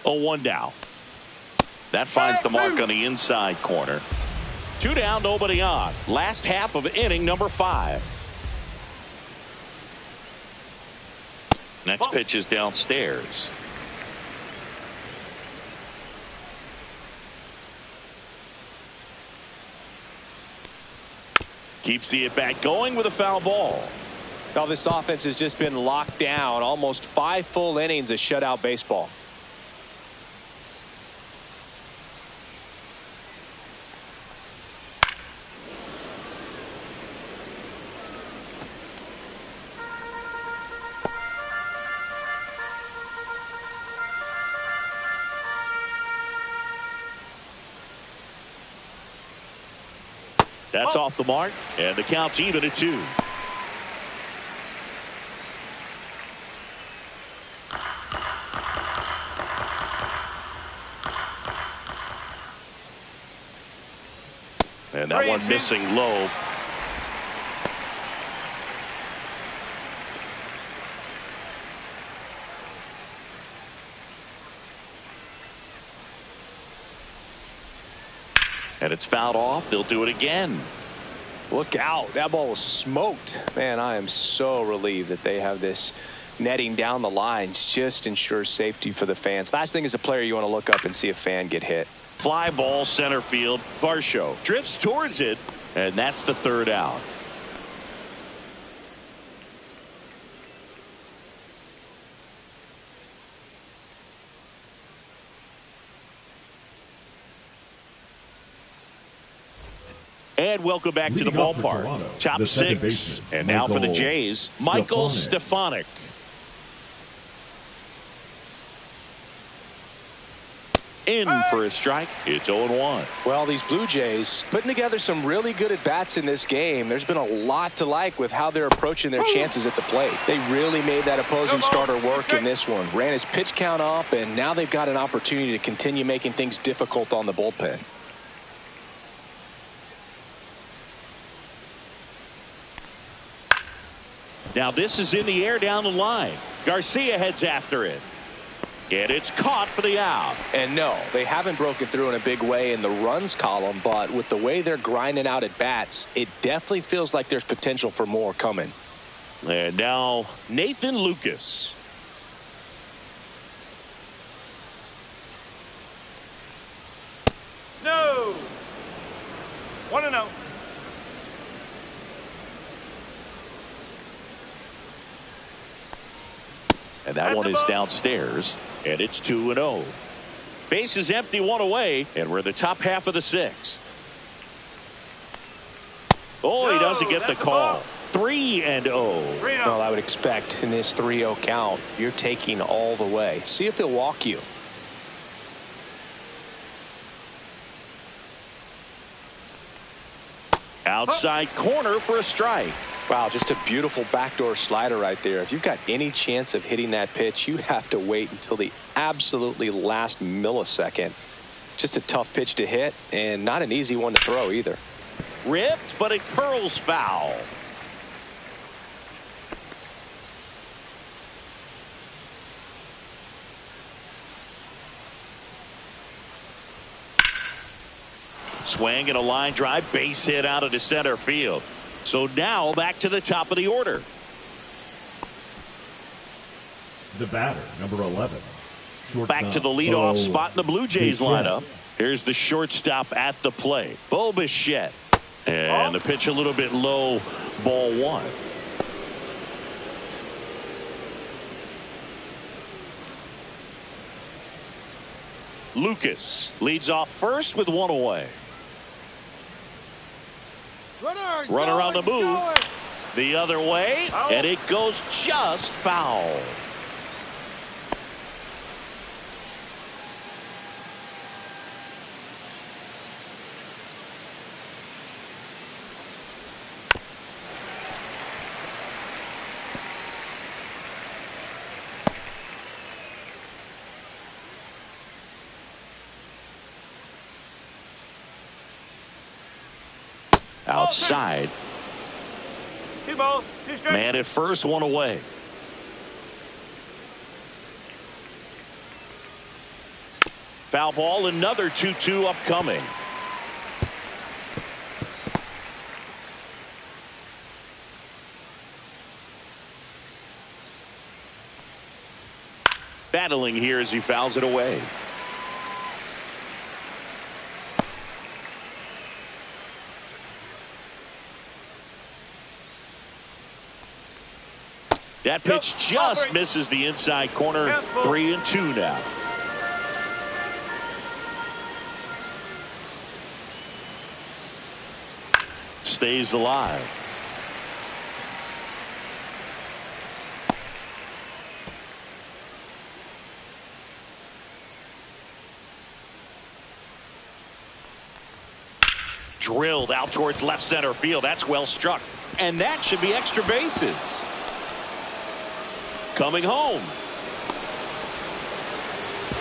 Oh, 1 down. That finds the mark on the inside corner. 2 down, nobody on. Last half of inning number 5. Next pitch is downstairs. Keeps the at-bat going with a foul ball. Now this offense has just been locked down. Almost 5 full innings of shutout baseball. That's off the mark, and the count's even at 2. And that one missing low. And it's fouled off. They'll do it again. Look out. That ball was smoked. Man, I am so relieved that they have this netting down the lines. Just ensures safety for the fans. Last thing as a player, you want to look up and see a fan get hit. Fly ball center field. Varsho drifts towards it, and that's the 3rd out. And welcome back to the ballpark. Top 6. And now for the Jays, Michael Stefanik. In for a strike. It's 0-1. Well, these Blue Jays putting together some really good at-bats in this game. There's been a lot to like with how they're approaching their chances at the plate. They really made that opposing starter work in this one. Ran his pitch count up, and now they've got an opportunity to continue making things difficult on the bullpen. Now this is in the air down the line. Garcia heads after it. And it's caught for the out. And no, they haven't broken through in a big way in the runs column, but with the way they're grinding out at bats, it definitely feels like there's potential for more coming. And now Nathan Lucas. 1-0. And that one is downstairs, and it's 2-0. Base is empty, one away, and we're in the top half of the sixth. Oh, he doesn't get the call. 3-0. Well, I would expect in this 3-0 count, you're taking all the way. See if he'll walk you. Outside corner for a strike. Wow, just a beautiful backdoor slider right there. If you've got any chance of hitting that pitch, you have to wait until the absolutely last millisecond. Just a tough pitch to hit, and not an easy one to throw either. Ripped, but it curls foul. Swing and a line drive, base hit out into center field. So now back to the top of the order. The batter, number 11. Back to the leadoff spot in the Blue Jays lineup. Here's the shortstop at the plate, Bo Bichette. And the pitch a little bit low, ball one. Lucas leads off first with one away. Runner on the move. The other way, and it goes just foul. Outside. 2 balls, 2 strikes. Man at first, one away. Foul ball, another 2-2 upcoming. Battling here as he fouls it away. That pitch just misses the inside corner. 3-2 now. Stays alive. Drilled out towards left center field. That's well struck. And that should be extra bases. Coming home.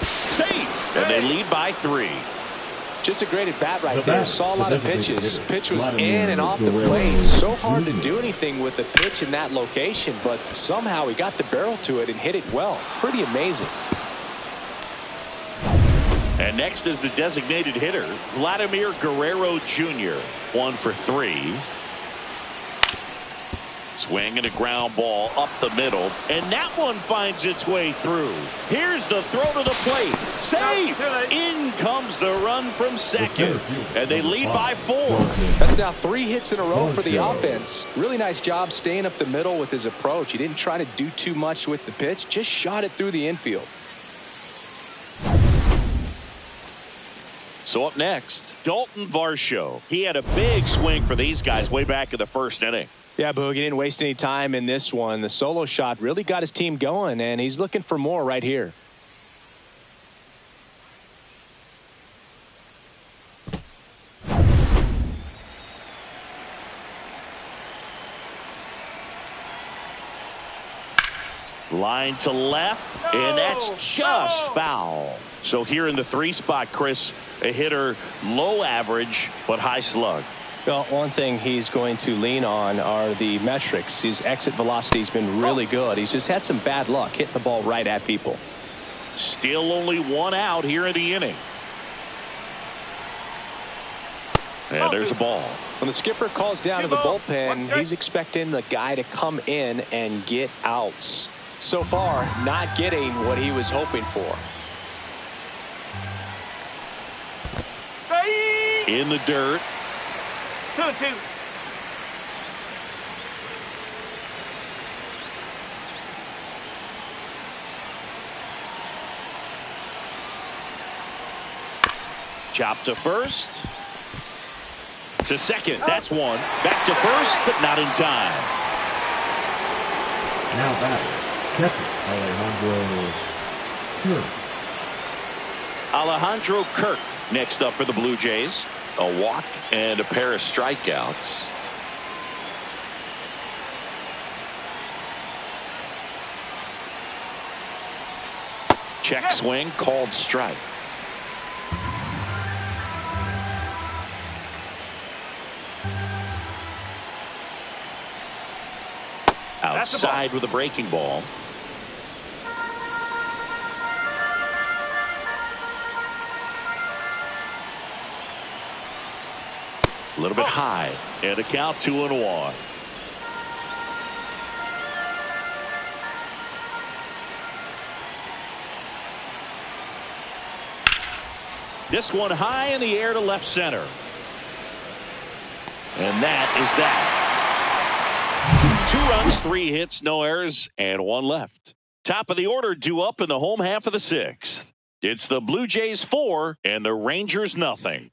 Safe. And they lead by 3. Just a great at bat right there. Saw a lot of pitches. Pitch was in and off the plate. So hard to do anything with the pitch in that location, but somehow he got the barrel to it and hit it well. Pretty amazing. And next is the designated hitter, Vladimir Guerrero Jr. 1 for 3. Swing and a ground ball up the middle, and that one finds its way through. Here's the throw to the plate. Safe! In comes the run from second, and they lead by 4. That's now 3 hits in a row for the offense. Really nice job staying up the middle with his approach. He didn't try to do too much with the pitch, just shot it through the infield. So up next, Dalton Varsho. He had a big swing for these guys way back in the first inning. Yeah, Boog, he didn't waste any time in this one. The solo shot really got his team going, and he's looking for more right here. Line to left, and that's just foul. So here in the 3 spot, Chris, a hitter low average but high slug. Well, one thing he's going to lean on are the metrics. His exit velocity has been really good. He's just had some bad luck hitting the ball right at people. Still only 1 out here in the inning. And there's a ball. When the skipper calls down to the bullpen, he's expecting the guy to come in and get outs. So far, not getting what he was hoping for. In the dirt. 2-2. Chop to first. To second. That's one. Back to first, but not in time. Now batting, catcher Alejandro Kirk next up for the Blue Jays. A walk and a pair of strikeouts. Check swing, called strike. Outside with a breaking ball. A little bit high, and a count 2-1. This one high in the air to left center. And that is that. 2 runs, 3 hits, no errors, and 1 left. Top of the order due up in the home half of the 6th. It's the Blue Jays 4 and the Rangers nothing.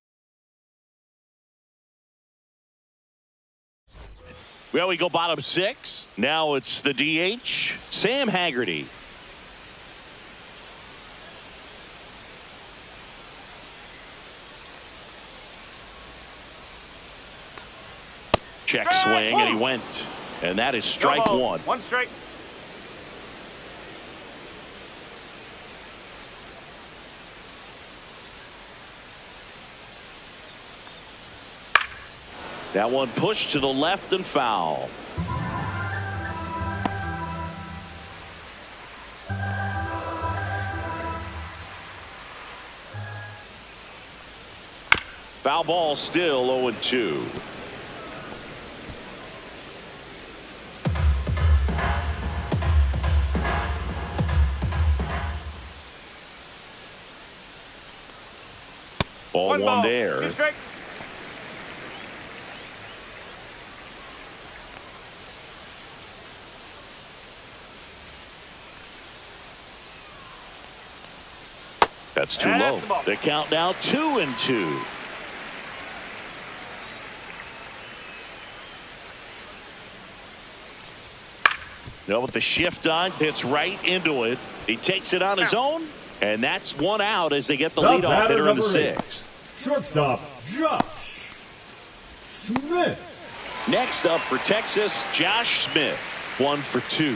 Well, we go bottom 6. Now it's the DH, Sam Haggerty. Check swing, and he went. And that is strike 1. 1 strike. That one pushed to the left and foul. Foul ball, still 0-2. Ball 1 there. 2 strike. That's too low. The count now 2-2. Now with the shift on, hits right into it. He takes it on his own, and that's 1 out as they get the leadoff hitter in the 6th. Shortstop, Josh Smith. Next up for Texas, Josh Smith. 1 for 2.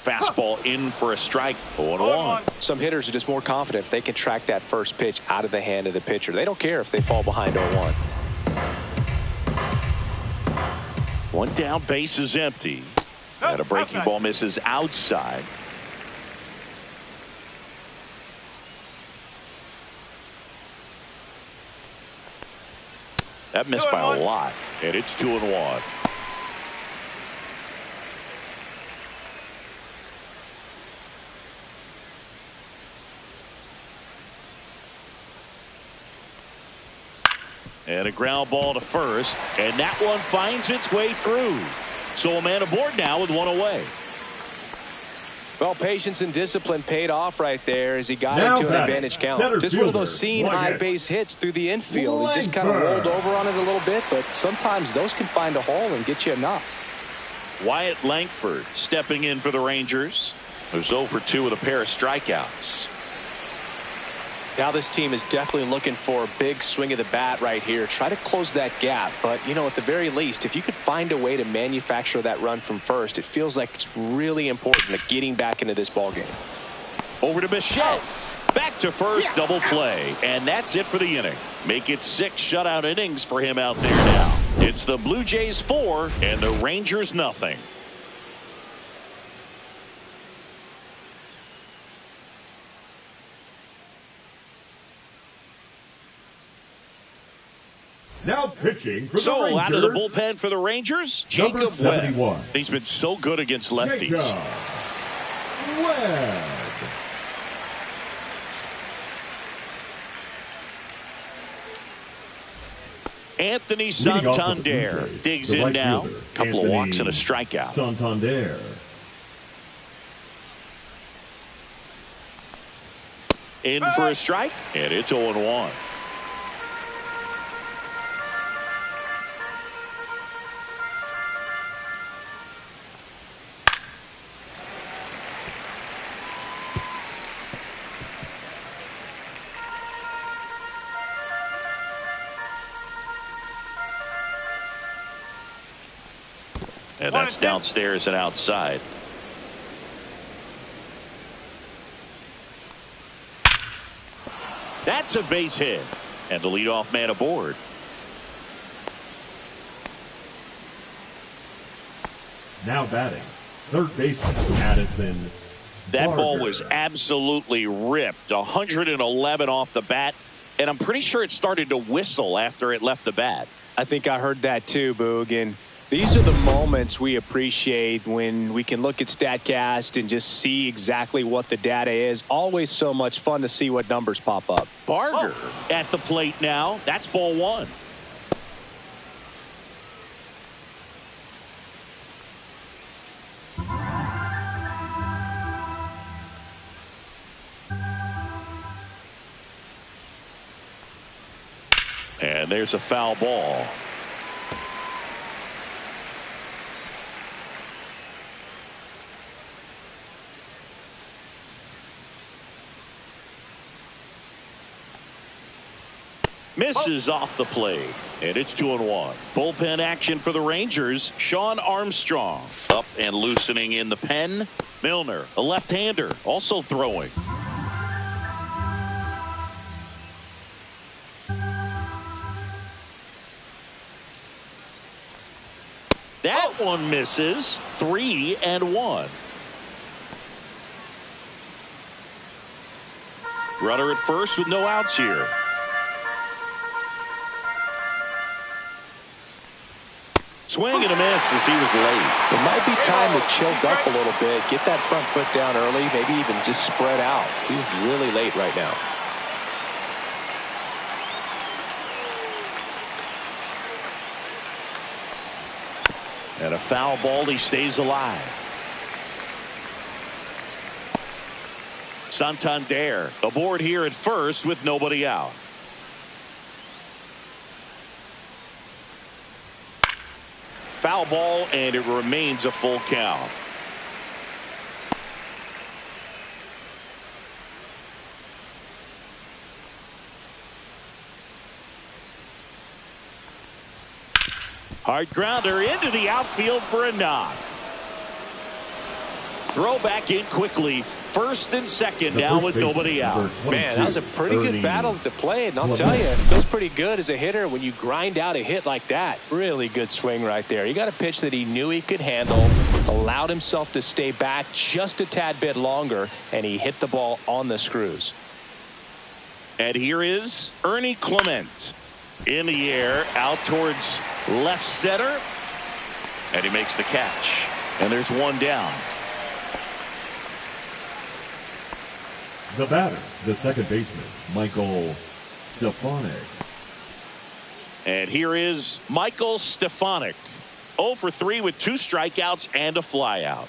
Fastball in for a strike. 0-1. Some hitters are just more confident if they can track that first pitch out of the hand of the pitcher. They don't care if they fall behind 0-1. 1 down, base is empty. And a breaking ball misses outside. That missed by a lot, and it's 2-1. And a ground ball to first, and that one finds its way through. So a man aboard now with 1 away. Well, patience and discipline paid off right there as he got into an advantage count. Just one of those seeing high base hits through the infield. He just kind of rolled over on it a little bit, but sometimes those can find a hole and get you a knock. Wyatt Langford stepping in for the Rangers, who's 0 for 2 with a pair of strikeouts. Now this team is definitely looking for a big swing of the bat right here. Try to close that gap. But, you know, at the very least, if you could find a way to manufacture that run from first, it feels like it's really important to getting back into this ballgame. Over to Bichette. Back to first, double play. And that's it for the inning. Make it 6 shutout innings for him out there now. It's the Blue Jays 4 and the Rangers nothing. Now pitching for the so Rangers. Out of the bullpen for the Rangers, Jacob Webb. He's been so good against lefties. Webb. Anthony Santander digs in now. Couple of walks and a strikeout. Santander. In for a strike, and it's 0-1. And that's downstairs and outside. That's a base hit. And the leadoff man aboard. Now batting, third baseman Addison. That Barger. ball was absolutely ripped. 111 off the bat. And I'm pretty sure it started to whistle after it left the bat. I think I heard that too, Boog. And these are the moments we appreciate when we can look at StatCast and just see exactly what the data is. Always so much fun to see what numbers pop up. Barger at the plate now. That's ball one. And there's a foul ball. Misses off the plate, and it's 2-1. Bullpen action for the Rangers. Sean Armstrong up and loosening in the pen. Milner, a left-hander, also throwing. That one misses. 3-1. Runner at first with no outs here. Swing and a miss as he was late. It might be time to choke up a little bit, get that front foot down early, maybe even just spread out. He's really late right now. And a foul ball, he stays alive. Santander aboard here at first with nobody out. Foul ball, and it remains a full count. Hard grounder into the outfield for a knock. Throw back in quickly. First and second now with nobody out. Man, that was a pretty good battle to play, and I'll tell you, it feels pretty good as a hitter when you grind out a hit like that. Really good swing right there. He got a pitch that he knew he could handle, allowed himself to stay back just a tad bit longer, and he hit the ball on the screws. And here is Ernie Clement in the air out towards left center, and he makes the catch. And there's one down. The batter, the second baseman, Michael Stefanik. And here is Michael Stefanik. 0 for 3 with 2 strikeouts and a flyout.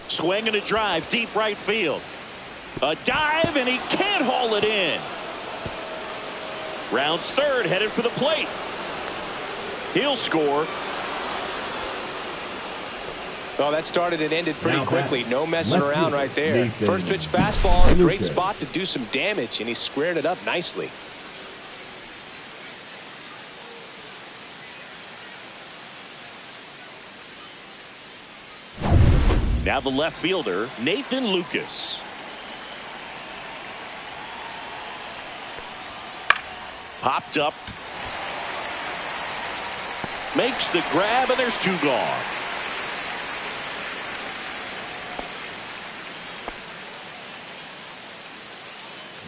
Swing and a drive deep right field. A dive, and he can't haul it in. Rounds third, headed for the plate. He'll score. Well, that started and ended pretty quickly. No messing around right there. First pitch fastball in a great spot to do some damage, and he squared it up nicely. Now the left fielder, Nathan Lucas. Popped up. Makes the grab, and there's 2 gone.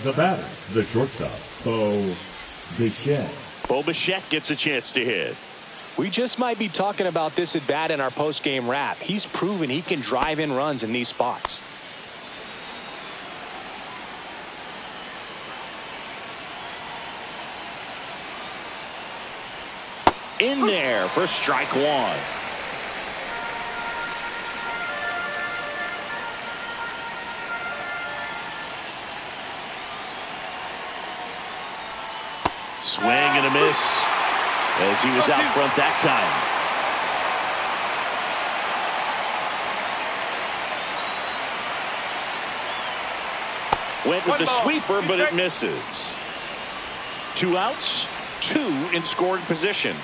The batter, the shortstop, Bo Bichette. Bo Bichette gets a chance to hit. We just might be talking about this at bat in our post-game wrap. He's proven he can drive in runs in these spots. In there for strike one. Swing and a miss as he was out front that time. Went with the sweeper, but it misses. 2 outs, 2 in scoring position.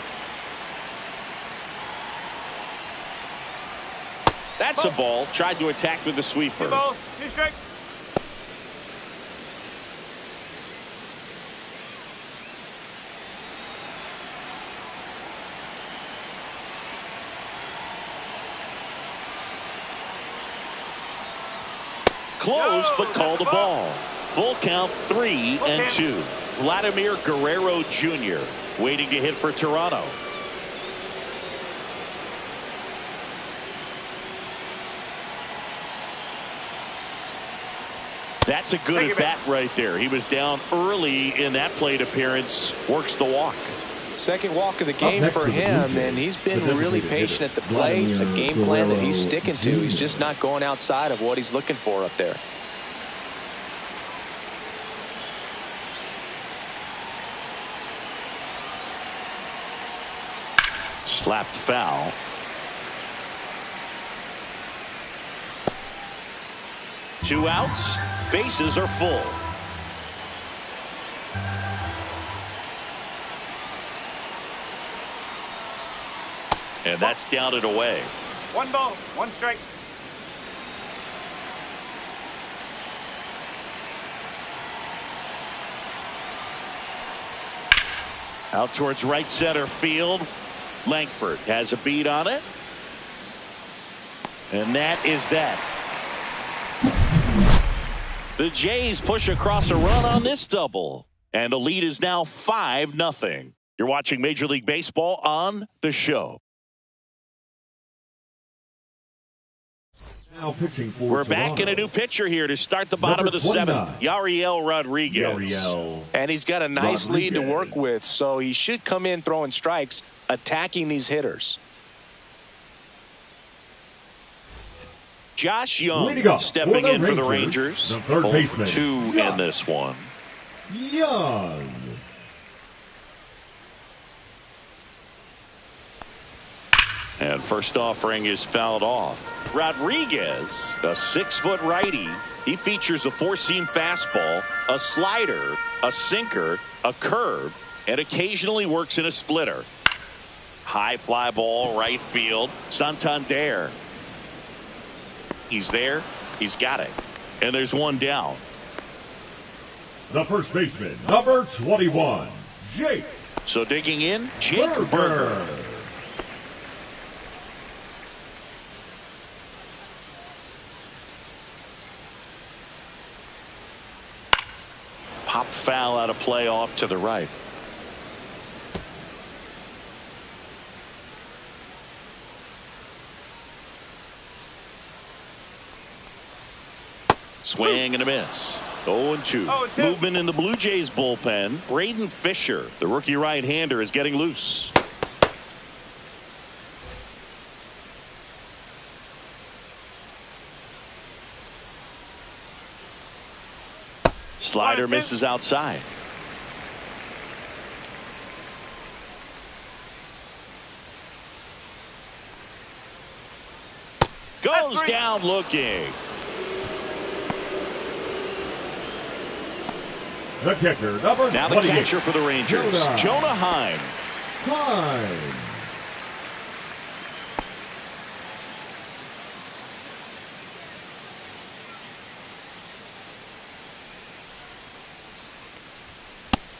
That's a ball. Tried to attack with the sweeper. 2 balls, 2 strikes. Close, but called a ball. Full count, 3-2. Vladimir Guerrero Jr. waiting to hit for Toronto. That's a good at bat right there. He was down early in that plate appearance. Works the walk. Second walk of the game for him, and he's been really patient at the plate. The game plan that he's sticking to. He's just not going outside of what he's looking for up there. Slapped foul. Two outs. Bases are full. And that's down and away. 1 ball, 1 strike. Out towards right center field. Langford has a beat on it. And that is that. The Jays push across a run on this double. And the lead is now 5-0. You're watching Major League Baseball on The Show. Now pitching for We're Toronto. back in a new pitcher here to start the bottom of the 7th. Yariel Rodriguez. And he's got a nice lead to work with, so he should come in throwing strikes, attacking these hitters. Josh Young stepping in for the Rangers. The third baseman, 2 in this one. Young. And first offering is fouled off. Rodriguez, a 6-foot righty. He features a 4-seam fastball, a slider, a sinker, a curve, and occasionally works in a splitter. High fly ball, right field. Santander. He's there. He's got it. And there's one down. The first baseman, number 21, Jake. So digging in, Jake Burger. Pop foul out of play off to the right. Swing and a miss. 0-2. Movement in the Blue Jays bullpen. Braden Fisher, the rookie right-hander, is getting loose. Slider misses outside. Goes down looking. The catcher, number Now the 28. catcher for the Rangers, Jonah Heim.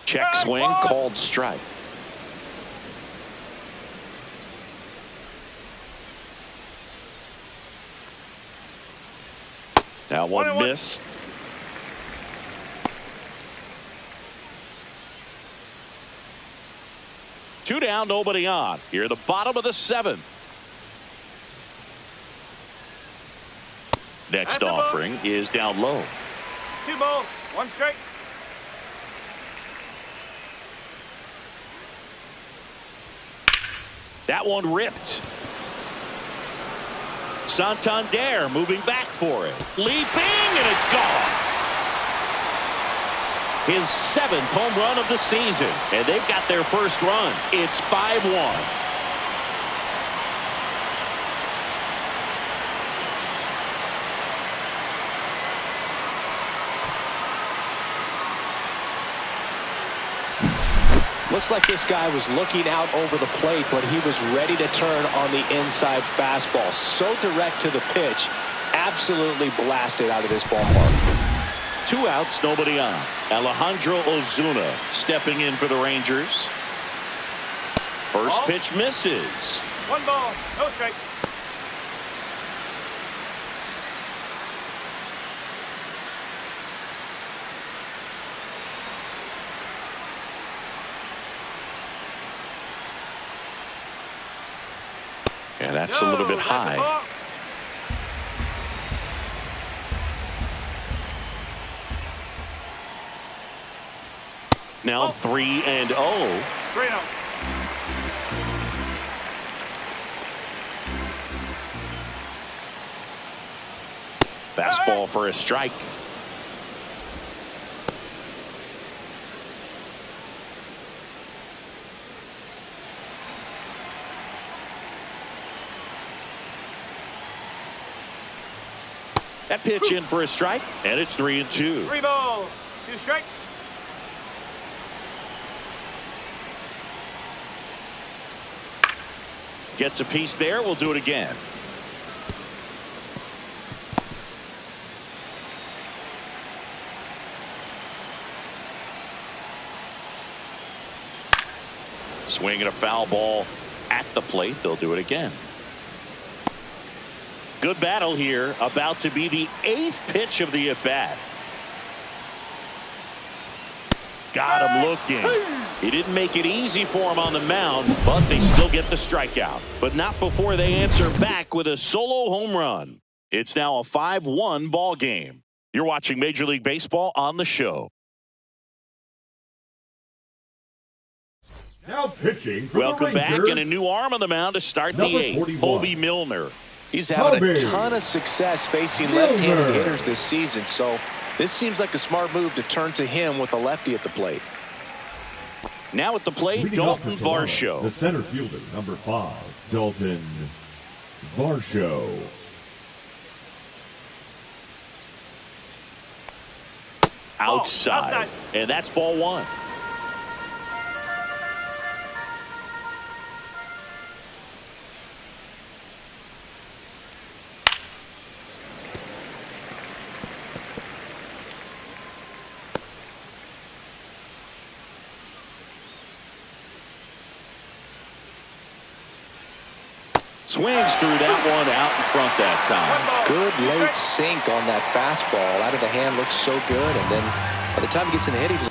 Check swing, called strike. Now one missed. Two down, nobody on. Here at the bottom of the seventh. Next offering is down low. 2 balls, 1 strike. That one ripped. Santander moving back for it. Leaping, and it's gone. His 7th home run of the season. And they've got their first run. It's 5-1. Looks like this guy was looking out over the plate, but he was ready to turn on the inside fastball. So direct to the pitch. Absolutely blasted out of this ballpark. 2 outs, nobody on. Alejandro Ozuna stepping in for the Rangers. First pitch misses. 1 ball, no strike. And that's a little bit high. Now 3-0. 3-0. Fastball for a strike. That pitch in for a strike, and it's 3-2. 3 balls, 2 strikes. Gets a piece there. We'll do it again. Swinging a foul ball at the plate. They'll do it again. Good battle here. About to be the 8th pitch of the at-bat. Got him looking. He didn't make it easy for him on the mound, but they still get the strikeout. But not before they answer back with a solo home run. It's now a 5-1 ball game. You're watching Major League Baseball on the show. Now pitching for Welcome the back, Rangers, and a new arm on the mound to start the number 8th. 41. Bobby Milner. He's having a Kobe. ton of success facing Milner. left-handed hitters this season, so this seems like a smart move to turn to him with a lefty at the plate. Now at the plate, Leading off Dalton for Toronto, Varsho. the center fielder, number 5, Dalton Varsho. Outside. And that's ball 1. Swings through that one out in front that time. Good late sink on that fastball. Out of the hand, looks so good, and then by the time he gets in the hit, he's...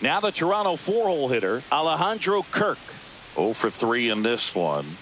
Now the Toronto 4-hole hitter, Alejandro Kirk. 0 for 3 in this one.